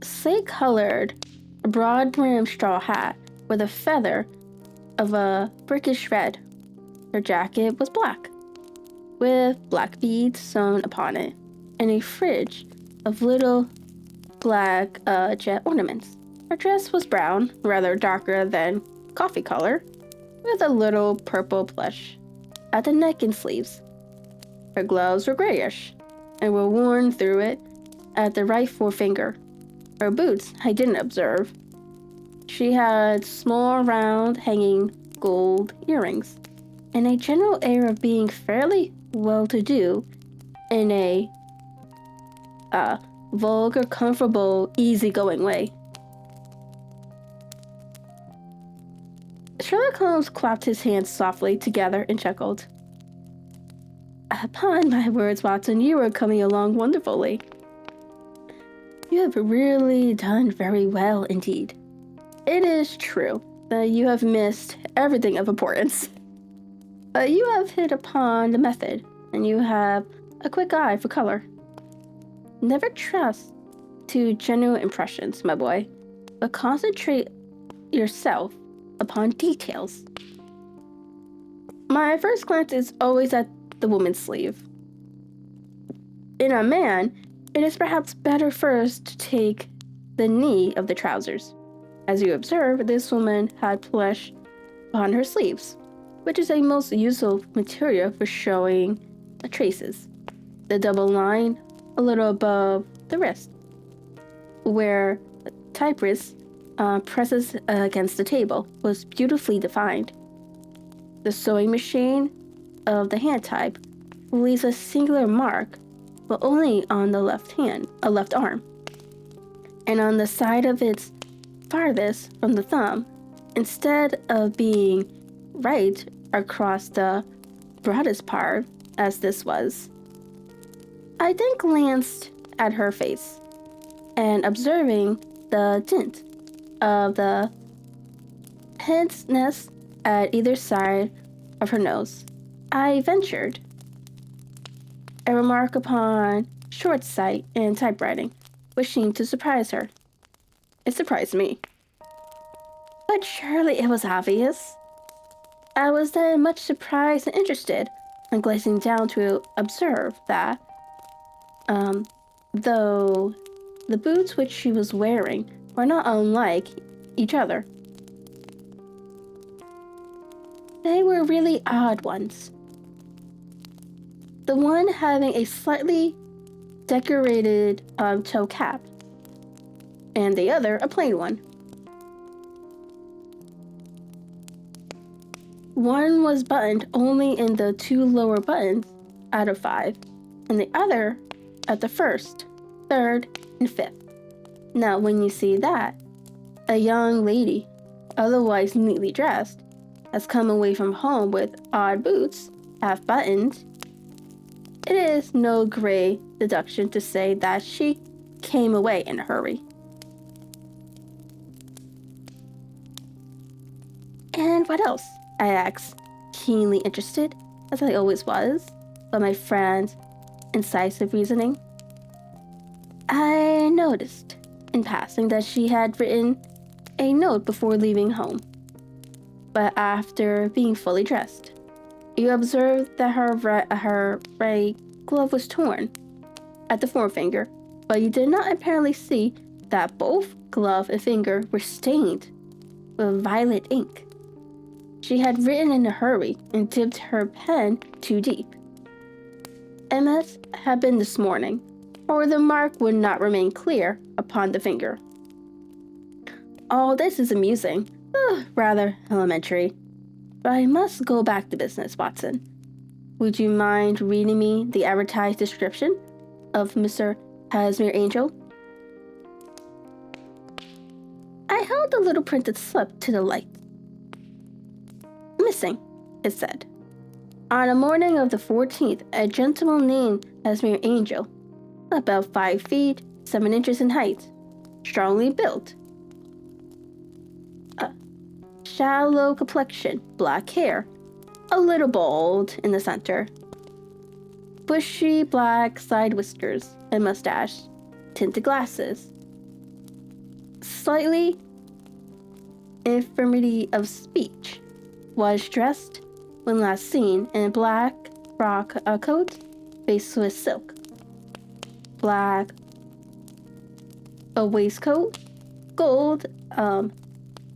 slate-colored, broad-brimmed straw hat with a feather of a brickish red. Her jacket was black, with black beads sewn upon it, and a fringe of little black jet ornaments. Her dress was brown, rather darker than coffee color, with a little purple plush at the neck and sleeves. Her gloves were grayish, and were worn through it at the right forefinger. Her boots I didn't observe. She had small, round, hanging gold earrings, and a general air of being fairly well-to-do in a vulgar, comfortable, easygoing way." Sherlock Holmes clapped his hands softly together and chuckled. "Upon my words, Watson, you are coming along wonderfully. You have really done very well indeed. It is true that you have missed everything of importance. But you have hit upon the method, and you have a quick eye for color. Never trust to general impressions, my boy, but concentrate yourself upon details. My first glance is always at the woman's sleeve. In a man, it is perhaps better first to take the knee of the trousers. As you observe, this woman had plush upon her sleeves, which is a most useful material for showing the traces. The double line a little above the wrist, where the typewrist presses against the table, was beautifully defined. The sewing machine of the hand type leaves a singular mark, but only on the left arm, and on the side of its farthest from the thumb, instead of being right across the broadest part, as this was. I then glanced at her face, and observing the tint of the pince-nez at either side of her nose, I ventured a remark upon short sight and typewriting, which seemed to surprise her. It surprised me. But surely it was obvious. I was then much surprised and interested, and glancing down to observe that, though the boots which she was wearing were not unlike each other, they were really odd ones. The one having a slightly decorated toe cap, and the other a plain one. One was buttoned only in the 2 lower buttons out of 5, and the other at the 1st, 3rd, and 5th. Now, when you see that, a young lady, otherwise neatly dressed, has come away from home with odd boots, half buttoned, it is no great deduction to say that she came away in a hurry. And what else? I asked, keenly interested, as I always was, by my friend's incisive reasoning. I noticed, in passing, that she had written a note before leaving home, but after being fully dressed. You observed that her right glove was torn at the forefinger, but you did not apparently see that both glove and finger were stained with violet ink. She had written in a hurry and dipped her pen too deep. It must have been this morning, or the mark would not remain clear upon the finger. All this is amusing, rather elementary, but I must go back to business, Watson. Would you mind reading me the advertised description of Mr. Casimir Angel? I held the little printed slip to the light. Missing, it said. On the morning of the 14th, a gentleman named Casimir Angel, about 5 feet, 7 inches in height, strongly built, shallow complexion, black hair, a little bald in the center, bushy black side whiskers and mustache, tinted glasses, slightly infirmity of speech, was dressed, when last seen, in a black frock coat faced with silk, black a waistcoat, gold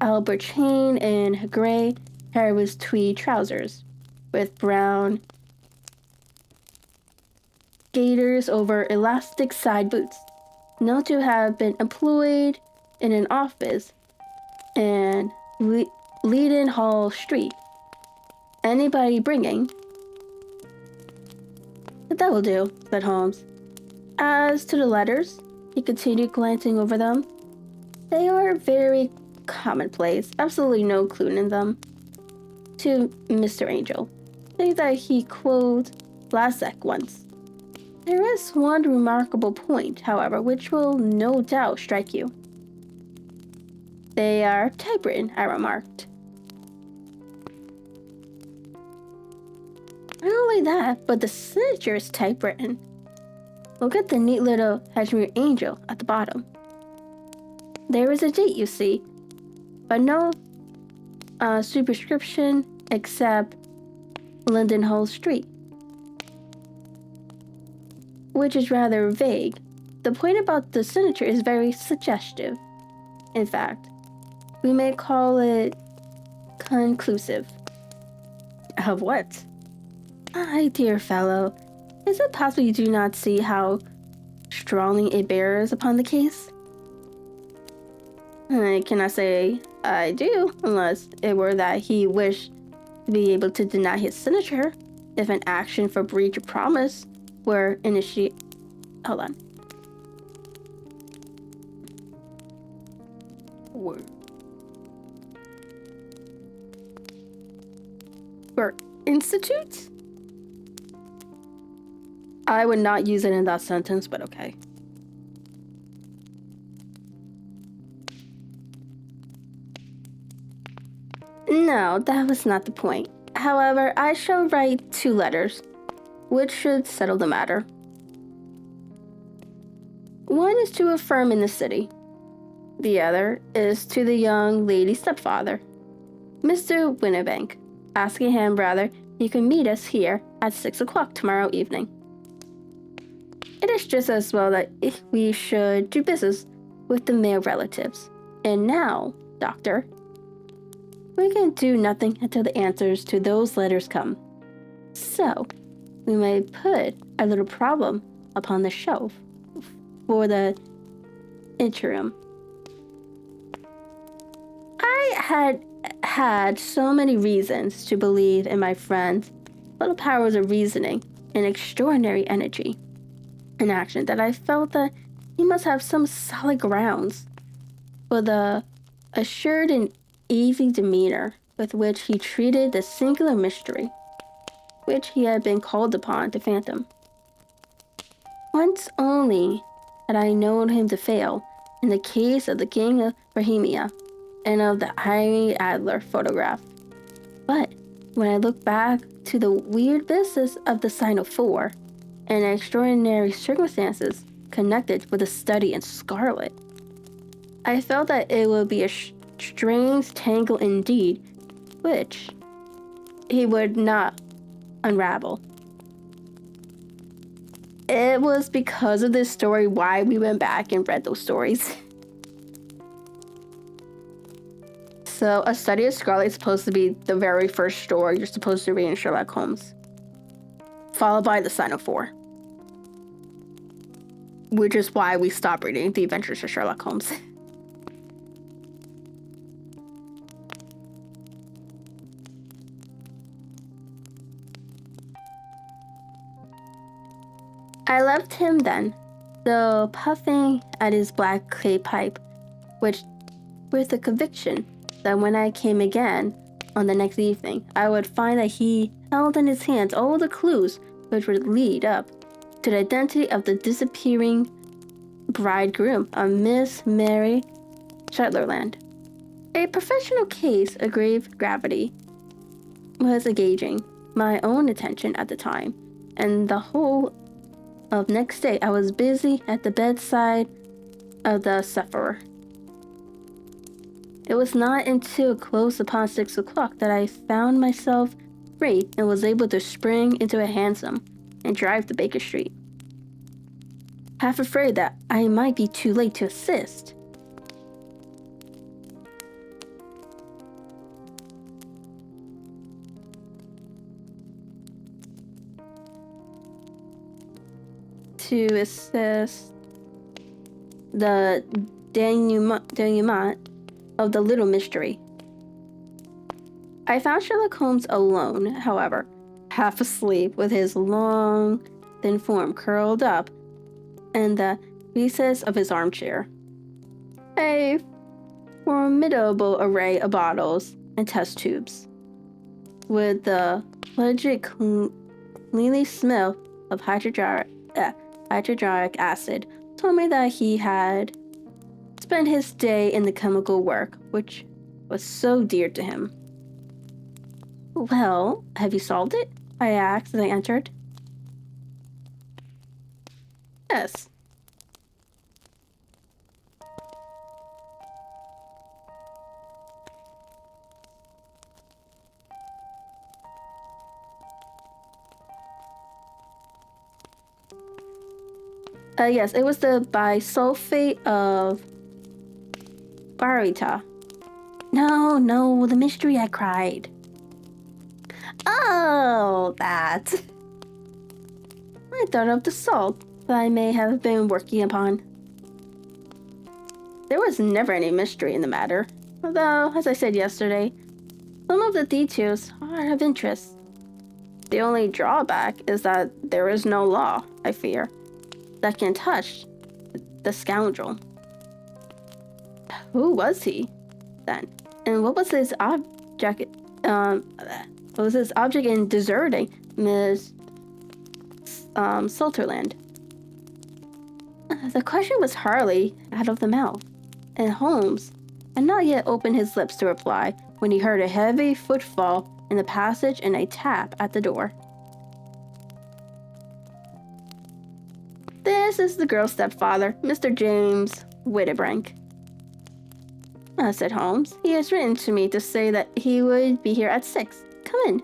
Albert chain, and gray hair with tweed trousers, with brown gaiters over elastic side boots, known to have been employed in an office in Leadenhall Street. Anybody bringing? That will do, said Holmes. As to the letters, he continued, glancing over them, they are very commonplace, absolutely no clue in them. To Mr. Angel, things that he quoted Lasek once. There is one remarkable point, however, which will no doubt strike you. They are typewritten, I remarked. Not only that, but the signature is typewritten. Look at the neat little Casimir Angel at the bottom. There is a date, you see, but no superscription except Lindenhall Street, which is rather vague. The point about the signature is very suggestive. In fact, we may call it conclusive. Of what? My dear fellow, is it possible you do not see how strongly it bears upon the case? I cannot say I do, unless it were that he wished to be able to deny his signature if an action for breach of promise were initiated. Hold on. Were institute? I would not use it in that sentence, but okay. No, that was not the point. However, I shall write 2 letters, which should settle the matter. One is to a firm in the city. The other is to the young lady's stepfather, Mr. Winnebank, asking him whether he can meet us here at 6 o'clock tomorrow evening. It is just as well that we should do business with the male relatives. And now, Doctor, we can do nothing until the answers to those letters come. So, we may put a little problem upon the shelf for the interim. I had so many reasons to believe in my friend's little powers of reasoning and extraordinary energy in action that I felt that he must have some solid grounds for the assured and easy demeanor with which he treated the singular mystery which he had been called upon to fathom. Once only had I known him to fail in the case of the King of Bohemia and of the Irene Adler photograph. But when I look back to the weird business of the Sign of Four and extraordinary circumstances connected with the study in scarlet, I felt that it would be a strange tangle indeed, which he would not unravel. It was because of this story why we went back and read those stories. So, A Study of Scarlet is supposed to be the very first story you're supposed to read in Sherlock Holmes, followed by The Sign of Four, which is why we stopped reading The Adventures of Sherlock Holmes. I left him then, though puffing at his black clay pipe, which, with the conviction that when I came again on the next evening, I would find that he held in his hands all the clues which would lead up to the identity of the disappearing bridegroom of Miss Mary Sutherland. A professional case of grave gravity was engaging my own attention at the time, and the whole of next day I was busy at the bedside of the sufferer. It was not until close upon 6 o'clock that I found myself free and was able to spring into a hansom and drive to Baker Street, half afraid that I might be too late to assist. To assist the denouement of the little mystery. I found Sherlock Holmes alone, however, half asleep with his long, thin form curled up in the recess of his armchair. A formidable array of bottles and test tubes, with the pungent, cleanly smell of hydrochloric acid, told me that he had spent his day in the chemical work which was so dear to him. "Well, have you solved it?" I asked as I entered. "Yes." Yes, it was the bisulfate of Barita. No, the mystery, I cried. "Oh, that." I thought of the salt that I may have been working upon. There was never any mystery in the matter, although, as I said yesterday, some of the details are of interest. The only drawback is that there is no law, I fear, that can touch the scoundrel. Who was he, then? And what was his object? What was his object in deserting Miss Sutherland? The question was hardly out of the mouth, and Holmes had not yet opened his lips to reply when he heard a heavy footfall in the passage and a tap at the door. "This is the girl's stepfather, Mr. James Winnebank." said Holmes. He has written to me to say that he would be here at 6. Come in.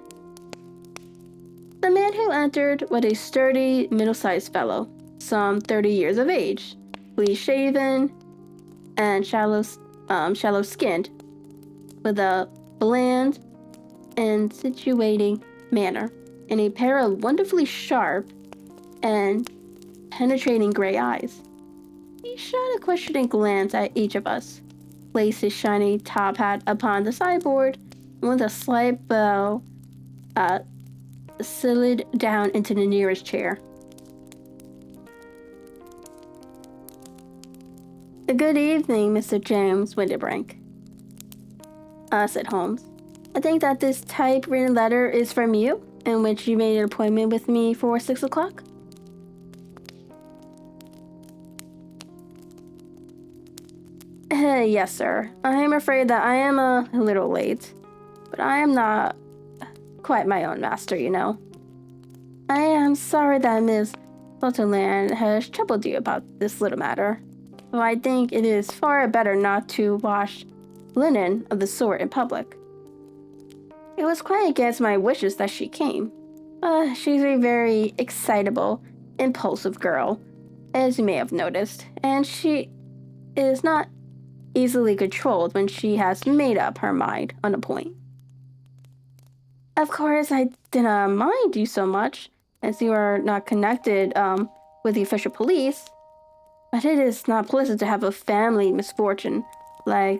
The man who entered was a sturdy, middle-sized fellow, some 30 years of age, clean-shaven and shallow-skinned, with a bland and situating manner, and a pair of wonderfully sharp and penetrating gray eyes. He shot a questioning glance at each of us, placed his shiny top hat upon the sideboard, and with a slight bow, slid down into the nearest chair. Good evening, Mr. James Winterbrink, said Holmes. I think that this typewritten letter is from you, in which you made an appointment with me for 6 o'clock. Yes, sir. I am afraid that I am a little late, but I am not quite my own master, you know. I am sorry that Miss Sutherland has troubled you about this little matter. Well, I think it is far better not to wash linen of the sort in public. It was quite against my wishes that she came. She's a very excitable, impulsive girl, as you may have noticed, and she is not easily controlled when she has made up her mind on a point. Of course, I did not mind you so much, as you are not connected with the official police, but it is not pleasant to have a family misfortune like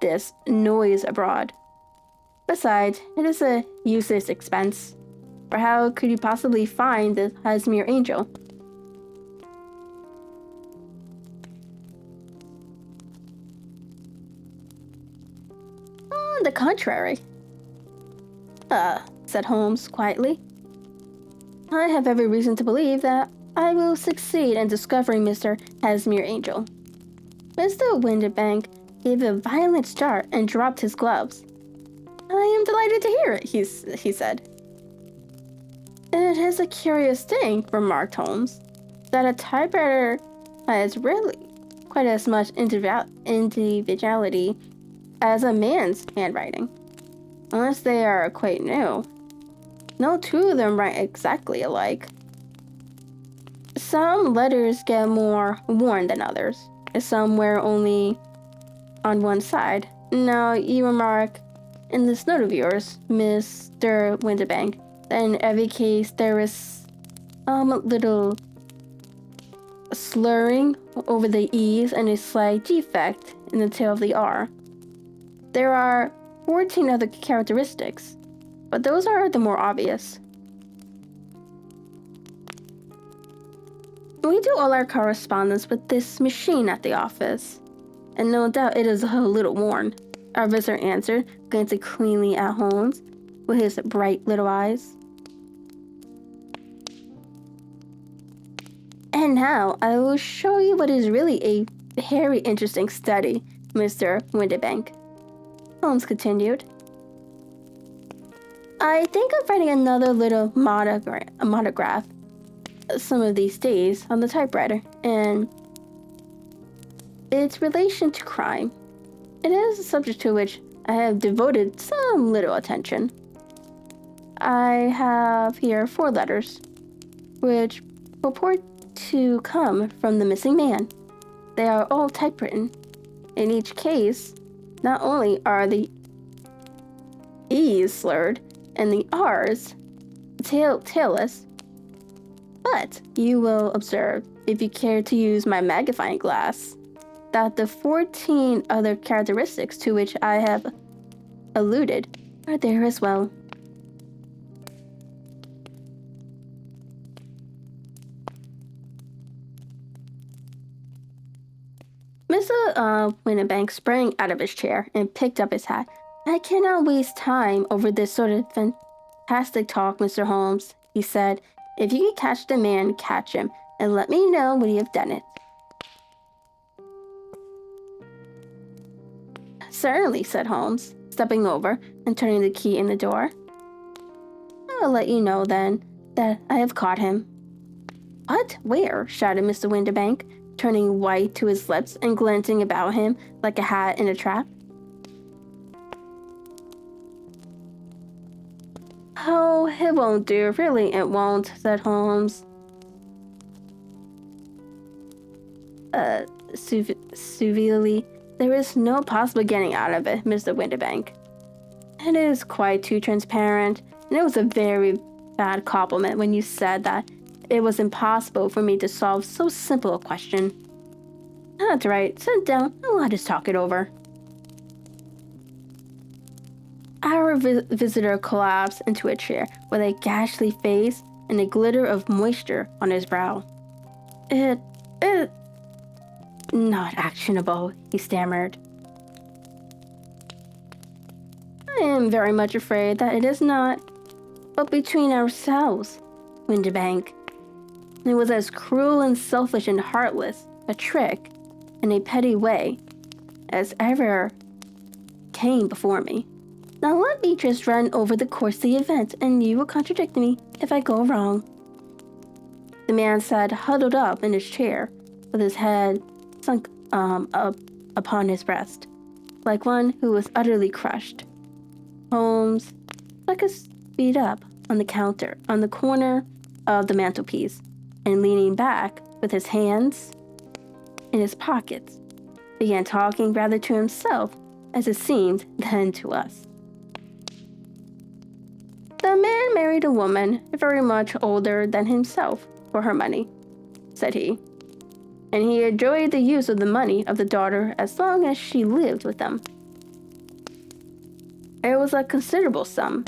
this noise abroad. Besides, it is a useless expense, for how could you possibly find the Hasmere angel? On the contrary, said Holmes quietly, I have every reason to believe that I will succeed in discovering Mr. Hasmere Angel. Mr. Winterbank gave a violent start and dropped his gloves. I am delighted to hear it, he said. It is a curious thing, remarked Holmes, that a typewriter has really quite as much individuality as a man's handwriting, unless they are quite new. No two of them write exactly alike. Some letters get more worn than others, and some wear only on one side. Now, you remark in this note of yours, Mr. Winterbank, that in every case there is a little slurring over the E's and a slight defect in the tail of the R. There are 14 other characteristics, but those are the more obvious. We do all our correspondence with this machine at the office, and no doubt it is a little worn, our visitor answered, glancing cleanly at Holmes with his bright little eyes. And now I will show you what is really a very interesting study, Mr. Winterbank, Holmes continued. I think of writing another little monograph some of these days on the typewriter and its relation to crime. It is a subject to which I have devoted some little attention. I have here 4 letters, which purport to come from the missing man. They are all typewritten. In each case, not only are the E's slurred and the R's tailless, but you will observe, if you care to use my magnifying glass, that the 14 other characteristics to which I have alluded are there as well. Mr. Winterbank sprang out of his chair and picked up his hat. I cannot waste time over this sort of fantastic talk, Mr. Holmes, he said. If you can catch the man, catch him, and let me know when you have done it. Certainly, said Holmes, stepping over and turning the key in the door. I will let you know, then, that I have caught him. What? Where? Shouted Mr. Winterbank, turning white to his lips and glancing about him like a hat in a trap. Oh, it won't do. Really, it won't, said Holmes. Severely, there is no possible getting out of it, Mr. Windibank. It is quite too transparent, and it was a very bad compliment when you said that it was impossible for me to solve so simple a question. That's right, sit down and let us talk it over. Our visitor collapsed into a chair with a ghastly face and a glitter of moisture on his brow. It... Not actionable, he stammered. I am very much afraid that it is not. But between ourselves, Windibank, it was as cruel and selfish and heartless a trick in a petty way as ever came before me. Now let me just run over the course of the event, and you will contradict me if I go wrong. The man sat huddled up in his chair, with his head sunk up upon his breast, like one who was utterly crushed. Holmes stuck his feet up on the counter, on the corner of the mantelpiece, and leaning back with his hands in his pockets, began talking rather to himself, as it seemed, than to us. The man married a woman very much older than himself for her money, said he, and he enjoyed the use of the money of the daughter as long as she lived with them. It was a considerable sum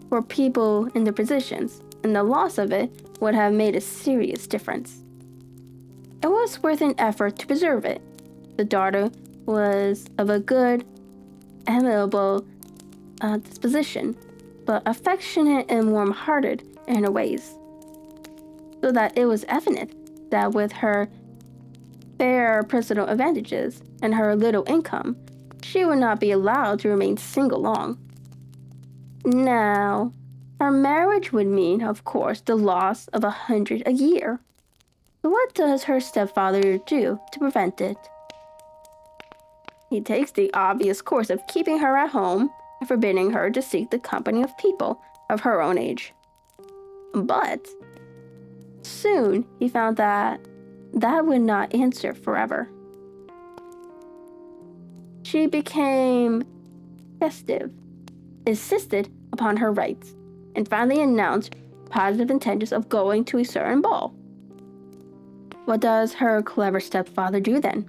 for people in their positions, and the loss of it would have made a serious difference. It was worth an effort to preserve it. The daughter was of a good, amiable disposition, but affectionate and warm-hearted in her ways, so that it was evident that with her fair personal advantages and her little income, she would not be allowed to remain single long. Now, her marriage would mean, of course, the loss of 100 a year. But what does her stepfather do to prevent it? He takes the obvious course of keeping her at home and forbidding her to seek the company of people of her own age. But soon he found that would not answer forever. She became festive, insisted upon her rights, and finally announced positive intentions of going to a certain ball. What does her clever stepfather do then?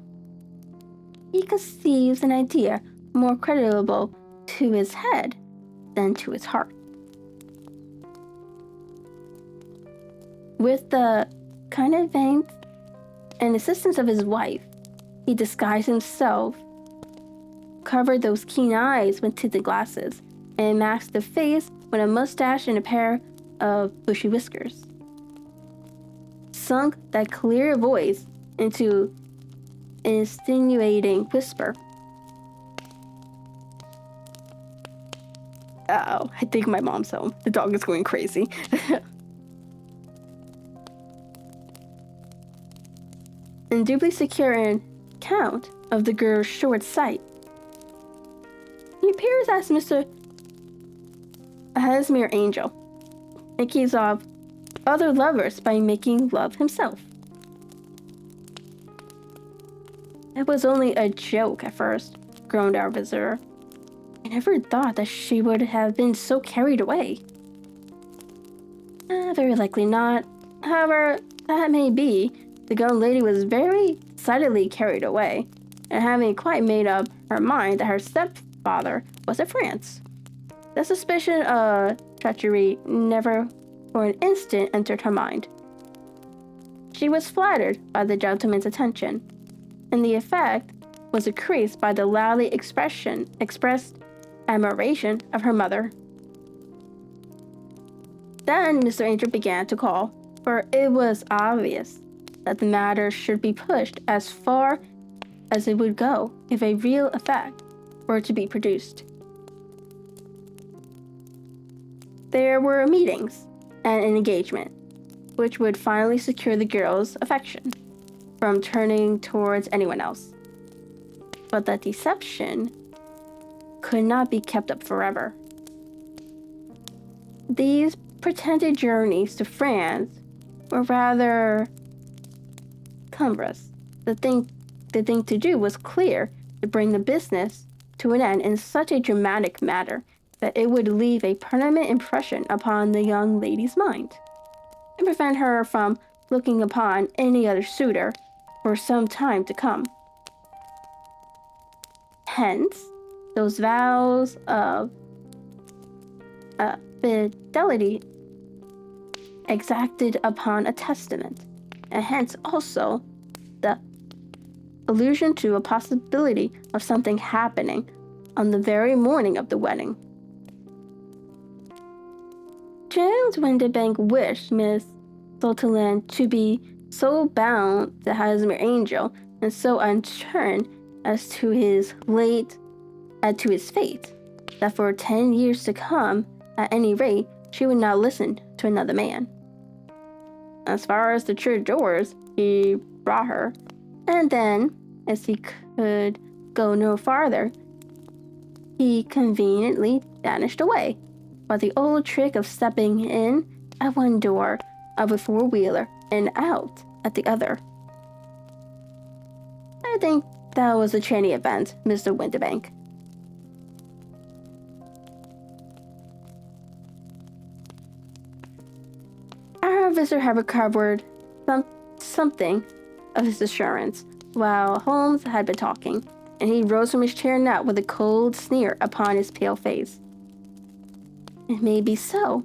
He conceives an idea more creditable to his head than to his heart. With the connivance and assistance of his wife, he disguised himself, covered those keen eyes with tinted glasses, and masked the face with a mustache and a pair of bushy whiskers. Sunk that clear voice into an insinuating whisper. Uh-oh, I think my mom's home. The dog is going crazy. And doubly secure an account of the girl's short sight, he appears as Mr. Hasmere Angel, and keeps off other lovers by making love himself. It was only a joke at first, groaned our visitor. I never thought that she would have been so carried away. Very likely not. However, that may be. The young lady was very decidedly carried away, and having quite made up her mind that her stepfather was in France. The suspicion of treachery never for an instant entered her mind. She was flattered by the gentleman's attention, and the effect was increased by the loudly expressed admiration of her mother. Then Mr. Angel began to call, for it was obvious that the matter should be pushed as far as it would go if a real effect were to be produced. There were meetings and an engagement, which would finally secure the girl's affection from turning towards anyone else. But that deception could not be kept up forever. these pretended journeys to France were rather cumbrous. The thing to do was clear, to bring the business to an end in such a dramatic manner that it would leave a permanent impression upon the young lady's mind, and prevent her from looking upon any other suitor for some time to come. Hence, those vows of fidelity exacted upon a testament, and hence also the allusion to a possibility of something happening on the very morning of the wedding. James Windibank wished Miss Sutherland to be so bound to Harassment Angel and so unturned as to his fate, that for 10 years to come, at any rate, she would not listen to another man. As far as the church doors, he brought her, and then, as he could go no farther, he conveniently vanished away, by the old trick of stepping in at one door of a four-wheeler and out at the other. I think that was a trainee event, Mr. Windibank. Our visitor had recovered something of his assurance while Holmes had been talking, and he rose from his chair now with a cold sneer upon his pale face. "It may be so,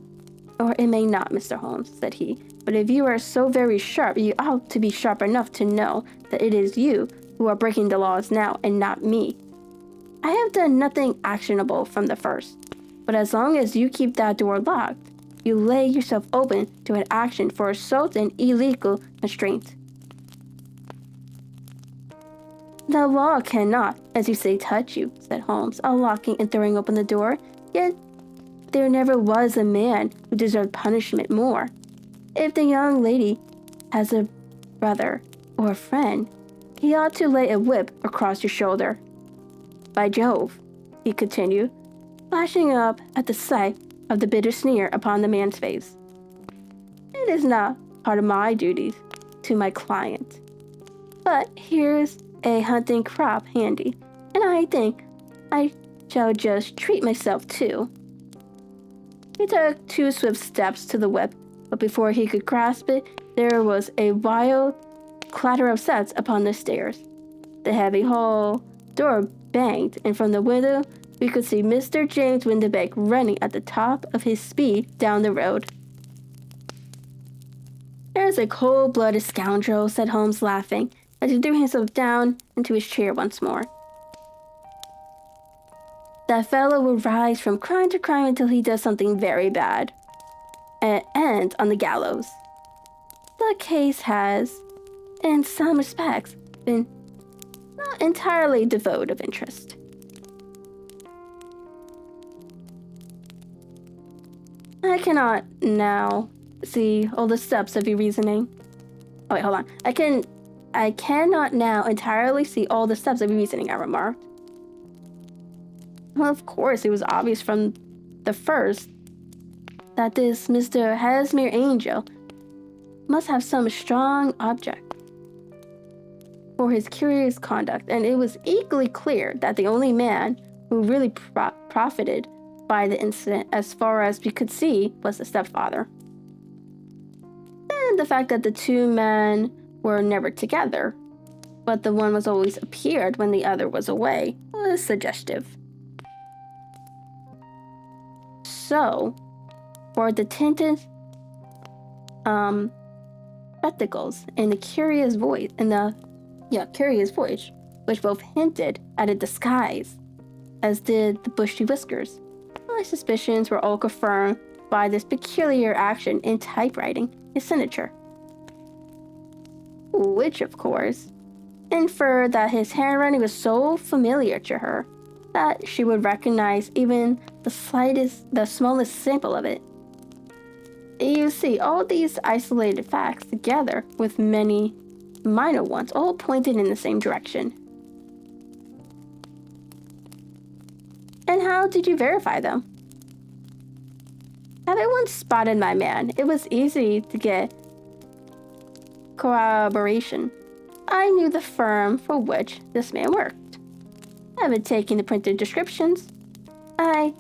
or it may not, Mr. Holmes," said he, "but if you are so very sharp, you ought to be sharp enough to know that it is you who are breaking the laws now, and not me. I have done nothing actionable from the first, but as long as you keep that door locked, you lay yourself open to an action for assault and illegal constraint. The law cannot, as you say, touch you," said Holmes, unlocking and throwing open the door. "Yet there never was a man who deserved punishment more. If the young lady has a brother or a friend, he ought to lay a whip across your shoulder. By Jove," he continued, flashing up at the sight of the bitter sneer upon the man's face, "it is not part of my duties to my client. But here's a hunting crop handy, and I think I shall just treat myself too." He took 2 swift steps to the whip, but before he could grasp it, there was a wild clatter of steps upon the stairs. The heavy hall door banged, and from the window we could see Mr. James Windibank running at the top of his speed down the road. "There's a cold-blooded scoundrel," said Holmes, laughing, as he threw himself down into his chair once more. "That fellow will rise from crime to crime until he does something very bad, and end on the gallows. The case has, in some respects, been not entirely devoid of interest." "I cannot now see all the steps of your reasoning." Oh wait, hold on. I cannot now entirely see all the steps of your reasoning, I remarked. Well, of course, it was obvious from the first that this Mr. Harassment Angel must have some strong object for his curious conduct, and it was equally clear that the only man who really profited by the incident, as far as we could see, was the stepfather. And the fact that the 2 men were never together, but the one was always appeared when the other was away, was suggestive. So, for the tinted spectacles and the curious voice, which both hinted at a disguise, as did the bushy whiskers, my suspicions were all confirmed by this peculiar action in typewriting his signature, which, of course, inferred that his handwriting was so familiar to her that she would recognize even the smallest sample of it. You see, all these isolated facts, together with many minor ones, all pointed in the same direction. "And how did you verify them?" Having once spotted my man, it was easy to get corroboration. I knew the firm for which this man worked. Having taken the printed descriptions, I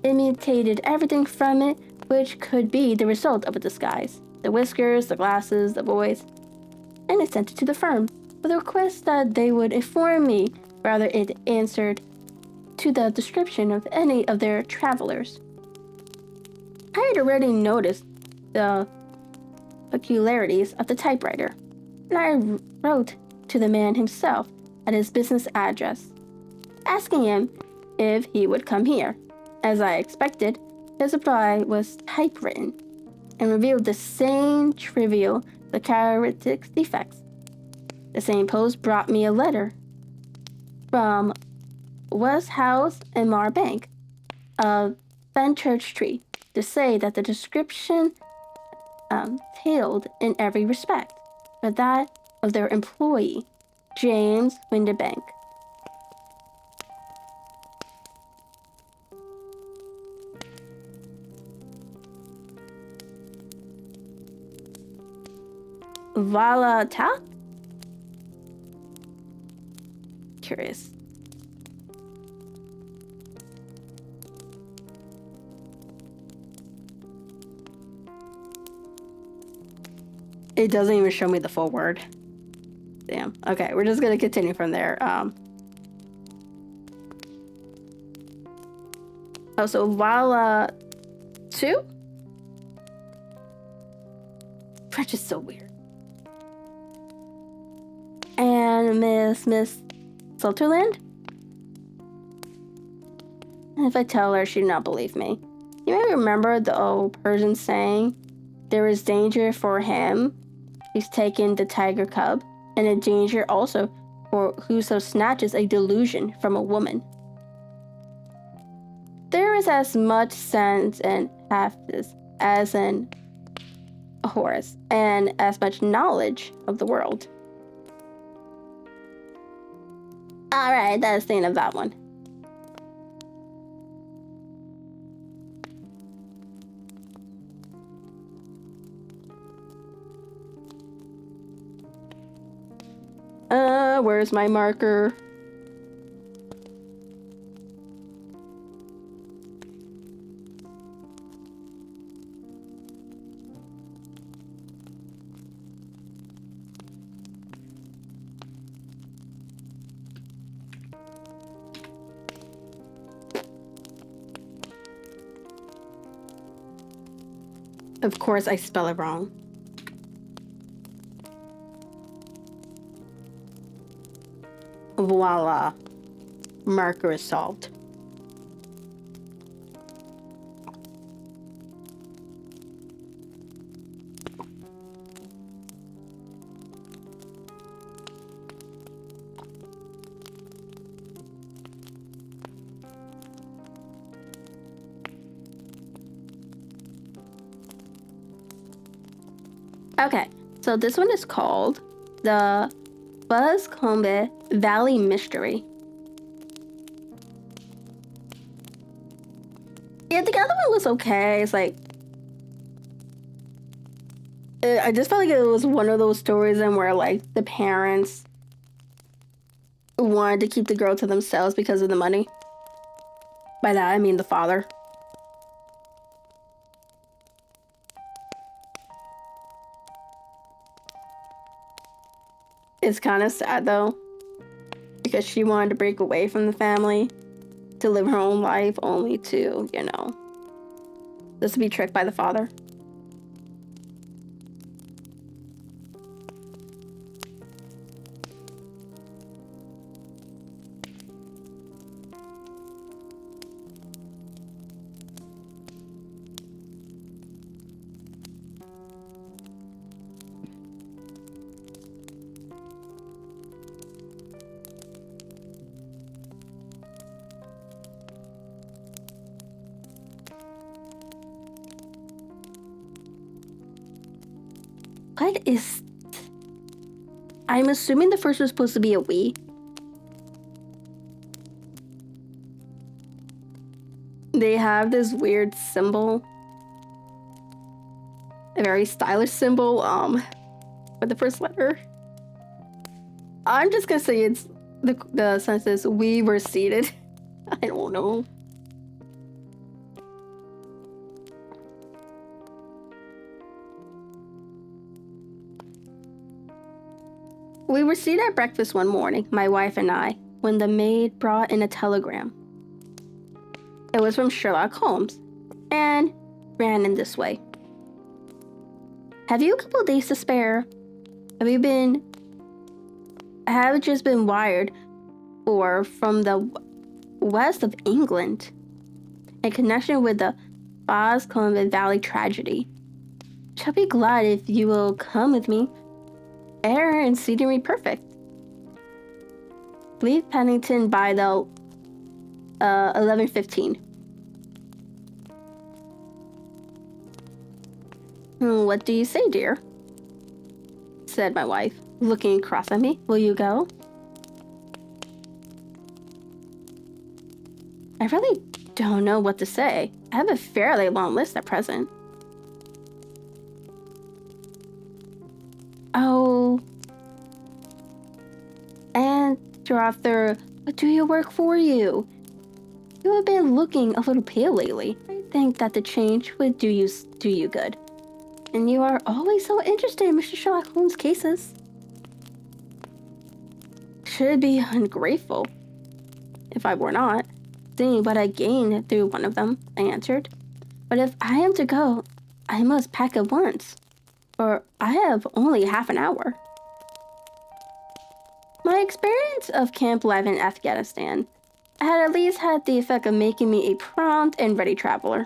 imitated everything from it which could be the result of a disguise. The whiskers, the glasses, the voice, and I sent it to the firm with a request that they would inform me whether it answered to the description of any of their travelers. I had already noticed the peculiarities of the typewriter, and I wrote to the man himself at his business address, asking him if he would come here. As I expected, his reply was typewritten and revealed the same trivial but characteristic defects. The same post brought me a letter from West House and Mar Bank of Fenchurch Street to say that the description tailed in every respect, but that of their employee, James Windibank. Volatile? Curious. It doesn't even show me the full word. Damn. Okay, we're just gonna continue from there. Oh, so Vala 2? French is so weird. And Miss Sutherland? If I tell her, she'd not believe me. You may remember the old Persian saying, there is danger for him who's taken the tiger cub, and a danger also for whoso snatches a delusion from a woman. There is as much sense in Hafiz as in Horace, and as much knowledge of the world. Alright, that's the end of that one. Where's my marker? Of course, I spell it wrong. Voila. Marker is solved. Okay, so this one is called the Boscombe Valley Mystery. Yeah, the other one was okay. It's like, I just felt like it was one of those stories in where like the parents wanted to keep the girl to themselves because of the money. By that I mean the father. It's kind of sad though, because she wanted to break away from the family to live her own life, only to, you know, just to be tricked by the father. What is... I'm assuming the first was supposed to be a we. they have this weird symbol, a very stylish symbol, for the first letter. I'm just gonna say it's the sentence is, "We were seated." I don't know. We were seated at breakfast one morning, my wife and I, when the maid brought in a telegram. It was from Sherlock Holmes, and ran in this way. "Have you a couple days to spare? I have just been wired for from the west of England in connection with the Boscombe Valley tragedy. Shall be glad if you will come with me. Air and scenery perfect. Leave Pennington by the 11:15. What do you say, dear?" said my wife, looking across at me. "Will you go?" I really don't know what to say. I have a fairly long list at present. "Oh, and Arthur, what do you work for you? You have been looking a little pale lately. I think that the change would do you good. And you are always so interested in Mr. Sherlock Holmes' cases." "Should be ungrateful if I were not, seeing what I gained through one of them," I answered. "But if I am to go, I must pack at once, for I have only half an hour." My experience of camp life in Afghanistan had at least had the effect of making me a prompt and ready traveler.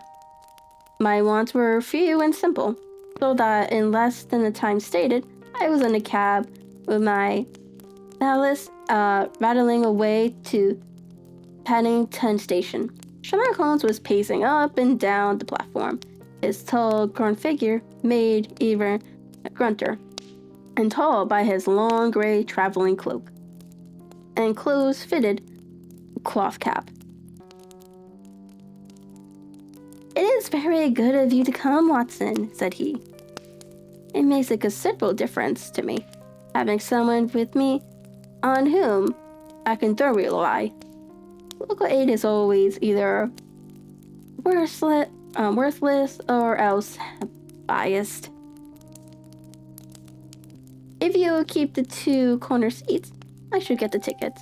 My wants were few and simple, so that in less than the time stated, I was in a cab with my valise rattling away to Paddington Station. Sherlock Holmes was pacing up and down the platform. His tall, gaunt figure made even a grunter, and tall by his long gray traveling cloak and close-fitted cloth cap. "It is very good of you to come, Watson," said he. "It makes a considerable difference to me, having someone with me on whom I can thoroughly rely. Local aid is always either worthless or else biased. If you keep the two corner seats, I should get the tickets."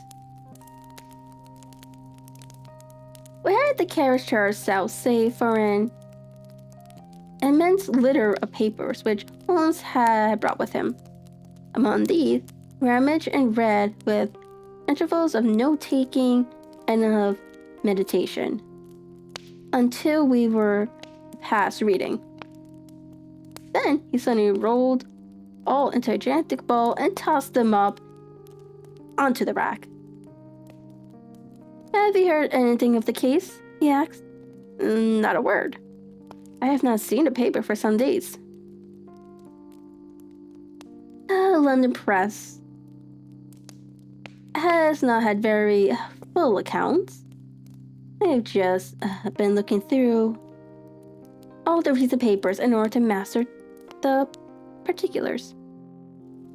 We had the carriage to ourselves, save for an immense litter of papers which Holmes had brought with him. Among these, rummaged and read with intervals of note-taking and of meditation, until we were past reading. Then he suddenly rolled all into a gigantic ball and tossed them up onto the rack. "Have you heard anything of the case?" he asked. "Not a word. I have not seen a paper for some days. The London press has not had very full accounts. I've just been looking through all the recent papers in order to master the particulars.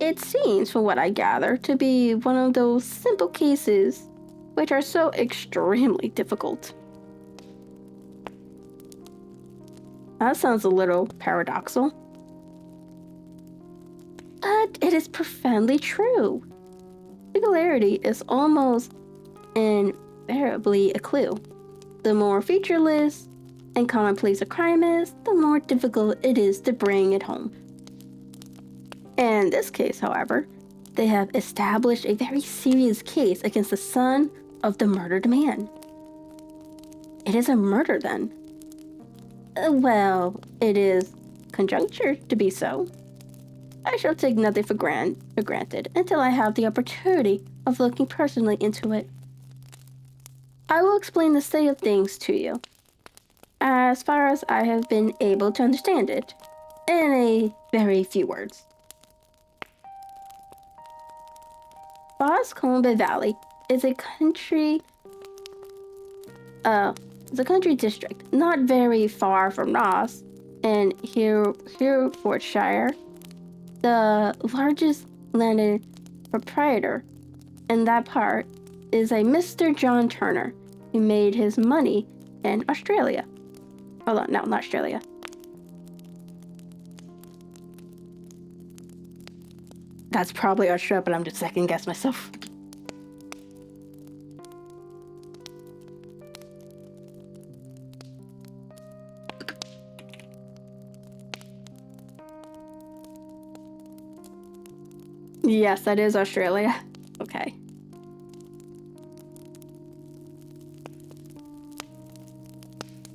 It seems, from what I gather, to be one of those simple cases which are so extremely difficult." That sounds a little paradoxical. But it is profoundly true. Singularity is almost invariably a clue. The more featureless and commonplace a crime is, the more difficult it is to bring it home. In this case, however, they have established a very serious case against the son of the murdered man. It is a murder, then? Well, it is conjecture to be so. I shall take nothing for granted until I have the opportunity of looking personally into it. I will explain the state of things to you, as far as I have been able to understand it, in a very few words. Boscombe Valley is a country is a country district not very far from Ross in Herefordshire. The largest landed proprietor in that part is a Mr. John Turner, who made his money in Australia. Hold on, no, not Australia. That's probably Australia, but I'm just second guess myself. Yes, that is Australia. Okay.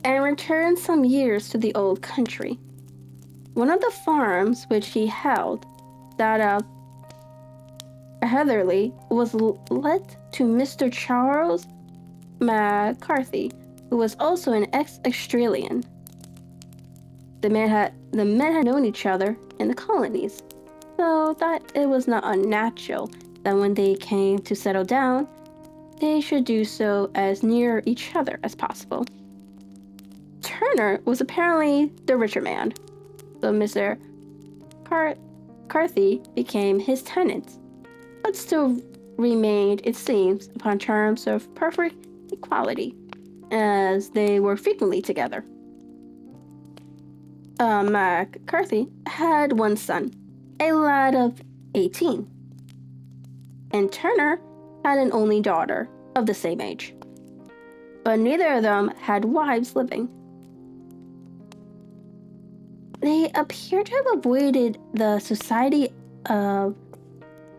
And returned some years to the old country. One of the farms which he held, that of Heatherley, was let to Mr. Charles McCarthy, who was also an ex-Australian. The men had known each other in the colonies, so that it was not unnatural that when they came to settle down, they should do so as near each other as possible. Turner was apparently the richer man, so Mr. McCarthy became his tenant, but still remained, it seems, upon terms of perfect equality, as they were frequently together. McCarthy had one son, a lad of 18, and Turner had an only daughter of the same age, but neither of them had wives living. They appear to have avoided the society of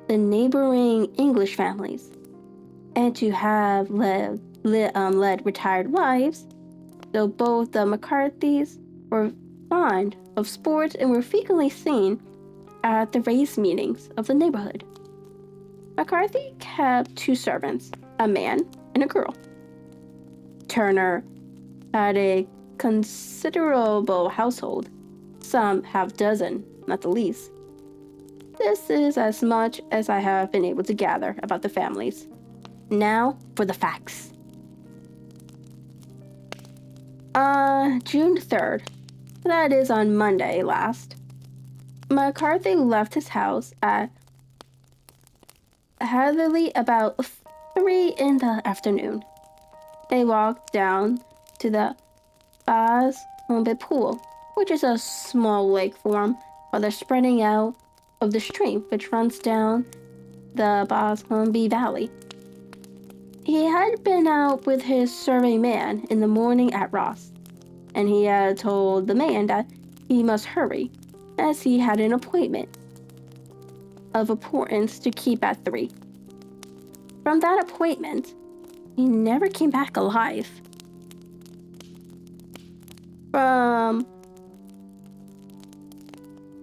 the neighboring English families, and to have led retired lives, though both the McCarthys were fond of sports and were frequently seen at the race meetings of the neighborhood. McCarthy kept 2 servants, a man and a girl. Turner had a considerable household, some half-dozen, not the least. This is as much as I have been able to gather about the families. Now for the facts. June 3rd, that is on Monday last, McCarthy left his house at Heatherley about 3 in the afternoon. They walked down to the Boscombe pool, which is a small lake form by the spreading out of the stream which runs down the Boscombe Valley. He had been out with his survey man in the morning at Ross, and he had told the man that he must hurry, as he had an appointment of importance to keep at 3. From that appointment, he never came back alive. From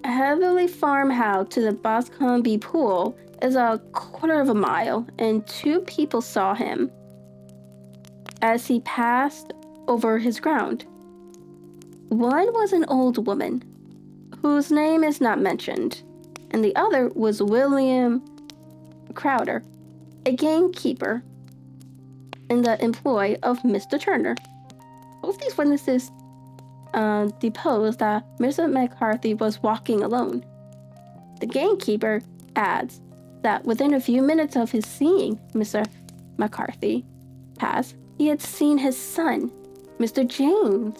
Heatherley farmhouse to the Boscombe pool is a quarter of a mile, and 2 people saw him as he passed over his ground. One was an old woman, whose name is not mentioned, and the other was William Crowder, a gamekeeper in the employ of Mr. Turner. Both these witnesses deposed that Mr. McCarthy was walking alone. The gamekeeper adds that within a few minutes of his seeing Mr. McCarthy pass, he had seen his son, Mr. James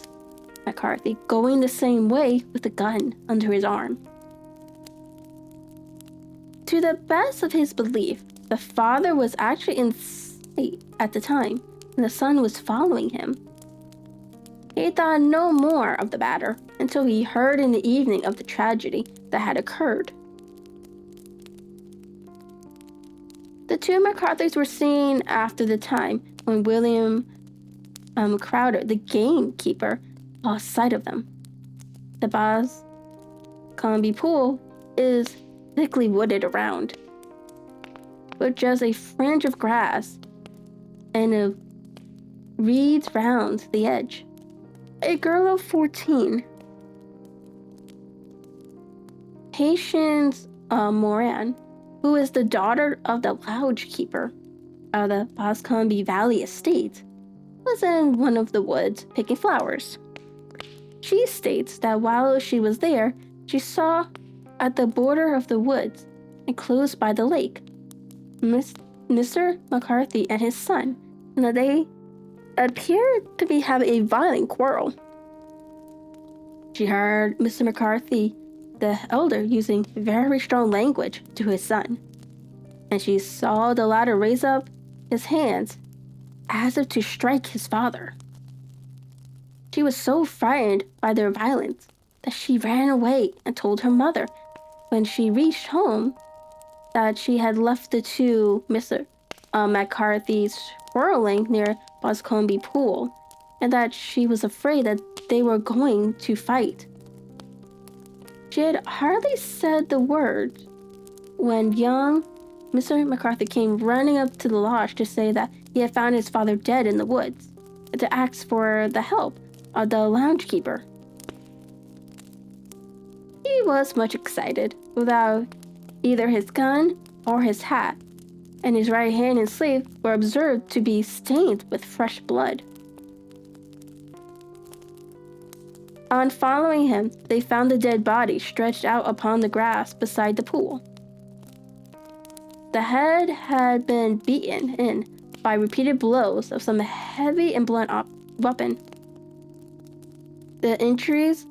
McCarthy, going the same way with a gun under his arm. To the best of his belief, the father was actually in sight at the time, and the son was following him. He thought no more of the matter until he heard in the evening of the tragedy that had occurred. The 2 McCarthys were seen after the time when William Crowder, the gamekeeper, lost sight of them. The Boscombe pool is thickly wooded around, with just a fringe of grass and of reeds round the edge. A girl of 14, Patience Moran, who is the daughter of the lodge keeper of the Boscombe Valley estate, was in one of the woods picking flowers. She states that while she was there, she saw at the border of the woods and close by the lake, Mr. McCarthy and his son, and that they appeared to be having a violent quarrel. She heard Mr. McCarthy, the elder, using very strong language to his son, and she saw the latter raise up his hands as if to strike his father. She was so frightened by their violence that she ran away and told her mother when she reached home that she had left the two Mr. McCarthys quarreling near Boscombe pool, and that she was afraid that they were going to fight. She had hardly said the words when young Mr. McCarthy came running up to the lodge to say that he had found his father dead in the woods, and to ask for the help of the loungekeeper. He was much excited, without either his gun or his hat, and his right hand and sleeve were observed to be stained with fresh blood. On following him, they found the dead body stretched out upon the grass beside the pool. The head had been beaten in by repeated blows of some heavy and blunt weapon. The injuries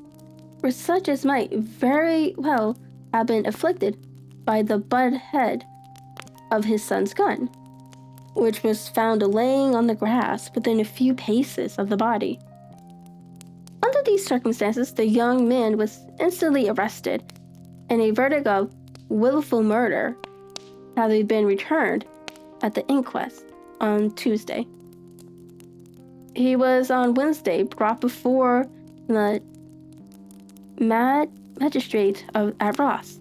were such as might very well have been inflicted by the butt head of his son's gun, which was found laying on the grass within a few paces of the body. Under these circumstances, the young man was instantly arrested, and a verdict of willful murder having been returned at the inquest on Tuesday. He was on Wednesday brought before the magistrate at Ross,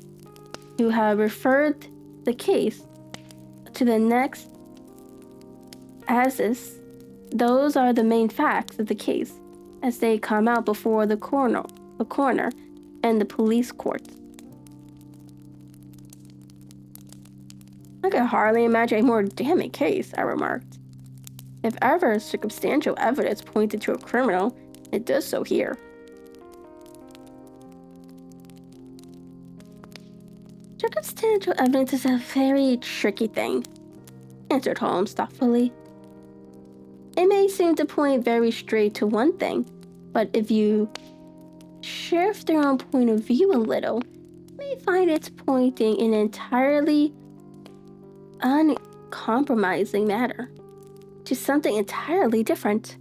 who had referred the case to the next assizes. Those are the main facts of the case as they come out before the coroner and the police courts. I could hardly imagine a more damning case, I remarked. If ever circumstantial evidence pointed to a criminal, it does so here. Circumstantial evidence is a very tricky thing, answered Holmes thoughtfully. It may seem to point very straight to one thing, but if you shift your own point of view a little, you may find it's pointing in an entirely uncompromising matter to something entirely different.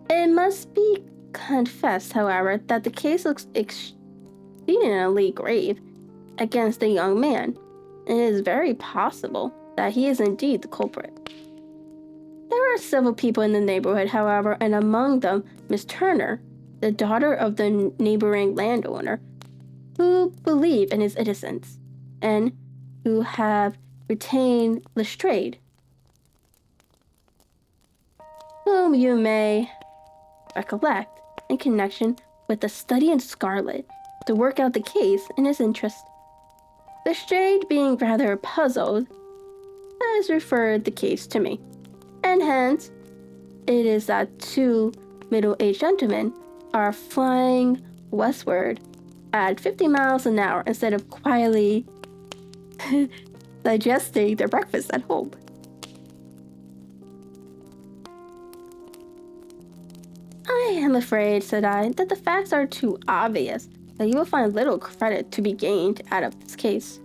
It must be confessed, however, that the case looks exceedingly grave against the young man, and it is very possible that he is indeed the culprit. There are several people in the neighborhood, however, and among them Miss Turner, the daughter of the neighboring landowner, who believe in his innocence, and who have retained Lestrade, whom you may recollect in connection with the study in Scarlet to work out the case in his interest. Lestrade, being rather puzzled, has referred the case to me, and hence it is that two middle-aged gentlemen are flying westward at 50 miles an hour instead of quietly digesting their breakfast at home. I am afraid, said I, that the facts are too obvious, that you will find little credit to be gained out of this case.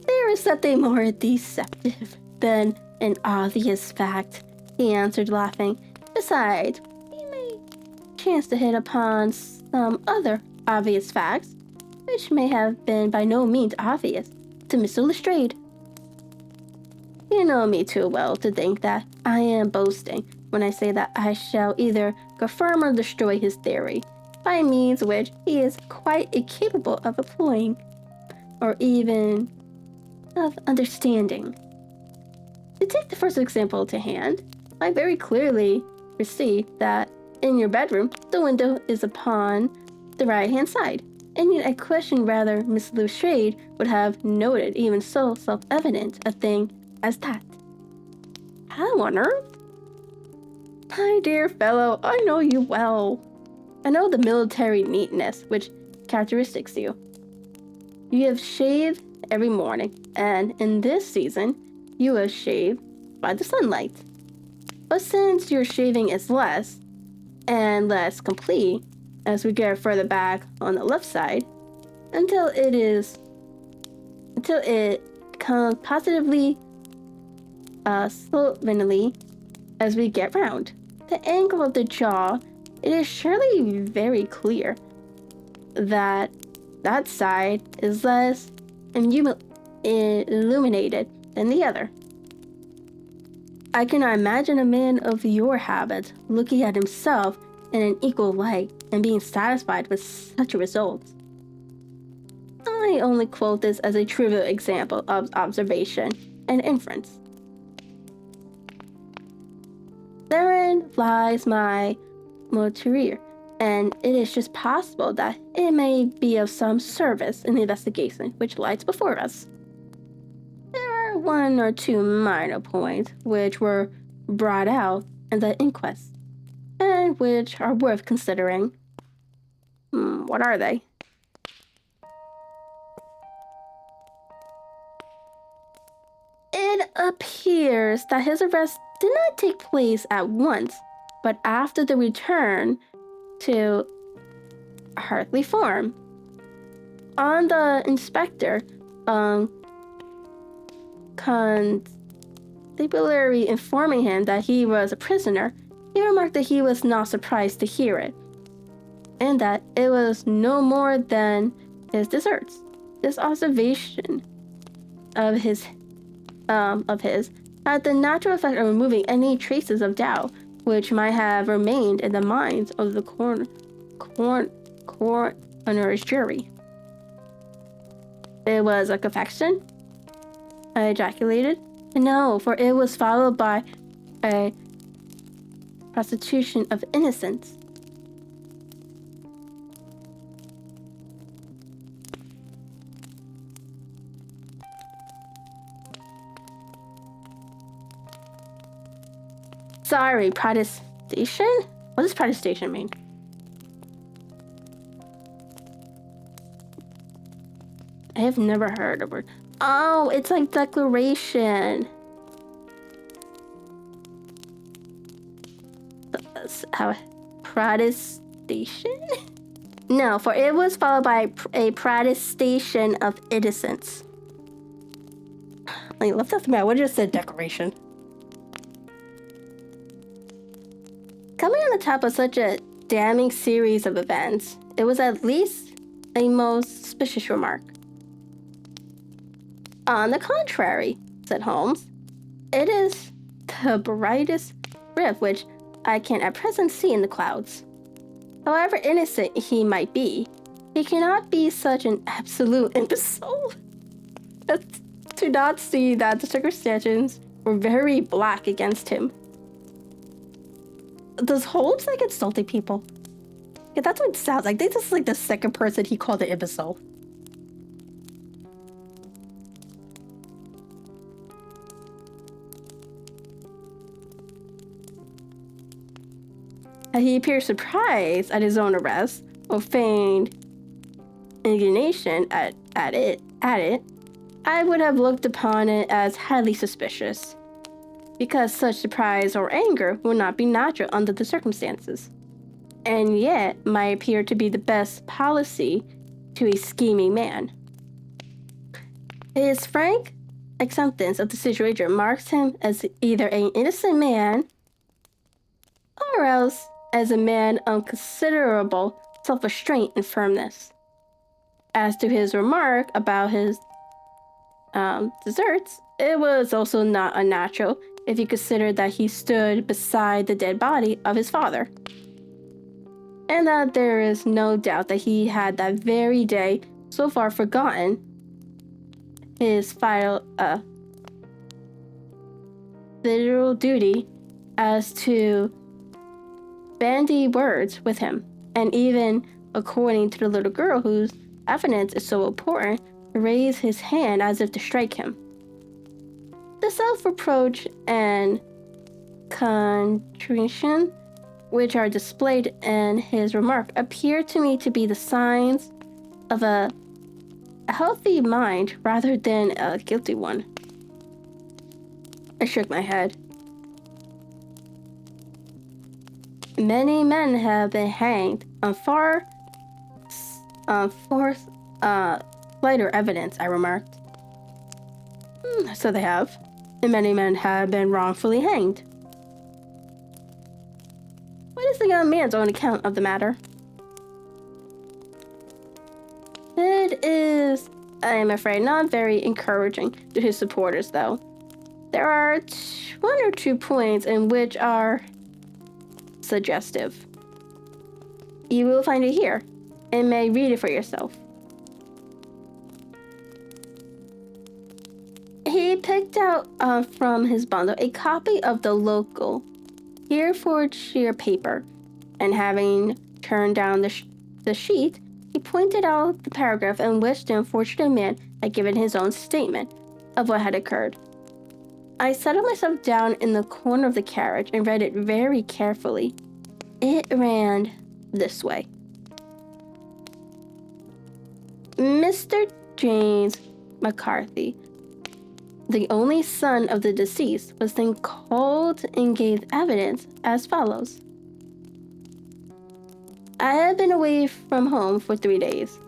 There is something more deceptive than an obvious fact, he answered, laughing. Besides, you may chance to hit upon some other obvious facts, which may have been by no means obvious to Mr. Lestrade. You know me too well to think that I am boasting when I say that I shall either confirm or destroy his theory, by means which he is quite incapable of employing, or even of understanding. To take the first example to hand, I very clearly perceive that in your bedroom, the window is upon the right-hand side, and yet I question whether Miss Lestrade would have noted even so self-evident a thing as that? How on earth? My dear fellow, I know you well. I know the military neatness which characteristics you. You have shaved every morning, and in this season, you have shaved by the sunlight. But since your shaving is less and less complete as we get further back on the left side, until it becomes positively slovenly as we get round the angle of the jaw, it is surely very clear that that side is less illuminated than the other. I cannot imagine a man of your habits looking at himself in an equal light and being satisfied with such a result. I only quote this as a trivial example of observation and inference. Therein lies my motivator, and it is just possible that it may be of some service in the investigation which lies before us. There are one or two minor points which were brought out in the inquest, and which are worth considering. What are they? It appears that his arrest did not take place at once, but after the return to Hartley Farm. On the inspector, constabulary informing him that he was a prisoner, he remarked that he was not surprised to hear it, and that it was no more than his deserts. This observation of his had the natural effect of removing any traces of doubt which might have remained in the minds of the coroner's jury. It was a confession? I ejaculated. No, for it was followed by a prostitution of innocence. Sorry, protestation? What does protestation mean? I have never heard of it. Oh, it's like declaration. How? Protestation? No, for it was followed by a protestation of innocence. Like, left off the map. What just said declaration? Coming on the top of such a damning series of events, it was at least a most suspicious remark. On the contrary, said Holmes, it is the brightest rift which I can at present see in the clouds. However innocent he might be, he cannot be such an absolute imbecile as to not see that the circumstances were very black against him. Does Holmes like insulting people? Yeah, that's what it sounds like. This is like the second person he called an imbecile. He appeared surprised at his own arrest, or feigned indignation at it. I would have looked upon it as highly suspicious, because such surprise or anger would not be natural under the circumstances, and yet might appear to be the best policy to a scheming man. His frank acceptance of the situation marks him as either an innocent man, or else as a man of considerable self-restraint and firmness. As to his remark about his deserts, it was also not unnatural if you consider that he stood beside the dead body of his father, and that there is no doubt that he had that very day so far forgotten his filial duty as to bandy words with him, and even, according to the little girl whose evidence is so important, raise his hand as if to strike him. The self-reproach and contrition which are displayed in his remark appear to me to be the signs of a healthy mind rather than a guilty one. I shook my head. Many men have been hanged on far slighter evidence, I remarked. So they have. And many men have been wrongfully hanged. What is the young man's own account of the matter? It is, I am afraid, not very encouraging to his supporters, though. There are one or two points in which are suggestive. You will find it here, and may read it for yourself. He picked out from his bundle a copy of the local Herefordshire paper, and having turned down the sheet, he pointed out the paragraph in which the unfortunate man had given his own statement of what had occurred. I settled myself down in the corner of the carriage and read it very carefully. It ran this way. Mr. James McCarthy, the only son of the deceased, was then called and gave evidence as follows. I had been away from home for 3 days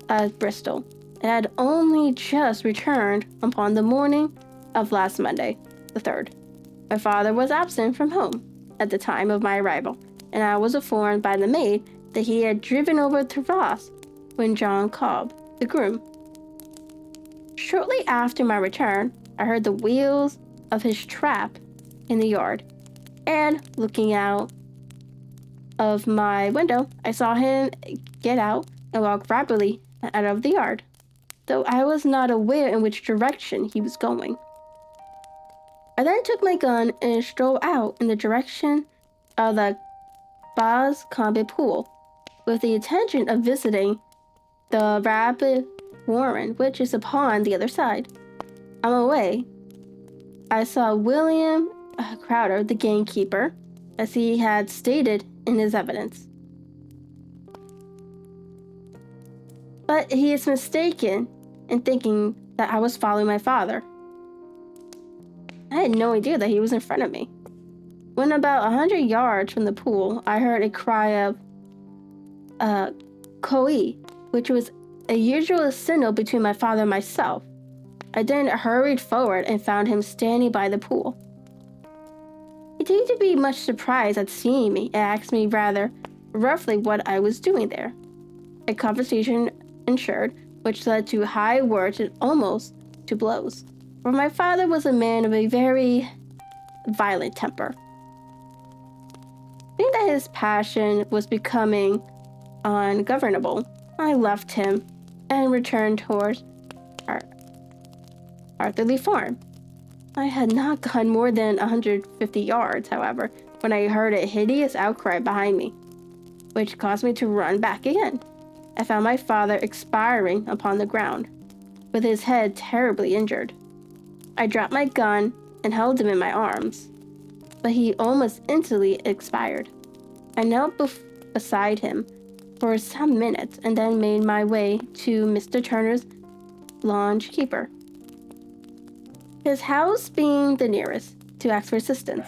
at Bristol and had only just returned upon the morning of last Monday, the 3rd. My father was absent from home at the time of my arrival, and I was informed by the maid that he had driven over to Ross when John Cobb, the groom. Shortly after my return, I heard the wheels of his trap in the yard, and looking out of my window, I saw him get out and walk rapidly out of the yard, though I was not aware in which direction he was going. I then took my gun and strolled out in the direction of the Boscombe pool, with the intention of visiting the rabbit warren, which is upon the other side. On my way, I saw William Crowder, the gamekeeper, as he had stated in his evidence. But he is mistaken in thinking that I was following my father. I had no idea that he was in front of me. When about 100 yards from the pool, I heard a cry of "Koi," which was a usual signal between my father and myself. I then hurried forward and found him standing by the pool. He seemed to be much surprised at seeing me and asked me rather roughly what I was doing there. A conversation ensued, which led to high words and almost to blows, for my father was a man of a very violent temper. Seeing that his passion was becoming ungovernable, I left him and returned towards Arthurley Farm. I had not gone more than 150 yards, however, when I heard a hideous outcry behind me, which caused me to run back again. I found my father expiring upon the ground, with his head terribly injured. I dropped my gun and held him in my arms, but he almost instantly expired. I knelt beside him for some minutes and then made my way to Mr. Turner's lounge keeper, his house being the nearest, to ask for assistance.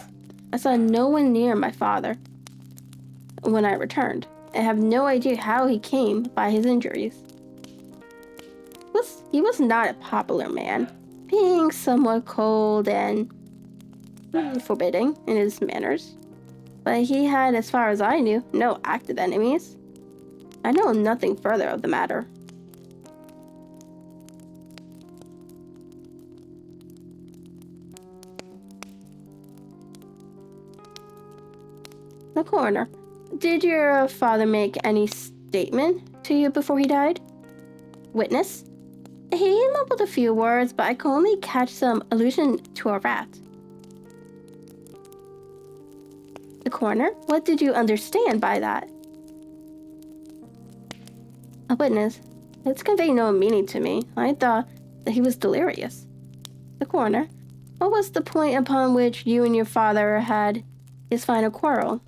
I saw no one near my father when I returned, and have no idea how he came by his injuries. He was not a popular man, being somewhat cold and forbidding in his manners, but he had, as far as I knew, no active enemies. I know nothing further of the matter. The coroner. Did your father make any statement to you before he died? Witness. He mumbled a few words, but I could only catch some allusion to a rat. The coroner. What did you understand by that? A witness. It's conveyed no meaning to me. I thought that he was delirious. The coroner. What was the point upon which you and your father had his final quarrel?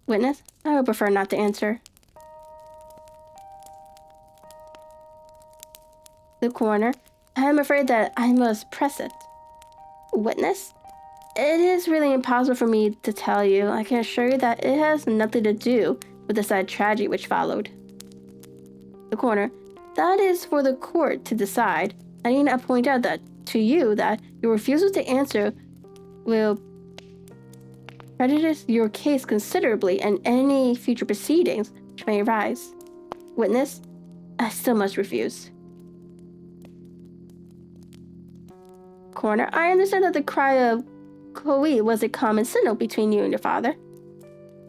Witness, I would prefer not to answer. The coroner, I am afraid that I must press it. Witness, it is really impossible for me to tell you. I can assure you that it has nothing to do with the sad tragedy which followed. The coroner, that is for the court to decide. I need not point out that to you that your refusal to answer will prejudice your case considerably and any future proceedings which may arise. Witness, I still must refuse. Coroner, I understand that the cry of "Koi" was a common signal between you and your father.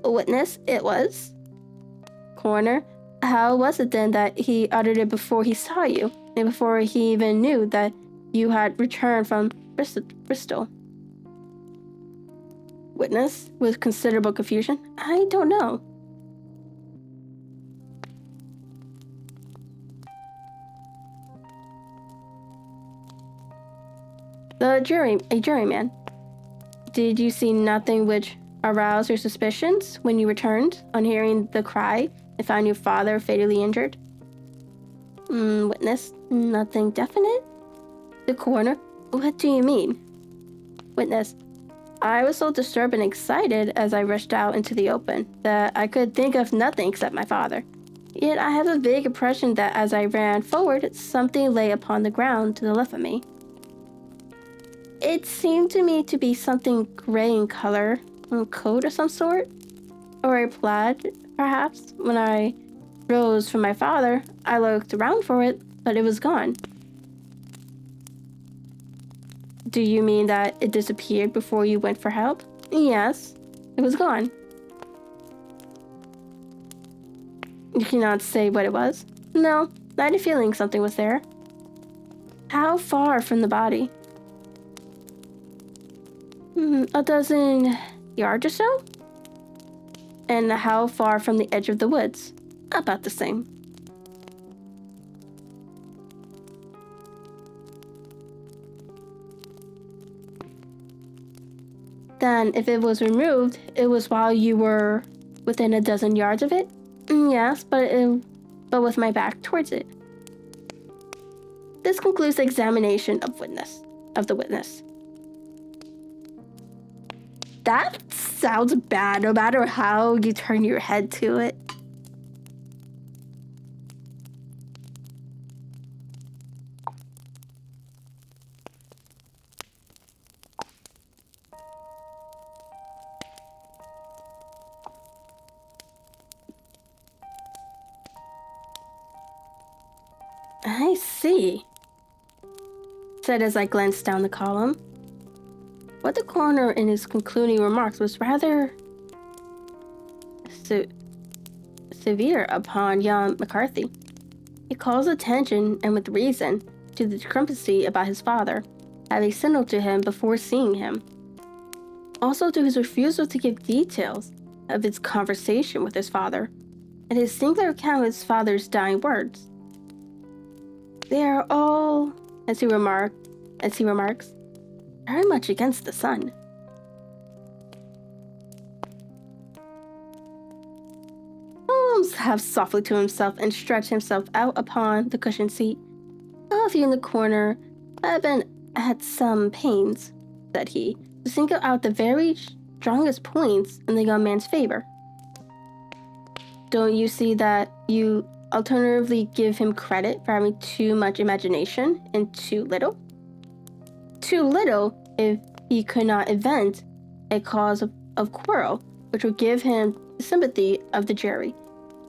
Witness, it was. Coroner, how was it then that he uttered it before he saw you, and before he even knew that you had returned from Bristol? Witness, with considerable confusion, I don't know. A juryman. Did you see nothing which aroused your suspicions when you returned on hearing the cry and found your father fatally injured? Witness, nothing definite? The coroner, what do you mean? Witness, I was so disturbed and excited as I rushed out into the open that I could think of nothing except my father. Yet I have a vague impression that as I ran forward, something lay upon the ground to the left of me. It seemed to me to be something gray in color, a coat of some sort, or a plaid, perhaps. When I rose from my father, I looked around for it, but it was gone. Do you mean that it disappeared before you went for help? Yes, it was gone. You cannot say what it was? No, I had a feeling something was there. How far from the body? A dozen yards or so? And how far from the edge of the woods? About the same. Then, if it was removed, it was while you were within a dozen yards of it? Yes, but with my back towards it. This concludes the examination of the witness. That sounds bad, no matter how you turn your head to it. I see, said as I glanced down the column. What the coroner in his concluding remarks was rather severe upon young McCarthy. He calls attention, and with reason, to the discrepancy about his father, having signaled to him before seeing him. Also to his refusal to give details of his conversation with his father, and his singular account of his father's dying words. They are all, as he remarks, very much against the sun. Holmes laughed softly to himself and stretched himself out upon the cushioned seat. All of you in the corner have been at some pains, said he, to single out the very strongest points in the young man's favor. Don't you see that you alternatively give him credit for having too much imagination and too little? Too little if he could not invent a cause of quarrel, which would give him the sympathy of the jury.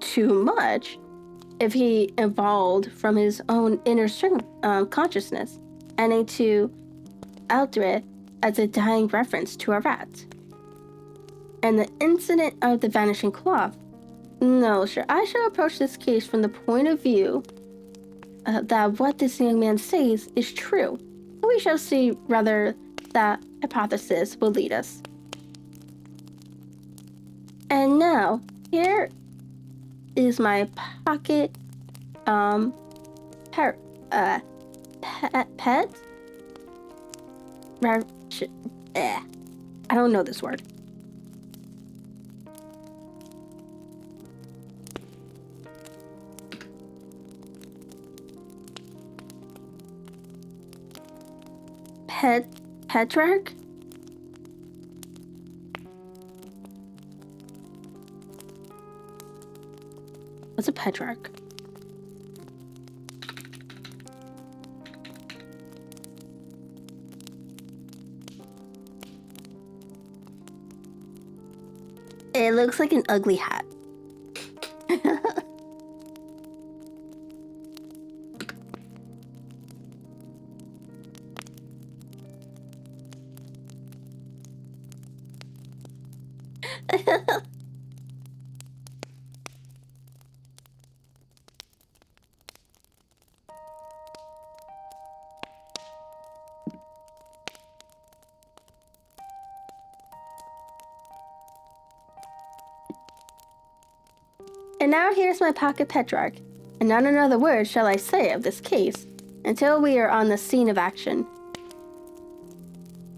Too much if he evolved from his own inner consciousness, and to alter it as a dying reference to a rat. And the incident of the vanishing cloth. No, sir, I shall approach this case from the point of view that what this young man says is true. We shall see whether that hypothesis will lead us. And now, here is my pocket pet. I don't know this word. Petrarch? What's a Petrarch? It looks like an ugly hat. And now here's my pocket Petrarch, and not another word shall I say of this case until we are on the scene of action.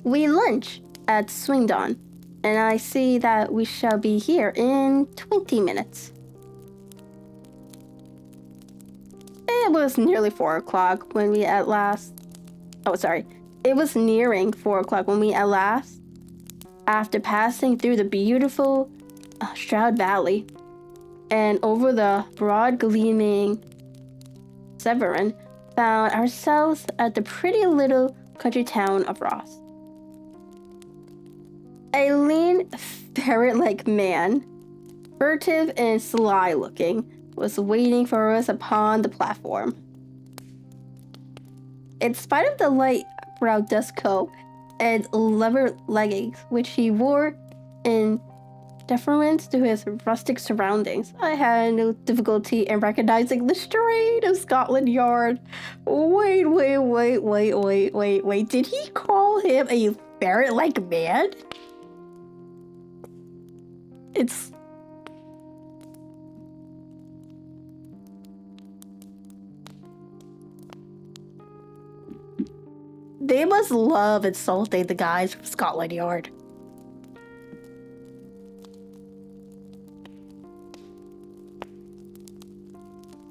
We lunch at Swingdawn, and I see that we shall be here in 20 minutes. It was nearly 4 o'clock when we at last... It was nearing 4 o'clock when we at last, after passing through the beautiful Stroud Valley and over the broad gleaming Severn, found ourselves at the pretty little country town of Ross. A lean, ferret-like man, furtive and sly-looking, was waiting for us upon the platform. In spite of the light brown dust coat and leather leggings which he wore in deference to his rustic surroundings, I had no difficulty in recognizing the strain of Scotland Yard. Wait. Did he call him a ferret-like man? They must love insulting the guys from Scotland Yard.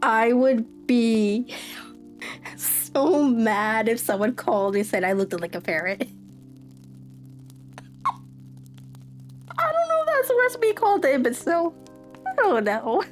I would be so mad if someone called me and said I looked like a ferret. I don't know if that's the recipe called it, but still, I don't know.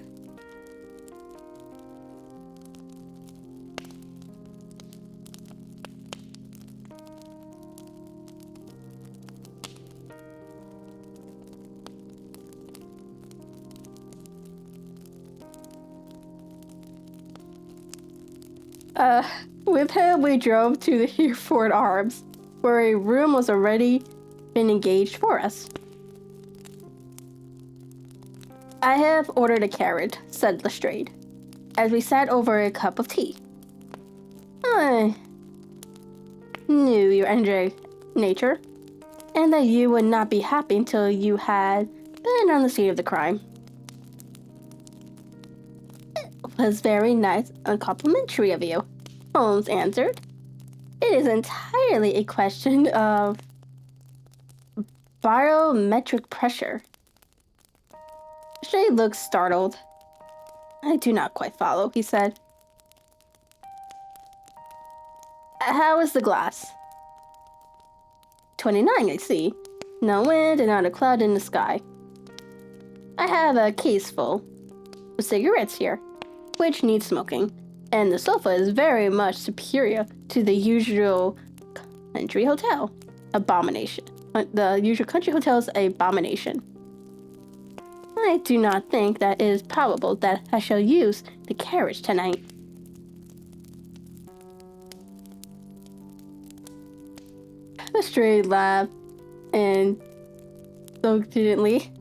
With him, we drove to the Hereford Arms, where a room was already been engaged for us. I have ordered a carriage, said Lestrade, as we sat over a cup of tea. I knew your energetic nature, and that you would not be happy until you had been on the scene of the crime. It was very nice and complimentary of you, Holmes answered. It is entirely a question of barometric pressure. Shay looked startled. I do not quite follow, he said. How is the glass? 29, I see. No wind and not a cloud in the sky. I have a case full of cigarettes here, which need smoking, and the sofa is very much superior to the usual country hotel. Abomination. The usual country hotel's abomination. I do not think that it is probable that I shall use the carriage tonight. Lestrade laughed and spoke gently.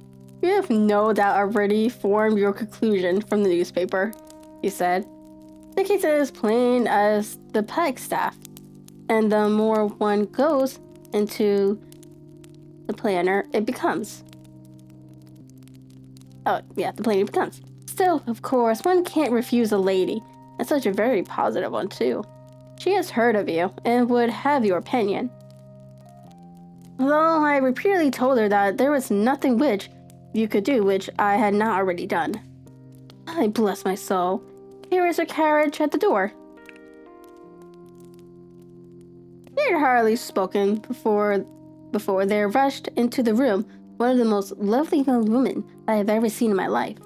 You have no doubt already formed your conclusion from the newspaper, he said. The case is as plain as the pikestaff, and the more one goes into the plainer it becomes. The plainer it becomes. Still, of course, one can't refuse a lady, and such a very positive one, too. She has heard of you, and would have your opinion. Although I repeatedly told her that there was nothing which you could do which I had not already done. I bless my soul. Here is her carriage at the door. They had hardly spoken before they rushed into the room one of the most lovely young women I have ever seen in my life.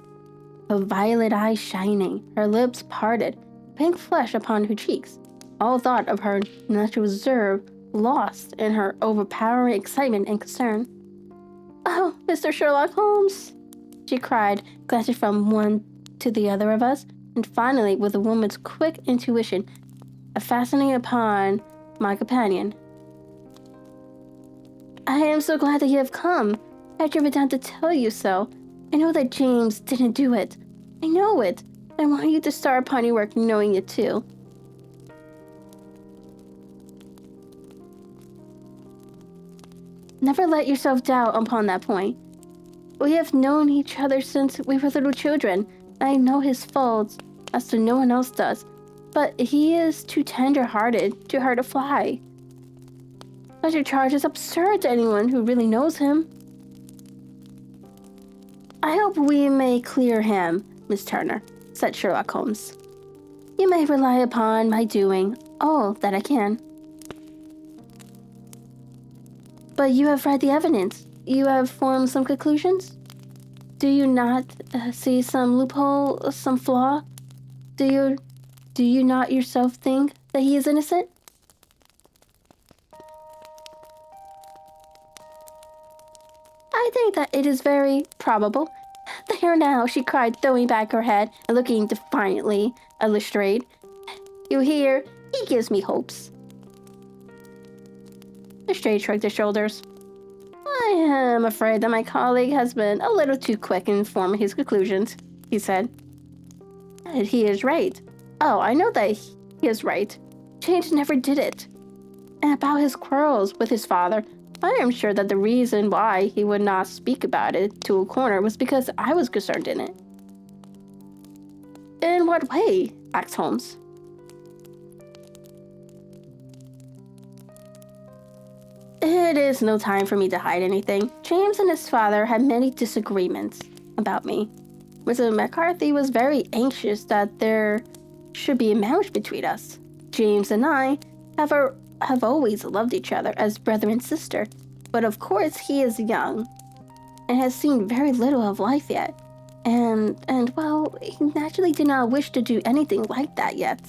Her violet eyes shining, her lips parted, pink flush upon her cheeks. All thought of her natural reserve lost in her overpowering excitement and concern. "Oh, Mr. Sherlock Holmes," she cried, glancing from one to the other of us, and finally, with a woman's quick intuition, fastening upon my companion. "I am so glad that you have come. I've driven down to tell you so. I know that James didn't do it. I know it. I want you to start upon your work knowing it too." Never let yourself doubt upon that point. We have known each other since we were little children. I know his faults, as to no one else does, but he is too tender-hearted to hurt a fly. Such a charge is absurd to anyone who really knows him. "I hope we may clear him, Miss Turner," said Sherlock Holmes. "You may rely upon my doing all that I can." "But you have read the evidence. You have formed some conclusions? Do you not see some loophole, some flaw? Do you not yourself think that he is innocent?" "I think that it is very probable. There now," she cried, throwing back her head and looking defiantly at Lestrade. "You hear? He gives me hopes." Lestrade shrugged his shoulders. "I am afraid that my colleague has been a little too quick in forming his conclusions," he said. "And he is right. Oh, I know that he is right. James never did it. And about his quarrels with his father, I am sure that the reason why he would not speak about it to a coroner was because I was concerned in it." "In what way?" asked Holmes. "It is no time for me to hide anything. James and his father had many disagreements about me. Mr. McCarthy was very anxious that there should be a marriage between us. James and I have always loved each other as brother and sister, but of course he is young and has seen very little of life yet. And well, he naturally did not wish to do anything like that yet.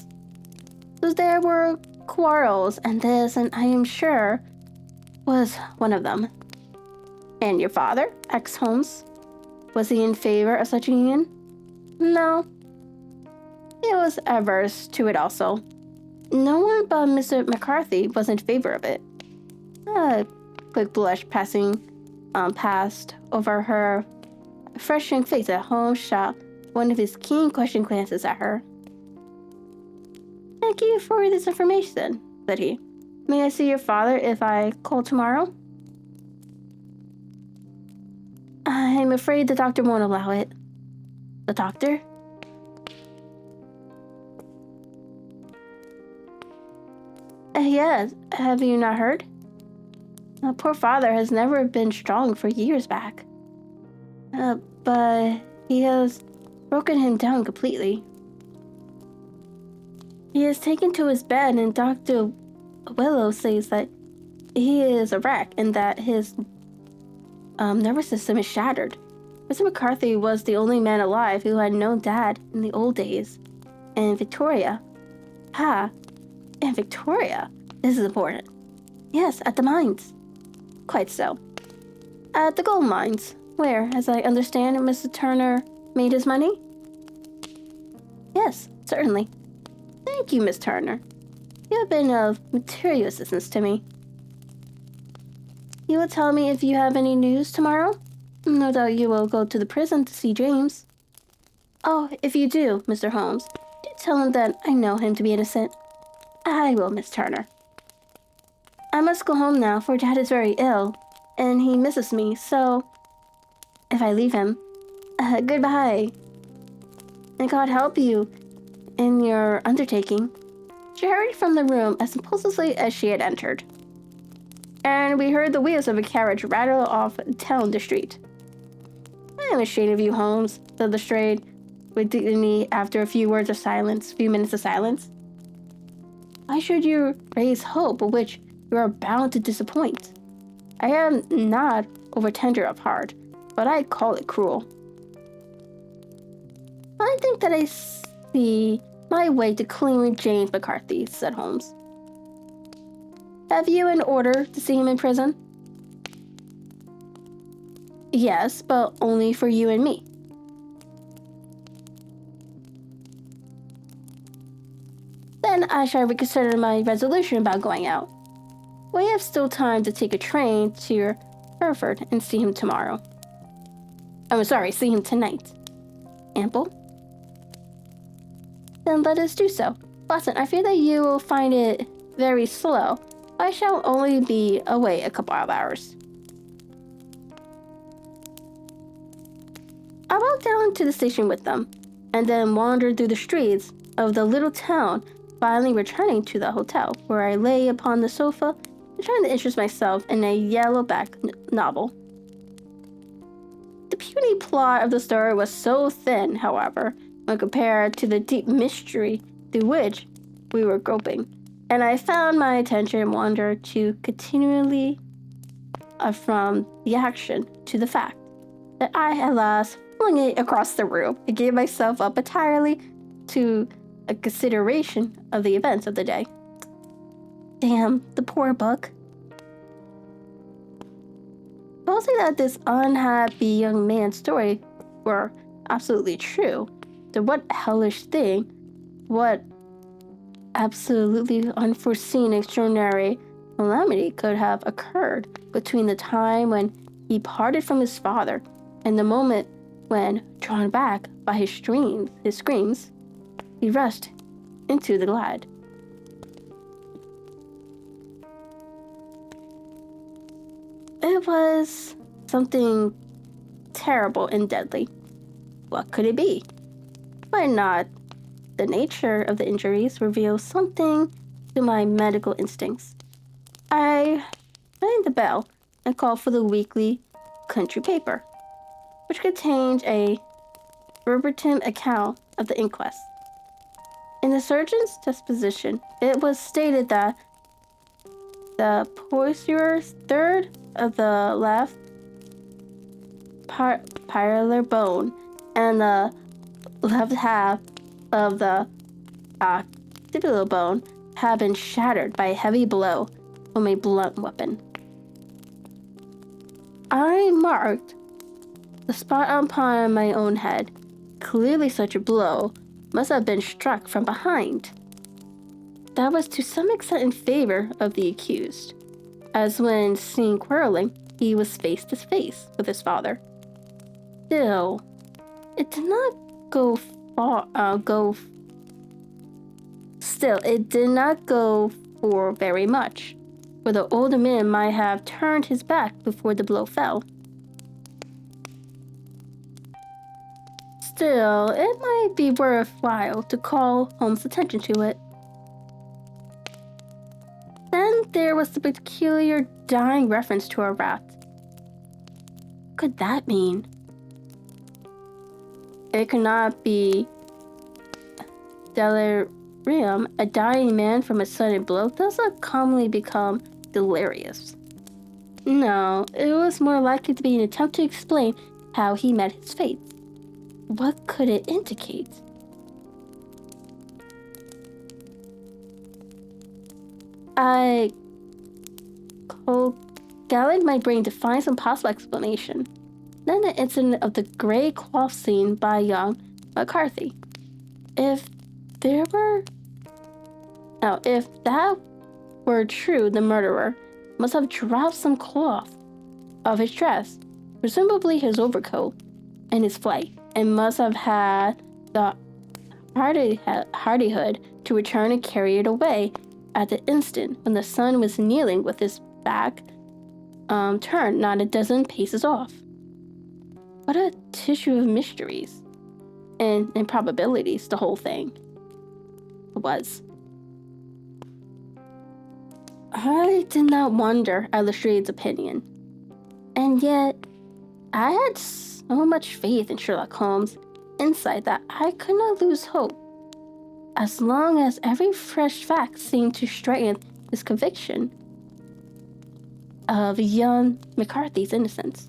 So there were quarrels, and this, and I am sure, was one of them." "And your father?" asked Holmes. "Was he in favor of such a union?" "No. He was averse to it also. No one but Mr. McCarthy was in favor of it." A quick blush passed over her fresh young face as Holmes shot one of his keen question glances at her. "Thank you for this information," said he. "May I see your father if I call tomorrow?" "I'm afraid the doctor won't allow it." "The doctor?" "Yes, have you not heard? My poor father has never been strong for years back. But he has broken him down completely. He is taken to his bed, and Dr. Willow says that he is a wreck and that his nervous system is shattered. Mr. McCarthy was the only man alive who had known Dad in the old days. And Victoria. And Victoria. This is important. Yes, at the mines. Quite so. At the gold mines, where, as I understand, Mr. Turner made his money? Yes, certainly. Thank you, Miss Turner. You have been of material assistance to me. You will tell me if you have any news tomorrow? No doubt you will go to the prison to see James. Oh, if you do, Mr. Holmes, do tell him that I know him to be innocent. I will, Miss Turner. I must go home now, for Dad is very ill, and he misses me, so if I leave him, goodbye. And God help you in your undertaking. She hurried from the room as impulsively as she had entered. and we heard the wheels of a carriage rattle off down the street. "I am ashamed of you, Holmes," said Lestrade, with dignity after a few minutes of silence. "Why should you raise hope which you are bound to disappoint? I am not over-tender of heart, but I call it cruel." "I think that I see my way to clearing James McCarthy," said Holmes. "Have you an order to see him in prison?" "Yes, but only for you and me." "Then I shall reconsider my resolution about going out. We have still time to take a train to Hereford and see him tomorrow. See him tonight. Ample? Then let us do so. Watson, I fear that you will find it very slow. I shall only be away a couple of hours." I walked down to the station with them, and then wandered through the streets of the little town, finally returning to the hotel, where I lay upon the sofa and trying to interest myself in a yellow-backed novel. The puny plot of the story was so thin, however, when compared to the deep mystery through which we were groping, and I found my attention wander to continually from the action to the fact that I at last flung it across the room and gave myself up entirely to a consideration of the events of the day. Damn, the poor book. Supposing that this unhappy young man's story were absolutely true, then what hellish thing, what absolutely unforeseen extraordinary calamity could have occurred between the time when he parted from his father and the moment when, drawn back by his screams, he rushed into the lad. It was something terrible and deadly. What could it be? Why not? The nature of the injuries reveals something to my medical instincts. I rang the bell and called for the weekly country paper, which contained a verbatim account of the inquest. In the surgeon's disposition, it was stated that the posterior third of the left parietal bone and the left half of the occipital bone had been shattered by a heavy blow from a blunt weapon. I marked the spot upon my own head. Clearly such a blow must have been struck from behind. That was to some extent in favor of the accused, as when seen quarreling, he was face to face with his father. Still, it did not go for very much, for the older man might have turned his back before the blow fell. Still, it might be worthwhile to call Holmes' attention to it. Then there was the peculiar dying reference to a rat. What could that mean? It could not be delirium. A dying man from a sudden blow does not commonly become delirious. No, it was more likely to be an attempt to explain how he met his fate. What could it indicate? I gathered my brain to find some possible explanation. Then the incident of the gray cloth seen by young McCarthy. If that were true, the murderer must have dropped some cloth of his dress, presumably his overcoat, in his flight, and must have had the hardihood to return and carry it away at the instant when the son was kneeling with his back turned not a dozen paces off. What a tissue of mysteries and improbabilities the whole thing was. I did not wonder at Lestrade's opinion. And yet, I had so much faith in Sherlock Holmes' insight that I could not lose hope, as long as every fresh fact seemed to strengthen his conviction of young McCarthy's innocence.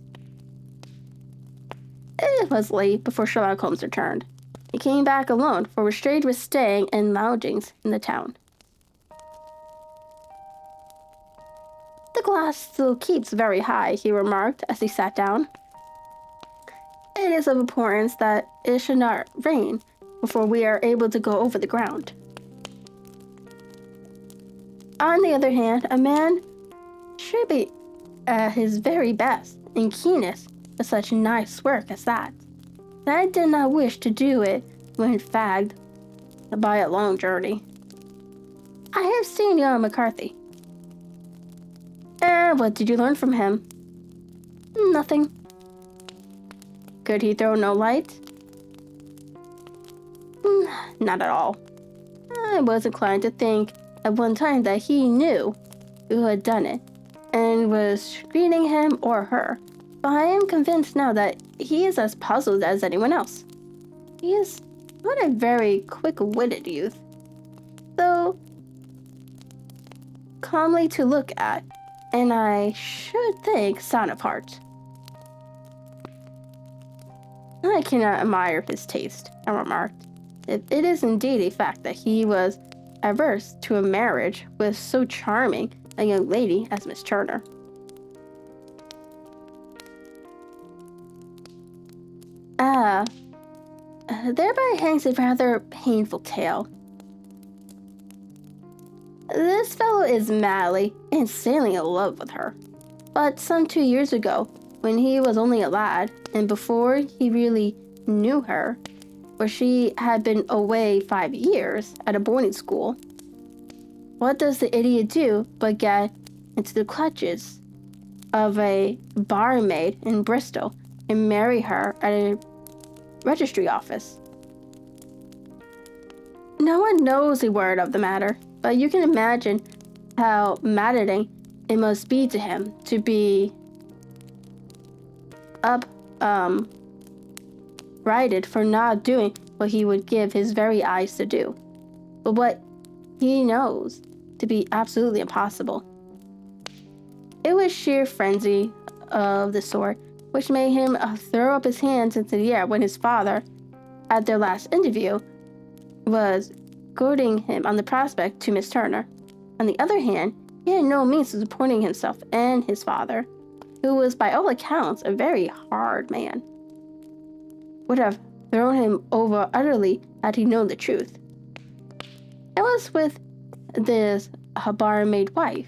It was late before Sherlock Holmes returned. He came back alone, for Lestrade was staying in lodgings in the town. The glass still keeps very high, he remarked as he sat down. It is of importance that it should not rain before we are able to go over the ground. On the other hand, a man should be at his very best and keenest for such nice work as that. And I did not wish to do it when fagged by a long journey. I have seen young McCarthy. And what did you learn from him? Nothing. Could he throw no light? Not at all. I was inclined to think at one time that he knew who had done it and was screening him or her, but I am convinced now that he is as puzzled as anyone else. He is not a very quick-witted youth, though calmly to look at, and I should think sound of heart. I cannot admire his taste, I remarked. It is indeed a fact that he was averse to a marriage with so charming a young lady as Miss Turner. Thereby hangs a rather painful tale. This fellow is madly, insanely in love with her. But some 2 years ago, when he was only a lad, and before he really knew her, where she had been away 5 years at a boarding school, what does the idiot do but get into the clutches of a barmaid in Bristol and marry her at a registry office? No one knows a word of the matter, but you can imagine how maddening it must be to him to be upbraided for not doing what he would give his very eyes to do, but what he knows to be absolutely impossible. It was sheer frenzy of the sort which made him throw up his hands into the air when his father, at their last interview, was goading him on the prospect to Miss Turner. On the other hand, he had no means of supporting himself and his father, who was by all accounts a very hard man, would have thrown him over utterly had he known the truth. It was with this barmaid wife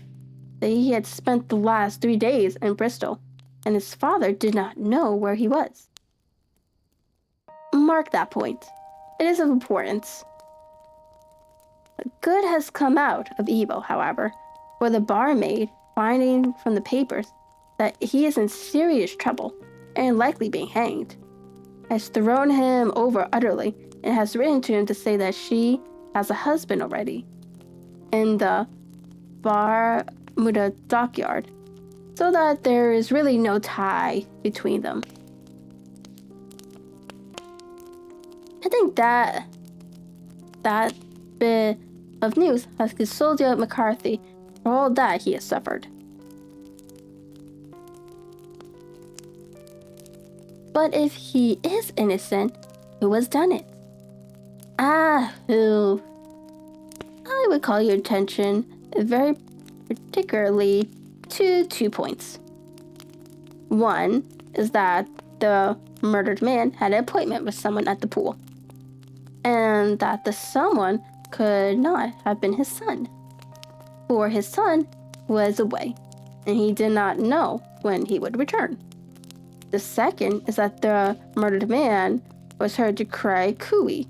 that he had spent the last 3 days in Bristol, and his father did not know where he was. Mark that point. It is of importance. Good has come out of evil, however, for the barmaid, finding from the papers that he is in serious trouble and likely being hanged, has thrown him over utterly and has written to him to say that she has a husband already in the Bermuda dockyard, so that there is really no tie between them. I think that bit of news has consoled young McCarthy for all that he has suffered. But if he is innocent, who has done it? Who? I would call your attention very particularly to 2 points. One is that the murdered man had an appointment with someone at the pool, and that the someone could not have been his son, for his son was away, and he did not know when he would return. The second is that the murdered man was heard to cry cooey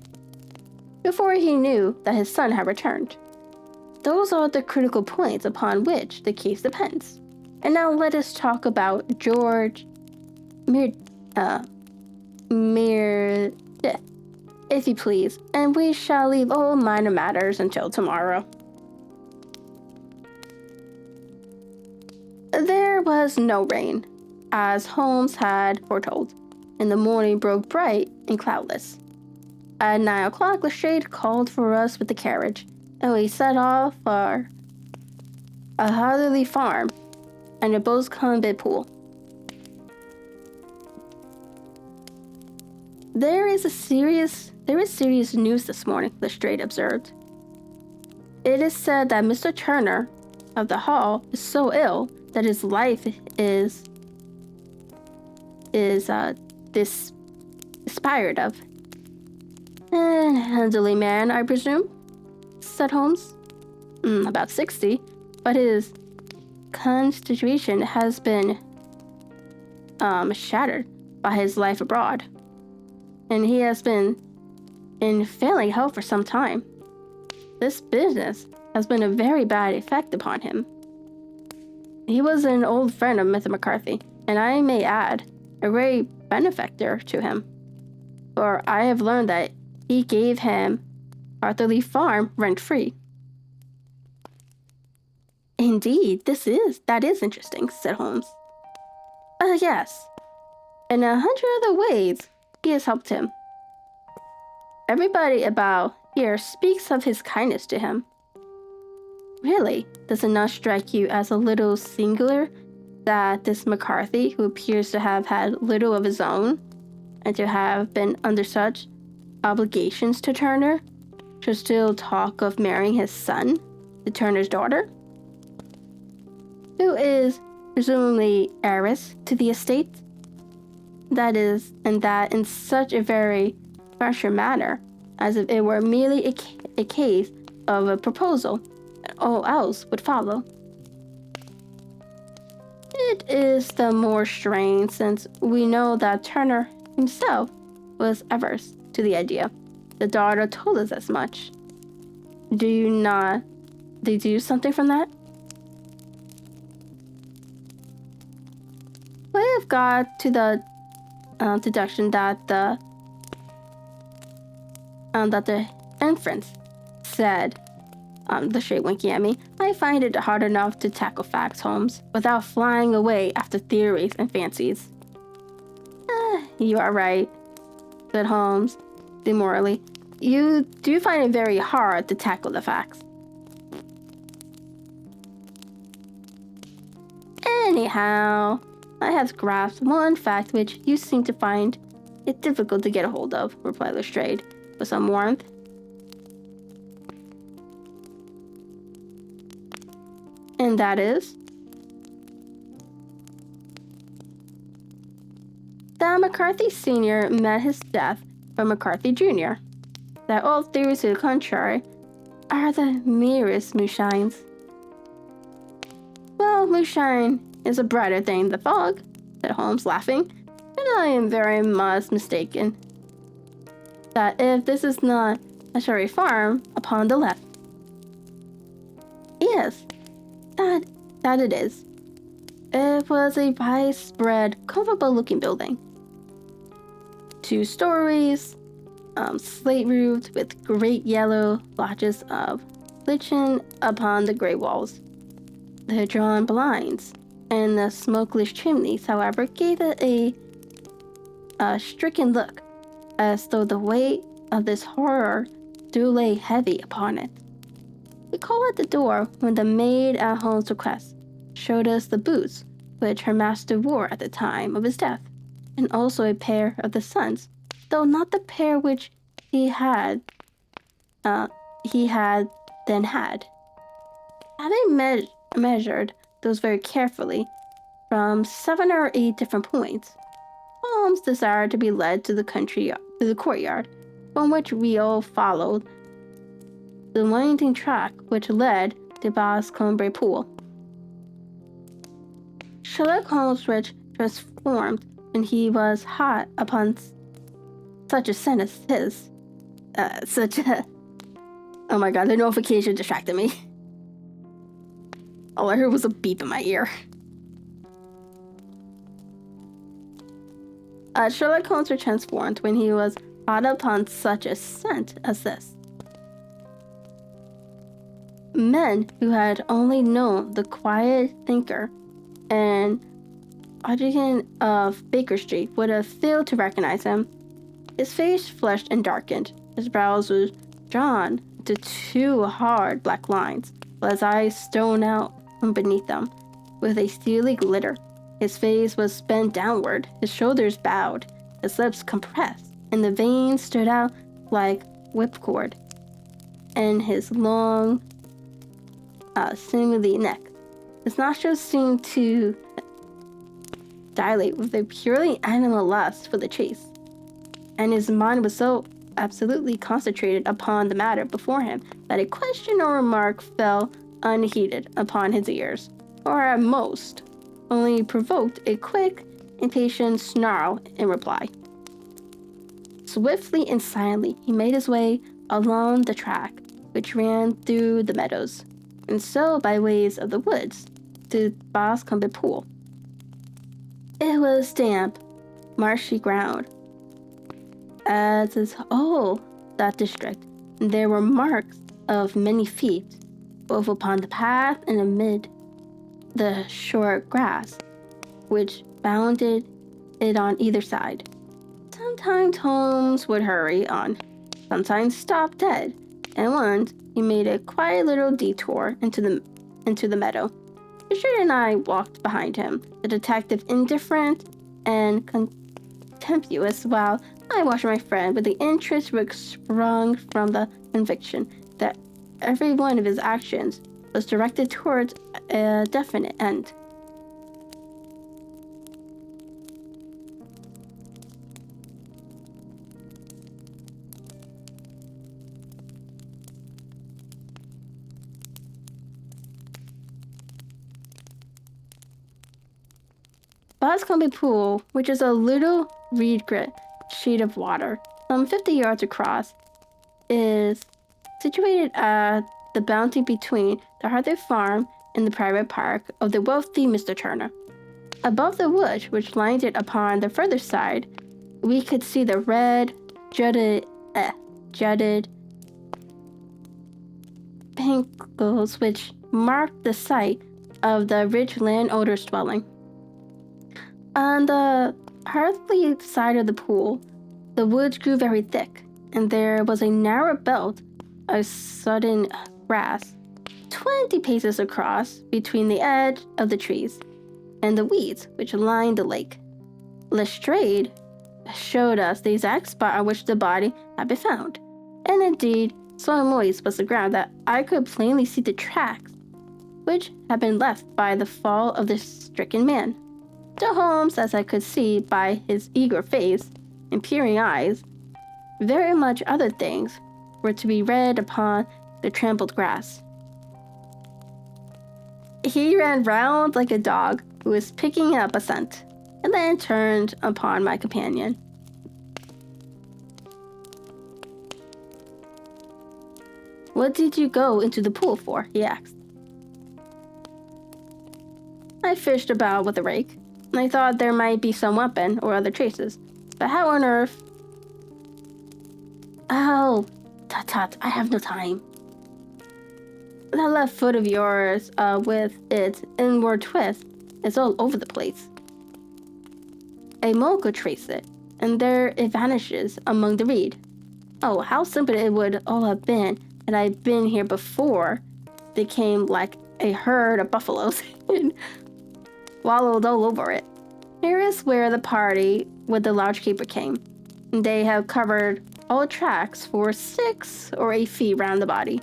before he knew that his son had returned. Those are the critical points upon which the case depends. And now let us talk about George Meredith, if you please, and we shall leave all minor matters until tomorrow. There was no rain, as Holmes had foretold, and the morning broke bright and cloudless. At 9 o'clock, Lestrade called for us with the carriage, and we set off for a Hatherley farm and a Boscombe pool. There is serious news this morning, Lestrade observed. It is said that Mr. Turner of the Hall is so ill that his life is despaired of. An elderly man, I presume, said Holmes. About 60, but his constitution has been shattered by his life abroad, and he has been in failing health for some time. This business has been a very bad effect upon him. He was an old friend of Mr. McCarthy, and I may add, a great benefactor to him, for I have learned that he gave him Hatherley Farm rent-free. Indeed, that is interesting, said Holmes. Yes. In 100 other ways, he has helped him. Everybody about here speaks of his kindness to him. Really, does it not strike you as a little singular that this McCarthy, who appears to have had little of his own, and to have been under such obligations to Turner, should still talk of marrying his son to Turner's daughter, who is presumably heiress to the estate? That is, and that in such a very pressure manner, as if it were merely a case of a proposal, and all else would follow. It is the more strange since we know that Turner himself was averse to the idea. The daughter told us as much. Do you not deduce something from that? We have got to the deduction that the inference said, Lestrade winking at me. I find it hard enough to tackle facts, Holmes, without flying away after theories and fancies. You are right, said Holmes demurely. You do find it very hard to tackle the facts. Anyhow, I have grasped one fact which you seem to find it difficult to get a hold of, replied Lestrade, with some warmth. And that is that McCarthy Sr. met his death from McCarthy Jr., that all theories to the contrary are the merest moonshines. Well, moonshine is a brighter thing than fog, said Holmes, laughing, and I am very much mistaken that if this is not a Sherry farm upon the left. Yes, that it is. It was a widespread, comfortable-looking building. 2 stories, slate-roofed with great yellow blotches of lichen upon the gray walls. The drawn blinds and the smokeless chimneys, however, gave it a stricken look, as though the weight of this horror still lay heavy upon it. We called at the door when the maid at Holmes' request showed us the boots which her master wore at the time of his death, and also a pair of the son's, though not the pair which he had then had. Having measured those very carefully from 7 or 8 different points, Holmes desired to be led to the courtyard, from which we all followed the winding track which led to Boscombe pool. Sherlock Holmes was transformed when he was hot upon such a scent as his. Oh my god, the notification distracted me. All I heard was a beep in my ear. Sherlock Holmes was transformed when he was hot upon such a scent as this. Men who had only known the quiet thinker and Occupant of Baker Street would have failed to recognize him. His face flushed and darkened. His brows were drawn into two hard black lines, while his eyes shone out from beneath them with a steely glitter. His face was bent downward, his shoulders bowed, his lips compressed, and the veins stood out like whipcord in his long, sinewy neck. His nostrils seemed to dilate with a purely animal lust for the chase, and his mind was so absolutely concentrated upon the matter before him that a question or remark fell unheeded upon his ears, or at most only provoked a quick, impatient snarl in reply. Swiftly and silently he made his way along the track which ran through the meadows, and so by ways of the woods to Boscombe Pool. It was damp, marshy ground, as is all that district, and there were marks of many feet, both upon the path and amid the short grass, which bounded it on either side. Sometimes Holmes would hurry on, sometimes stop dead, and once he made a quiet little detour into the meadow. Richard and I walked behind him, the detective indifferent and contemptuous, while I watched my friend with the interest which sprung from the conviction that every one of his actions was directed towards a definite end. Boscombe Pool, which is a little reed-grit sheet of water, some 50 yards across, is situated at the boundary between the Harther Farm and the private park of the wealthy Mr. Turner. Above the woods which lined it upon the further side, we could see the red, jutted pinnacles which marked the site of the rich landowner's dwelling. On the Hartley side of the pool, the woods grew very thick, and there was a narrow belt of sodden grass, 20 paces across, between the edge of the trees and the weeds which lined the lake. Lestrade showed us the exact spot on which the body had been found, and indeed, so moist was the ground that I could plainly see the tracks which had been left by the fall of the stricken man. To Holmes, as I could see by his eager face and peering eyes, very much other things were to be read upon the trampled grass. He ran round like a dog who was picking up a scent, and then turned upon my companion. "What did you go into the pool for?" he asked. "I fished about with a rake. I thought there might be some weapon or other traces, but how on earth—" "Oh, tut, I have no time. That left foot of yours, with its inward twist, is all over the place. A mole could trace it, and there it vanishes among the reed. Oh, how simple it would all have been had I been here before they came like a herd of buffaloes and wallowed all over it. Here is where the party with the large caper came. They have covered all tracks for 6 or 8 feet round the body.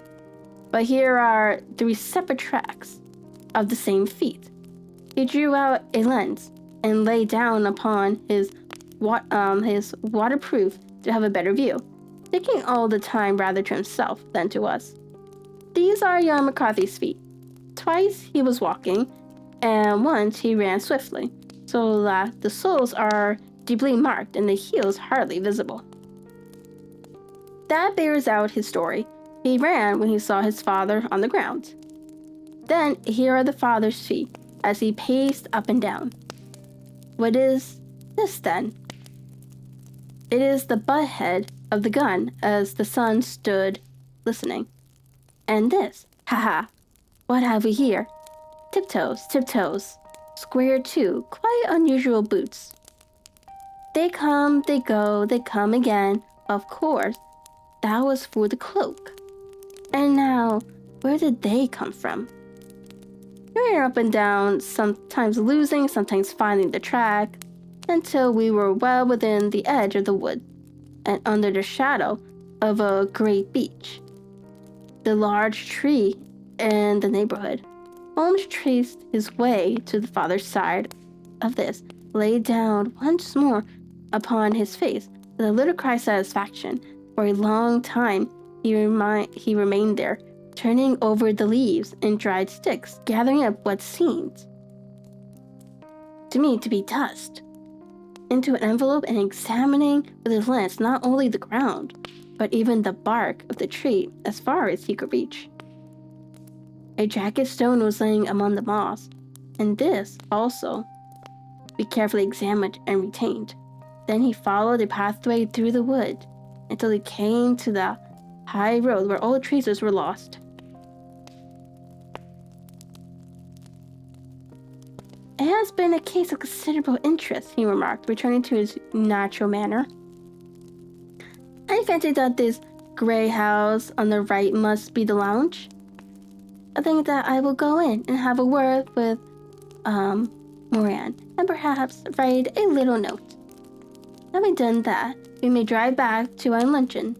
But here are 3 separate tracks of the same feet." He drew out a lens and lay down upon his waterproof to have a better view, thinking all the time rather to himself than to us. "These are young McCarthy's feet. Twice he was walking, and once he ran swiftly, so that the soles are deeply marked and the heels hardly visible. That bears out his story. He ran when he saw his father on the ground. Then here are the father's feet as he paced up and down. What is this then? It is the butt head of the gun as the son stood listening. And this, what have we here? Tiptoes, Square too, quite unusual boots. They come, they go, they come again. Of course, that was for the cloak. And now, where did they come from? We were up and down, sometimes losing, sometimes finding the track, until we were well within the edge of the wood, and under the shadow of a great beech, the large tree in the neighborhood. Holmes traced his way to the farther side of this, lay down once more upon his face with a little cry of satisfaction. For a long time he remained there, turning over the leaves and dried sticks, gathering up what seemed to me to be dust into an envelope and examining with his lens not only the ground, but even the bark of the tree as far as he could reach. A jagged stone was laying among the moss, and this also we carefully examined and retained. Then he followed a pathway through the wood until he came to the high road where all traces were lost. It has been a case of considerable interest, he remarked, returning to his natural manner. I fancy that this grey house on the right must be the lounge. I think that I will go in and have a word with Moran, and perhaps write a little note. Having done that, we may drive back to our luncheon.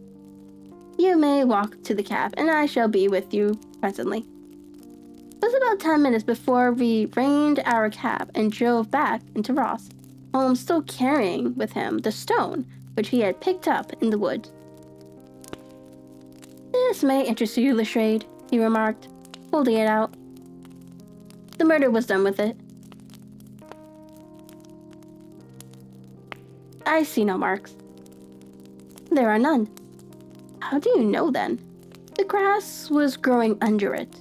You may walk to the cab, and I shall be with you presently. It was about 10 minutes before we reined our cab and drove back into Ross, Holmes still carrying with him the stone which he had picked up in the woods. This may interest you, Lestrade, he remarked, holding it out. The murder was done with it. I see no marks. There are none. How do you know then? The grass was growing under it.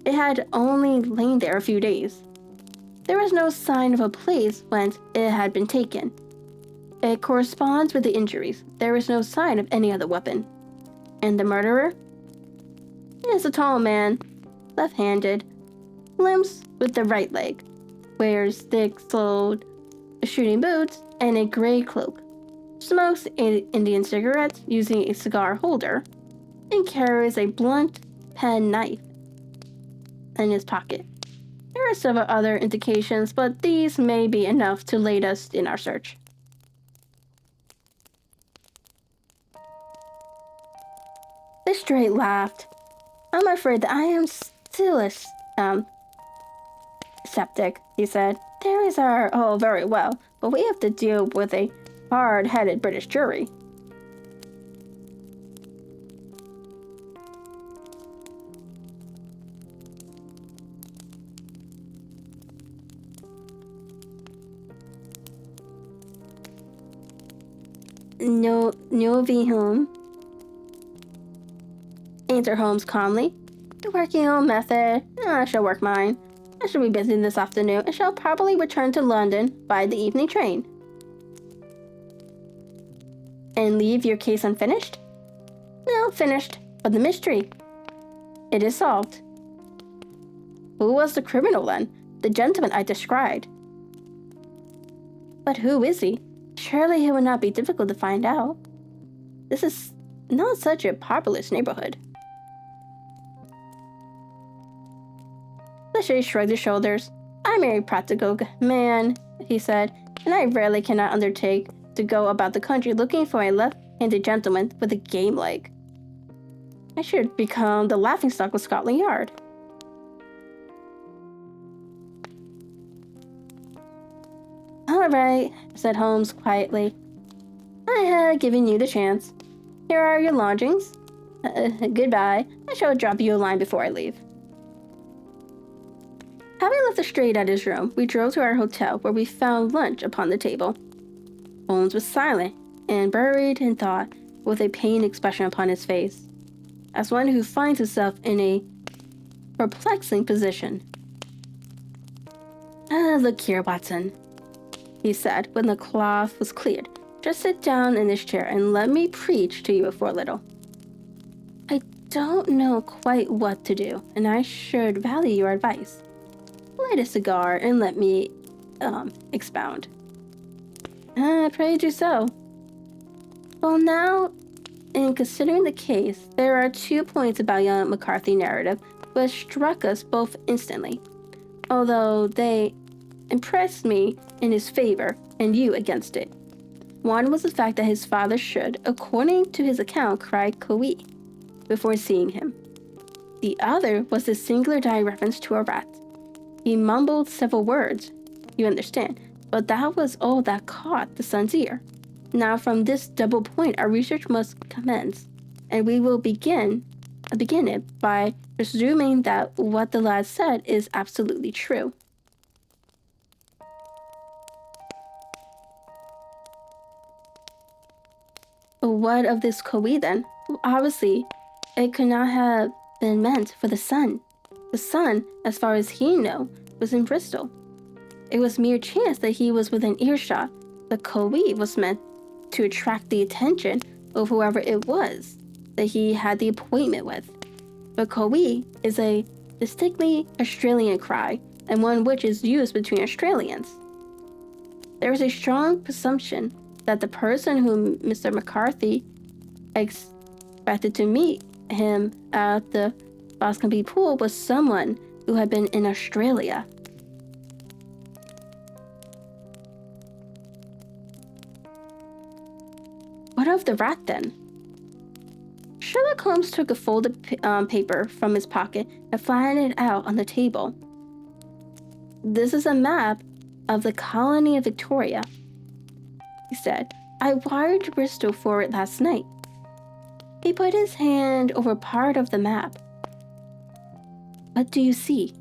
It had only lain there a few days. There was no sign of a place whence it had been taken. It corresponds with the injuries. There is no sign of any other weapon. And the murderer? He is a tall man, left-handed, limps with the right leg, wears thick-soled shooting boots and a gray cloak, smokes Indian cigarettes using a cigar holder, and carries a blunt pen knife in his pocket. There are several other indications, but these may be enough to lead us in our search. Lestrade laughed. I'm afraid that I am still a skeptic, he said. Theories are all very well, but we have to deal with a hard-headed British jury. No be home, answered Holmes calmly. You're working your own method, and I shall work mine. I shall be busy this afternoon, and shall probably return to London by the evening train. And leave your case unfinished? No, finished, but the mystery. It is solved. Who was the criminal then? The gentleman I described. But who is he? Surely it would not be difficult to find out. This is not such a populous neighborhood. Lestrade shrugged his shoulders. I'm a practical man, he said, and I rarely cannot undertake to go about the country looking for a left-handed gentleman with a game leg. I should become the laughingstock of Scotland Yard. All right, said Holmes quietly. I had given you the chance. Here are your lodgings. Goodbye. I shall drop you a line before I leave. Having left Lestrade at his room, we drove to our hotel, where we found lunch upon the table. Holmes was silent and buried in thought, with a pained expression upon his face, as one who finds himself in a perplexing position. Look here, Watson, he said when the cloth was cleared. Just sit down in this chair and let me preach to you for a little. I don't know quite what to do, and I should value your advice. light a cigar and let me expound. Pray do so. Well, now, in considering the case, there are 2 points about young McCarthy narrative which struck us both instantly, although they impressed me in his favor and you against it. One was the fact that his father should, according to his account, cry "Koi" before seeing him. The other was the singular direct reference to a rat. He mumbled several words, you understand, but that was all that caught the son's ear. Now from this double point our research must commence, and we will begin it by presuming that what the lad said is absolutely true. What of this Koi then? Obviously, it could not have been meant for the son. The son, as far as he knew, was in Bristol. It was mere chance that he was within earshot. The Koi was meant to attract the attention of whoever it was that he had the appointment with. But Koi is a distinctly Australian cry, and one which is used between Australians. There is a strong presumption that the person whom Mr. McCarthy expected to meet him at the Boscombe pool was someone who had been in Australia. What of the rat then? Sherlock Holmes took a folded paper from his pocket and flattened it out on the table. This is a map of the colony of Victoria, he said. I wired to Bristol for it last night. He put his hand over part of the map. What do you see?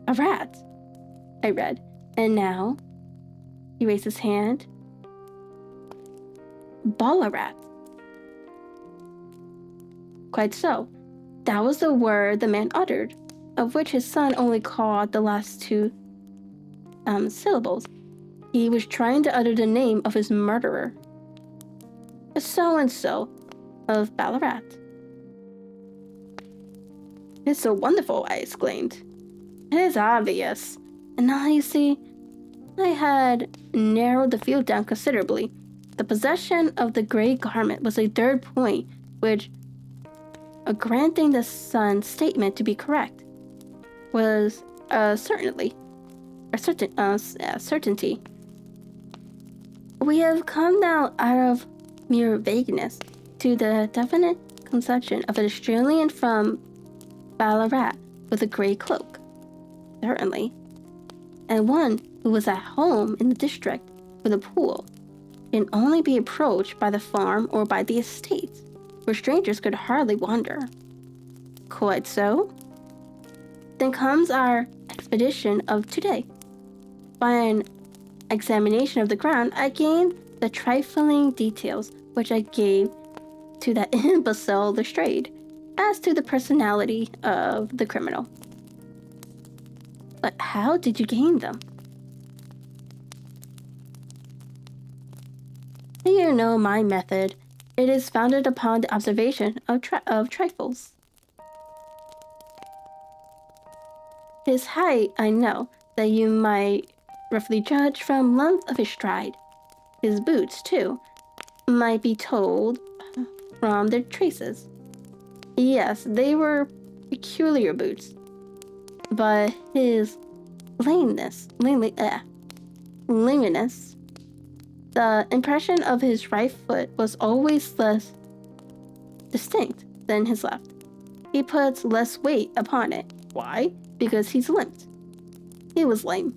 A rat, I read. And now, he raised his hand. Ballarat. Quite so. That was the word the man uttered, of which his son only caught the last 2 syllables. He was trying to utter the name of his murderer. So-and-so of Ballarat. It's so wonderful, I exclaimed. It is obvious. And now you see, I had narrowed the field down considerably. The possession of the gray garment was a 3rd point, which, granting the son's statement to be correct, was certainty. We have come now out of mere vagueness to the definite conception of an Australian from Ballarat with a grey cloak, certainly, and one who was at home in the district where the pool can only be approached by the farm or by the estates, where strangers could hardly wander. Quite so. Then comes our expedition of today. By an examination of the ground, I gained the trifling details which I gave to that imbecile Lestrade as to the personality of the criminal. But how did you gain them? You know my method. It is founded upon the observation of trifles. His height, I know, that you might roughly judge from length of his stride. His boots, too, might be told from their traces. Yes, they were peculiar boots, but his lameness, the impression of his right foot was always less distinct than his left. He puts less weight upon it. Why? Because he's limped. He was lame.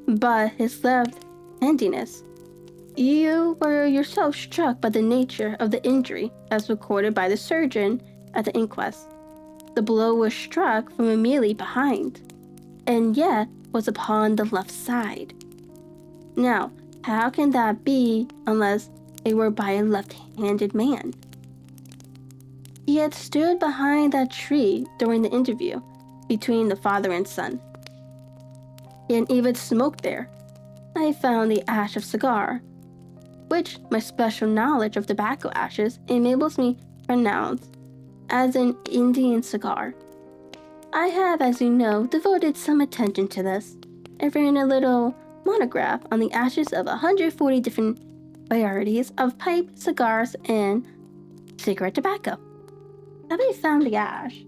But his left handiness. You were yourself struck by the nature of the injury as recorded by the surgeon at the inquest. The blow was struck from immediately behind, and yet was upon the left side. Now, how can that be unless it were by a left-handed man? He had stood behind that tree during the interview between the father and son. He had even smoked there. I found the ash of cigar, which my special knowledge of tobacco ashes enables me to pronounce as an Indian cigar. I have, as you know, devoted some attention to this. I've written a little monograph on the ashes of 140 different varieties of pipe, cigars, and cigarette tobacco. Having found the ash,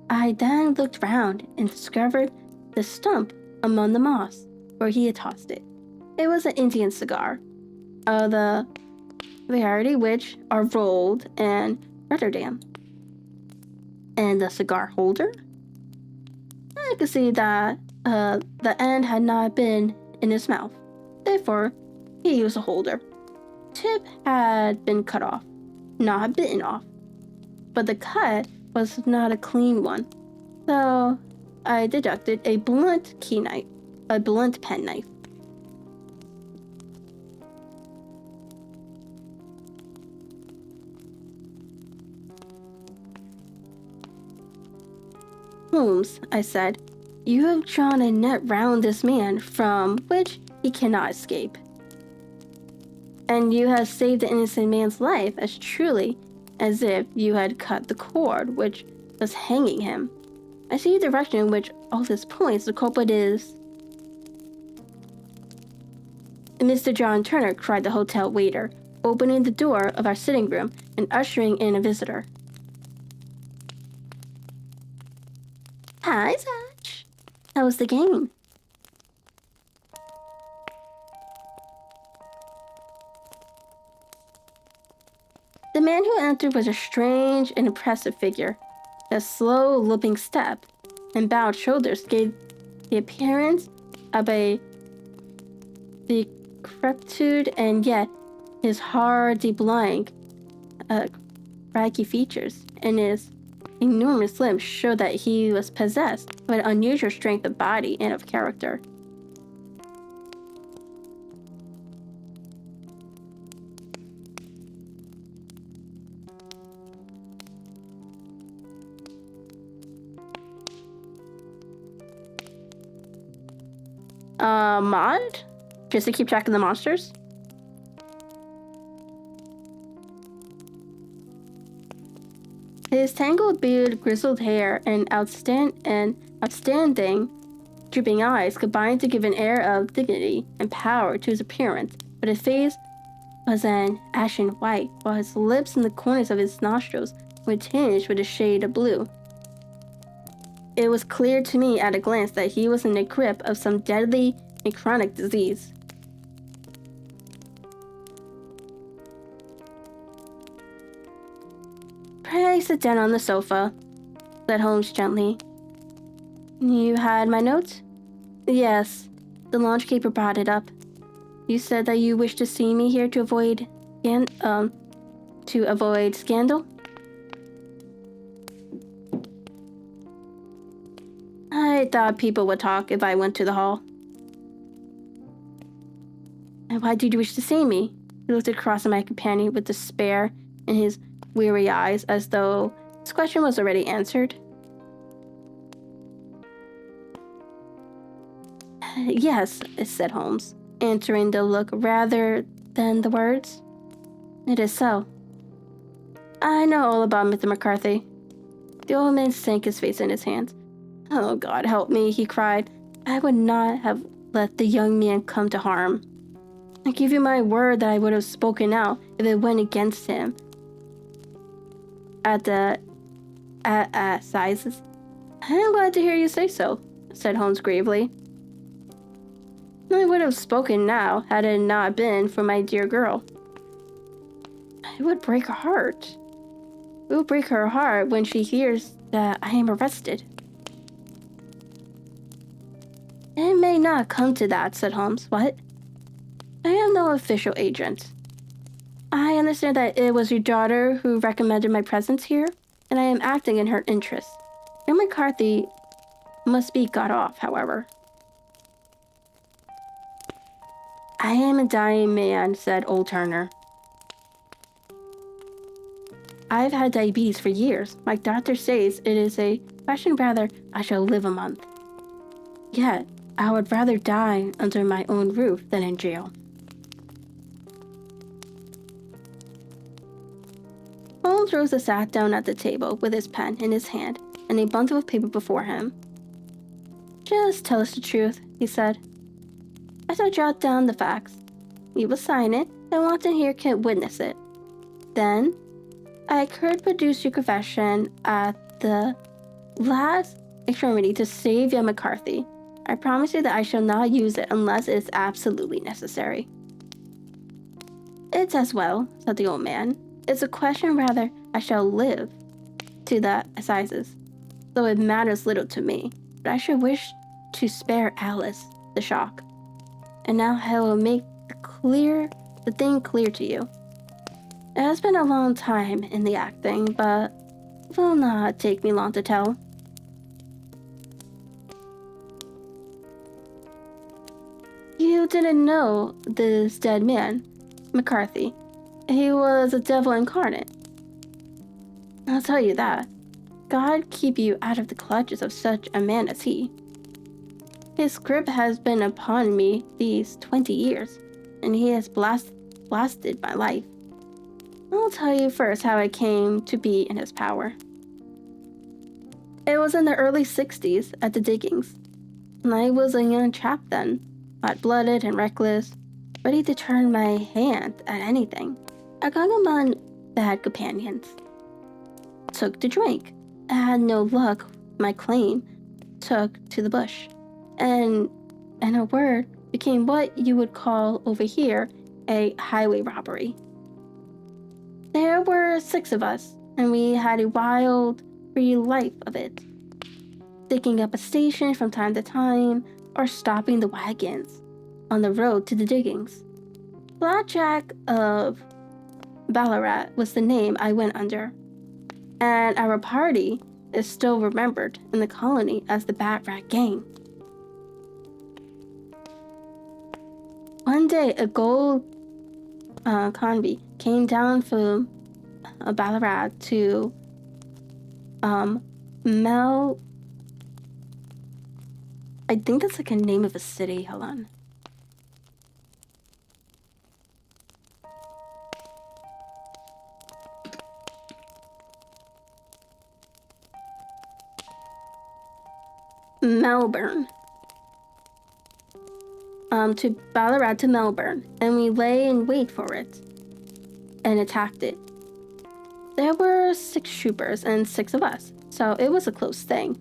I then looked round and discovered the stump among the moss where he had tossed it. It was an Indian cigar, of the variety which are rolled in Rotterdam. And the cigar holder? I could see that the end had not been in his mouth. Therefore, he used a holder. Tip had been cut off, not bitten off. But the cut was not a clean one. So I deducted a blunt pen knife. Holmes, I said, you have drawn a net round this man from which he cannot escape. And you have saved the innocent man's life as truly as if you had cut the cord which was hanging him. I see the direction in which all this points. The culprit is... Mr. John Turner, cried the hotel waiter, opening the door of our sitting room and ushering in a visitor. Hi, Satch. How was the game? The man who entered was a strange and impressive figure. A slow, looping step and bowed shoulders gave the appearance of a decrepitude, and yet his hard, deep-lying, craggy features and his enormous limbs showed that he was possessed of an unusual strength of body and of character. Mod? Just to keep track of the monsters? His tangled beard, grizzled hair, and outstanding, drooping eyes combined to give an air of dignity and power to his appearance, but his face was an ashen white, while his lips and the corners of his nostrils were tinged with a shade of blue. It was clear to me at a glance that he was in the grip of some deadly and chronic disease. Pray sit down on the sofa, said Holmes gently. You had my note? Yes, the launchkeeper brought it up. You said that you wished to see me here to avoid scandal? I thought people would talk if I went to the hall. And why did you wish to see me? He looked across at my companion with despair in his weary eyes, as though his question was already answered. Yes, said Holmes, answering the look rather than the words. It is so. I know all about Mr. McCarthy. The old man sank his face in his hands. Oh, God help me, he cried. I would not have let the young man come to harm. I give you my word that I would have spoken out if it went against him. At sizes. I'm glad to hear you say so, said Holmes gravely. I would have spoken now had it not been for my dear girl. It would break her heart. It will break her heart when she hears that I am arrested. It may not come to that, said Holmes. What? I am no official agent. I understand that it was your daughter who recommended my presence here, and I am acting in her interest. Young McCarthy must be got off, however. I am a dying man, said old Turner. I've had diabetes for years. My doctor says it is a question rather I shall live a month. Yet, I would rather die under my own roof than in jail. Holmes rose and sat down at the table with his pen in his hand and a bundle of paper before him. "Just tell us the truth," he said. "I shall jot down the facts. You will sign it, and Watson here can witness it. Then, I could produce your confession at the last extremity to save young McCarthy. I promise you that I shall not use it unless it is absolutely necessary." "It's as well," said the old man. "It's a question whether I shall live to the assizes, though it matters little to me. But I should wish to spare Alice the shock. And now I will make the thing clear to you. It has been a long time in the acting, but it will not take me long to tell. You didn't know this dead man, McCarthy. He was a devil incarnate. I'll tell you that. God keep you out of the clutches of such a man as he. His grip has been upon me these 20 years, and he has blasted my life. I'll tell you first how I came to be in his power. It was in the early 60s at the diggings, and I was a young chap then, hot-blooded and reckless, ready to turn my hand at anything. I got among bad companions. Took to drink. I had no luck. My claim took to the bush, and in a word, became what you would call over here a highway robbery. There were 6 of us, and we had a wild, free life of it, digging up a station from time to time, or stopping the wagons on the road to the diggings. Blackjack of Ballarat was the name I went under, and our party is still remembered in the colony as the Bat Rat Gang. One day, a gold convoy came down from Ballarat to I think that's like a name of a city. Hold on. Melbourne. To Ballarat to Melbourne, and we lay in wait for it and attacked it. There were 6 troopers and 6 of us, so it was a close thing.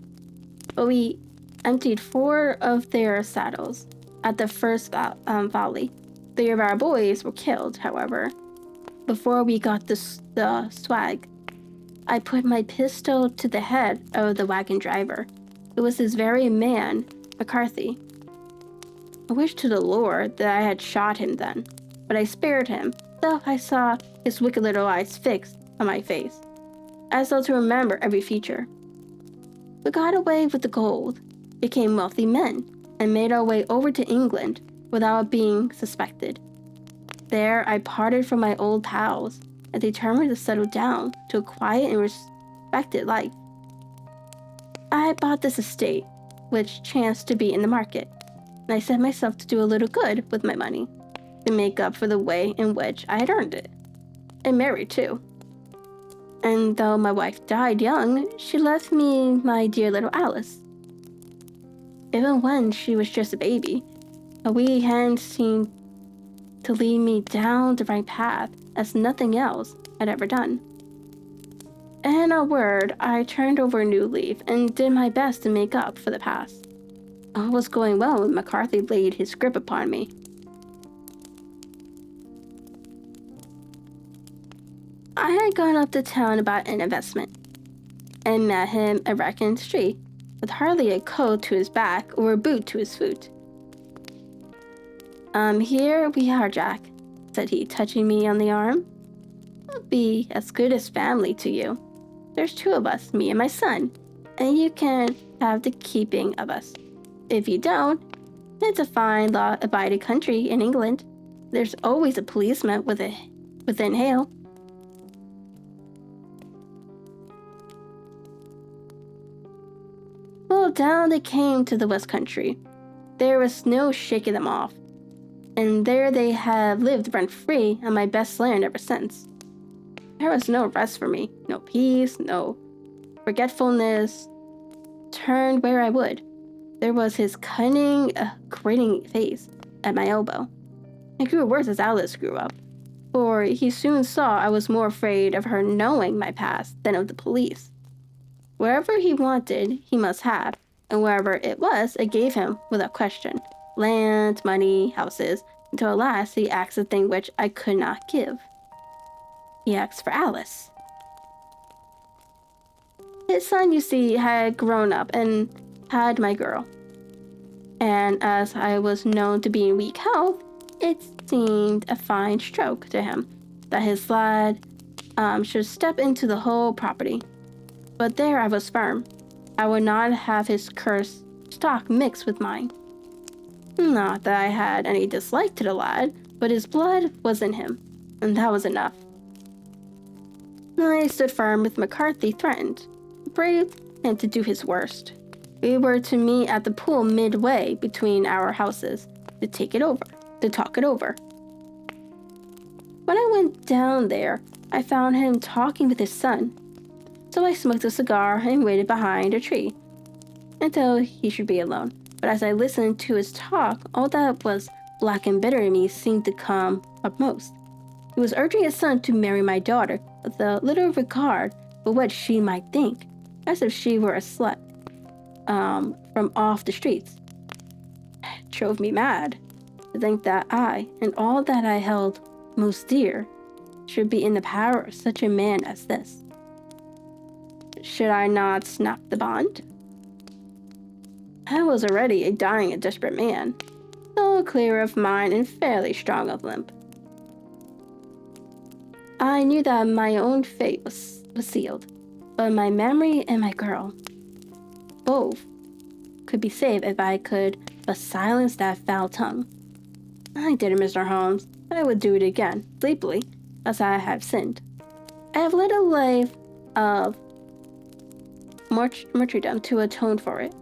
But we emptied 4 of their saddles at the first volley. 3 of our boys were killed, however, before we got the swag. I put my pistol to the head of the wagon driver. It was this very man, McCarthy. I wish to the Lord that I had shot him then, but I spared him, though I saw his wicked little eyes fixed on my face, as though to remember every feature. We got away with the gold, became wealthy men, and made our way over to England without being suspected. There I parted from my old pals and determined to settle down to a quiet and respected life. I bought this estate, which chanced to be in the market, and I set myself to do a little good with my money, to make up for the way in which I had earned it. And married, too. And though my wife died young, she left me my dear little Alice. Even when she was just a baby, a wee hand seemed to lead me down the right path as nothing else had ever done. In a word, I turned over a new leaf and did my best to make up for the past. All was going well when McCarthy laid his grip upon me. I had gone up to town about an investment, and met him at Rackham Street, with hardly a coat to his back or a boot to his foot. Here we are, Jack," said he, touching me on the arm. "We'll be as good as family to you. There's 2 of us, me and my son, and you can have the keeping of us. If you don't, it's a fine law-abiding country in England. There's always a policeman within hail." Well, down they came to the West Country. There was no shaking them off, and there they have lived rent-free on my best land ever since. There was no rest for me, no peace, no forgetfulness. Turn where I would, there was his cunning, grinning face at my elbow. It grew worse as Alice grew up, for he soon saw I was more afraid of her knowing my past than of the police. Wherever he wanted, he must have, and wherever it was, it gave him without question. Land, money, houses, until at last he asked the thing which I could not give. He asked for Alice. His son, you see, had grown up and had my girl. And as I was known to be in weak health, it seemed a fine stroke to him that his lad should step into the whole property. But there I was firm. I would not have his cursed stock mixed with mine. Not that I had any dislike to the lad, but his blood was in him, and that was enough. I stood firm with McCarthy threatened, braved him to do his worst. We were to meet at the pool midway between our houses to talk it over. When I went down there, I found him talking with his son. So I smoked a cigar and waited behind a tree until he should be alone. But as I listened to his talk, all that was black and bitter in me seemed to come upmost. He was urging his son to marry my daughter with a little regard for what she might think, as if she were a slut from off the streets. It drove me mad to think that I, and all that I held most dear, should be in the power of such a man as this. Should I not snap the bond? I was already a dying and desperate man, though clear of mind and fairly strong of limb. I knew that my own fate was sealed, but my memory and my girl, both, could be saved if I could but silence that foul tongue. I did it, Mr. Holmes, and I would do it again, deeply, as I have sinned. I have led a life of martyrdom to atone for it,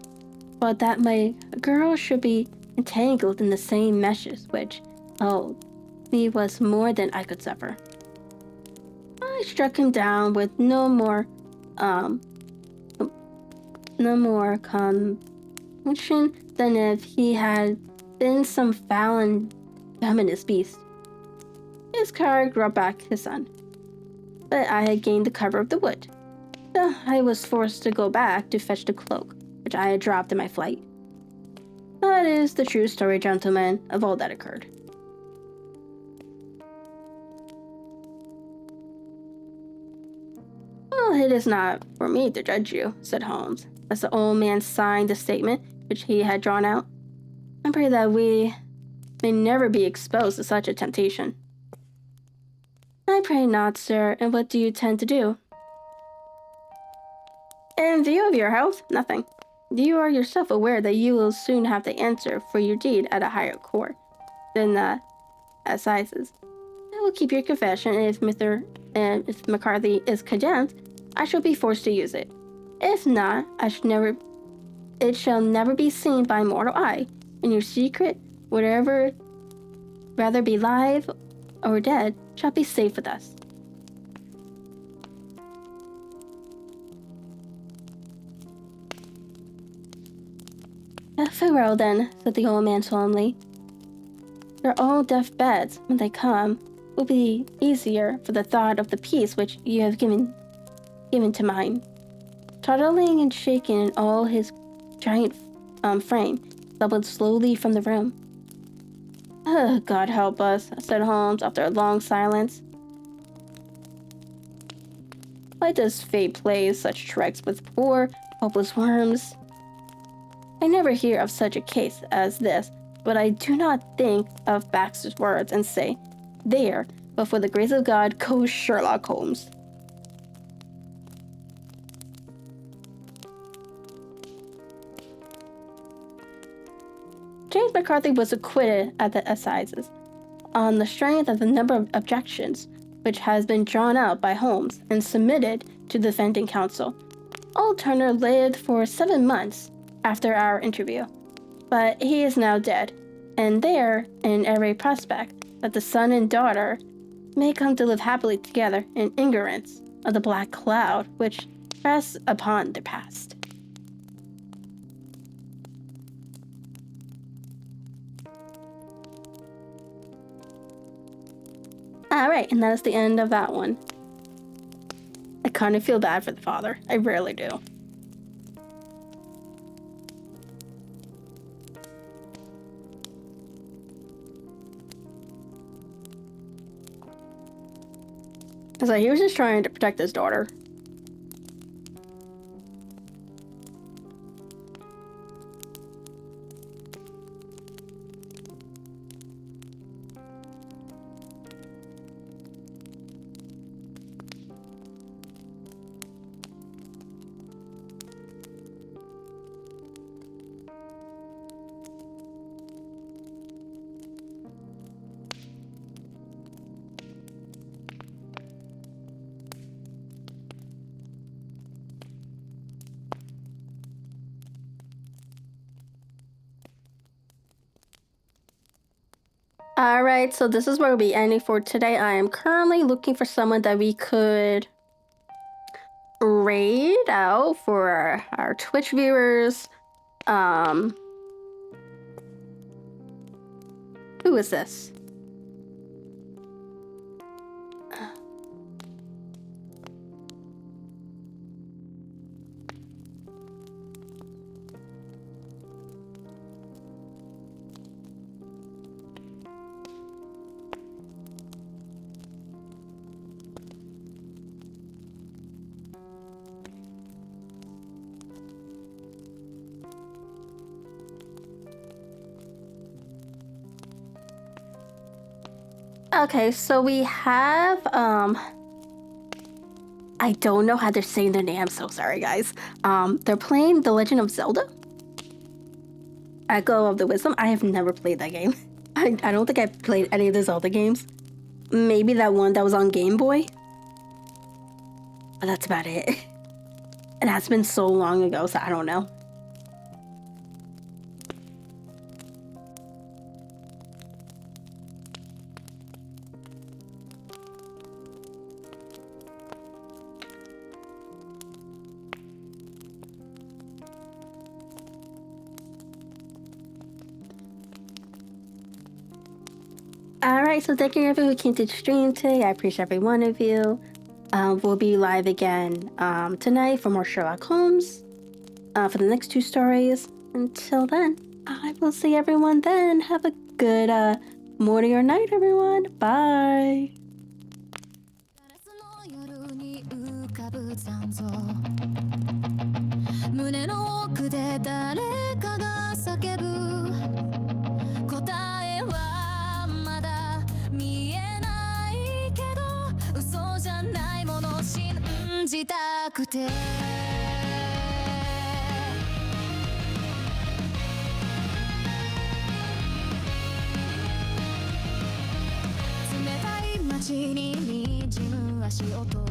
but that my girl should be entangled in the same meshes which held me was more than I could suffer. I struck him down with no more conviction than if he had been some foul and venomous beast. His car brought back his son, but I had gained the cover of the wood. So I was forced to go back to fetch the cloak, which I had dropped in my flight. That is the true story, gentlemen, of all that occurred. Well, it is not for me to judge you, said Holmes, as the old man signed the statement which he had drawn out. I pray that we may never be exposed to such a temptation. I pray not, sir, and what do you intend to do? In view of your health, nothing. You are yourself aware that you will soon have to answer for your deed at a higher court than the assizes. I will keep your confession, and if McCarthy is condemned, I shall be forced to use it. If not, it shall never be seen by mortal eye, and your secret, whatever, whether be live or dead, shall be safe with us. Farewell, then, said the old man solemnly. Your own deathbeds, when they come, will be easier for the thought of the peace which you have given to mine. Toddling and shaking in all his giant frame, stumbled slowly from the room. God help us, said Holmes after a long silence. Why does fate play such tricks with poor, helpless worms? I never hear of such a case as this, but I do not think of Baxter's words and say, there, but for the grace of God goes Sherlock Holmes. James McCarthy was acquitted at the assizes on the strength of the number of objections which has been drawn out by Holmes and submitted to the defending counsel. Old Turner lived for 7 months after our interview, but he is now dead, and there, in every prospect, that the son and daughter may come to live happily together in ignorance of the black cloud which rests upon their past. Alright, and that's the end of that one. I kind of feel bad for the father. I rarely do. It's like he was just trying to protect his daughter. Alright, so this is where we'll be ending for today. I am currently looking for someone that we could raid out for our Twitch viewers. Who is this? Okay, so we have, I don't know how they're saying their name. I'm so sorry, guys. They're playing The Legend of Zelda. Echo of the Wisdom. I have never played that game. I don't think I've played any of the Zelda games. Maybe that one that was on Game Boy. But that's about it. It has been so long ago, so I don't know. Alright, so thank you everyone who came to the stream today. I appreciate every one of you. We'll be live again tonight for more Sherlock Holmes for the next 2 stories. Until then, I will see everyone then. Have a good morning or night, everyone. Bye. 胸の奥で誰かが叫ぶ答えはまだ見えないけど嘘じゃないもの信じたくて冷たい街に滲む足音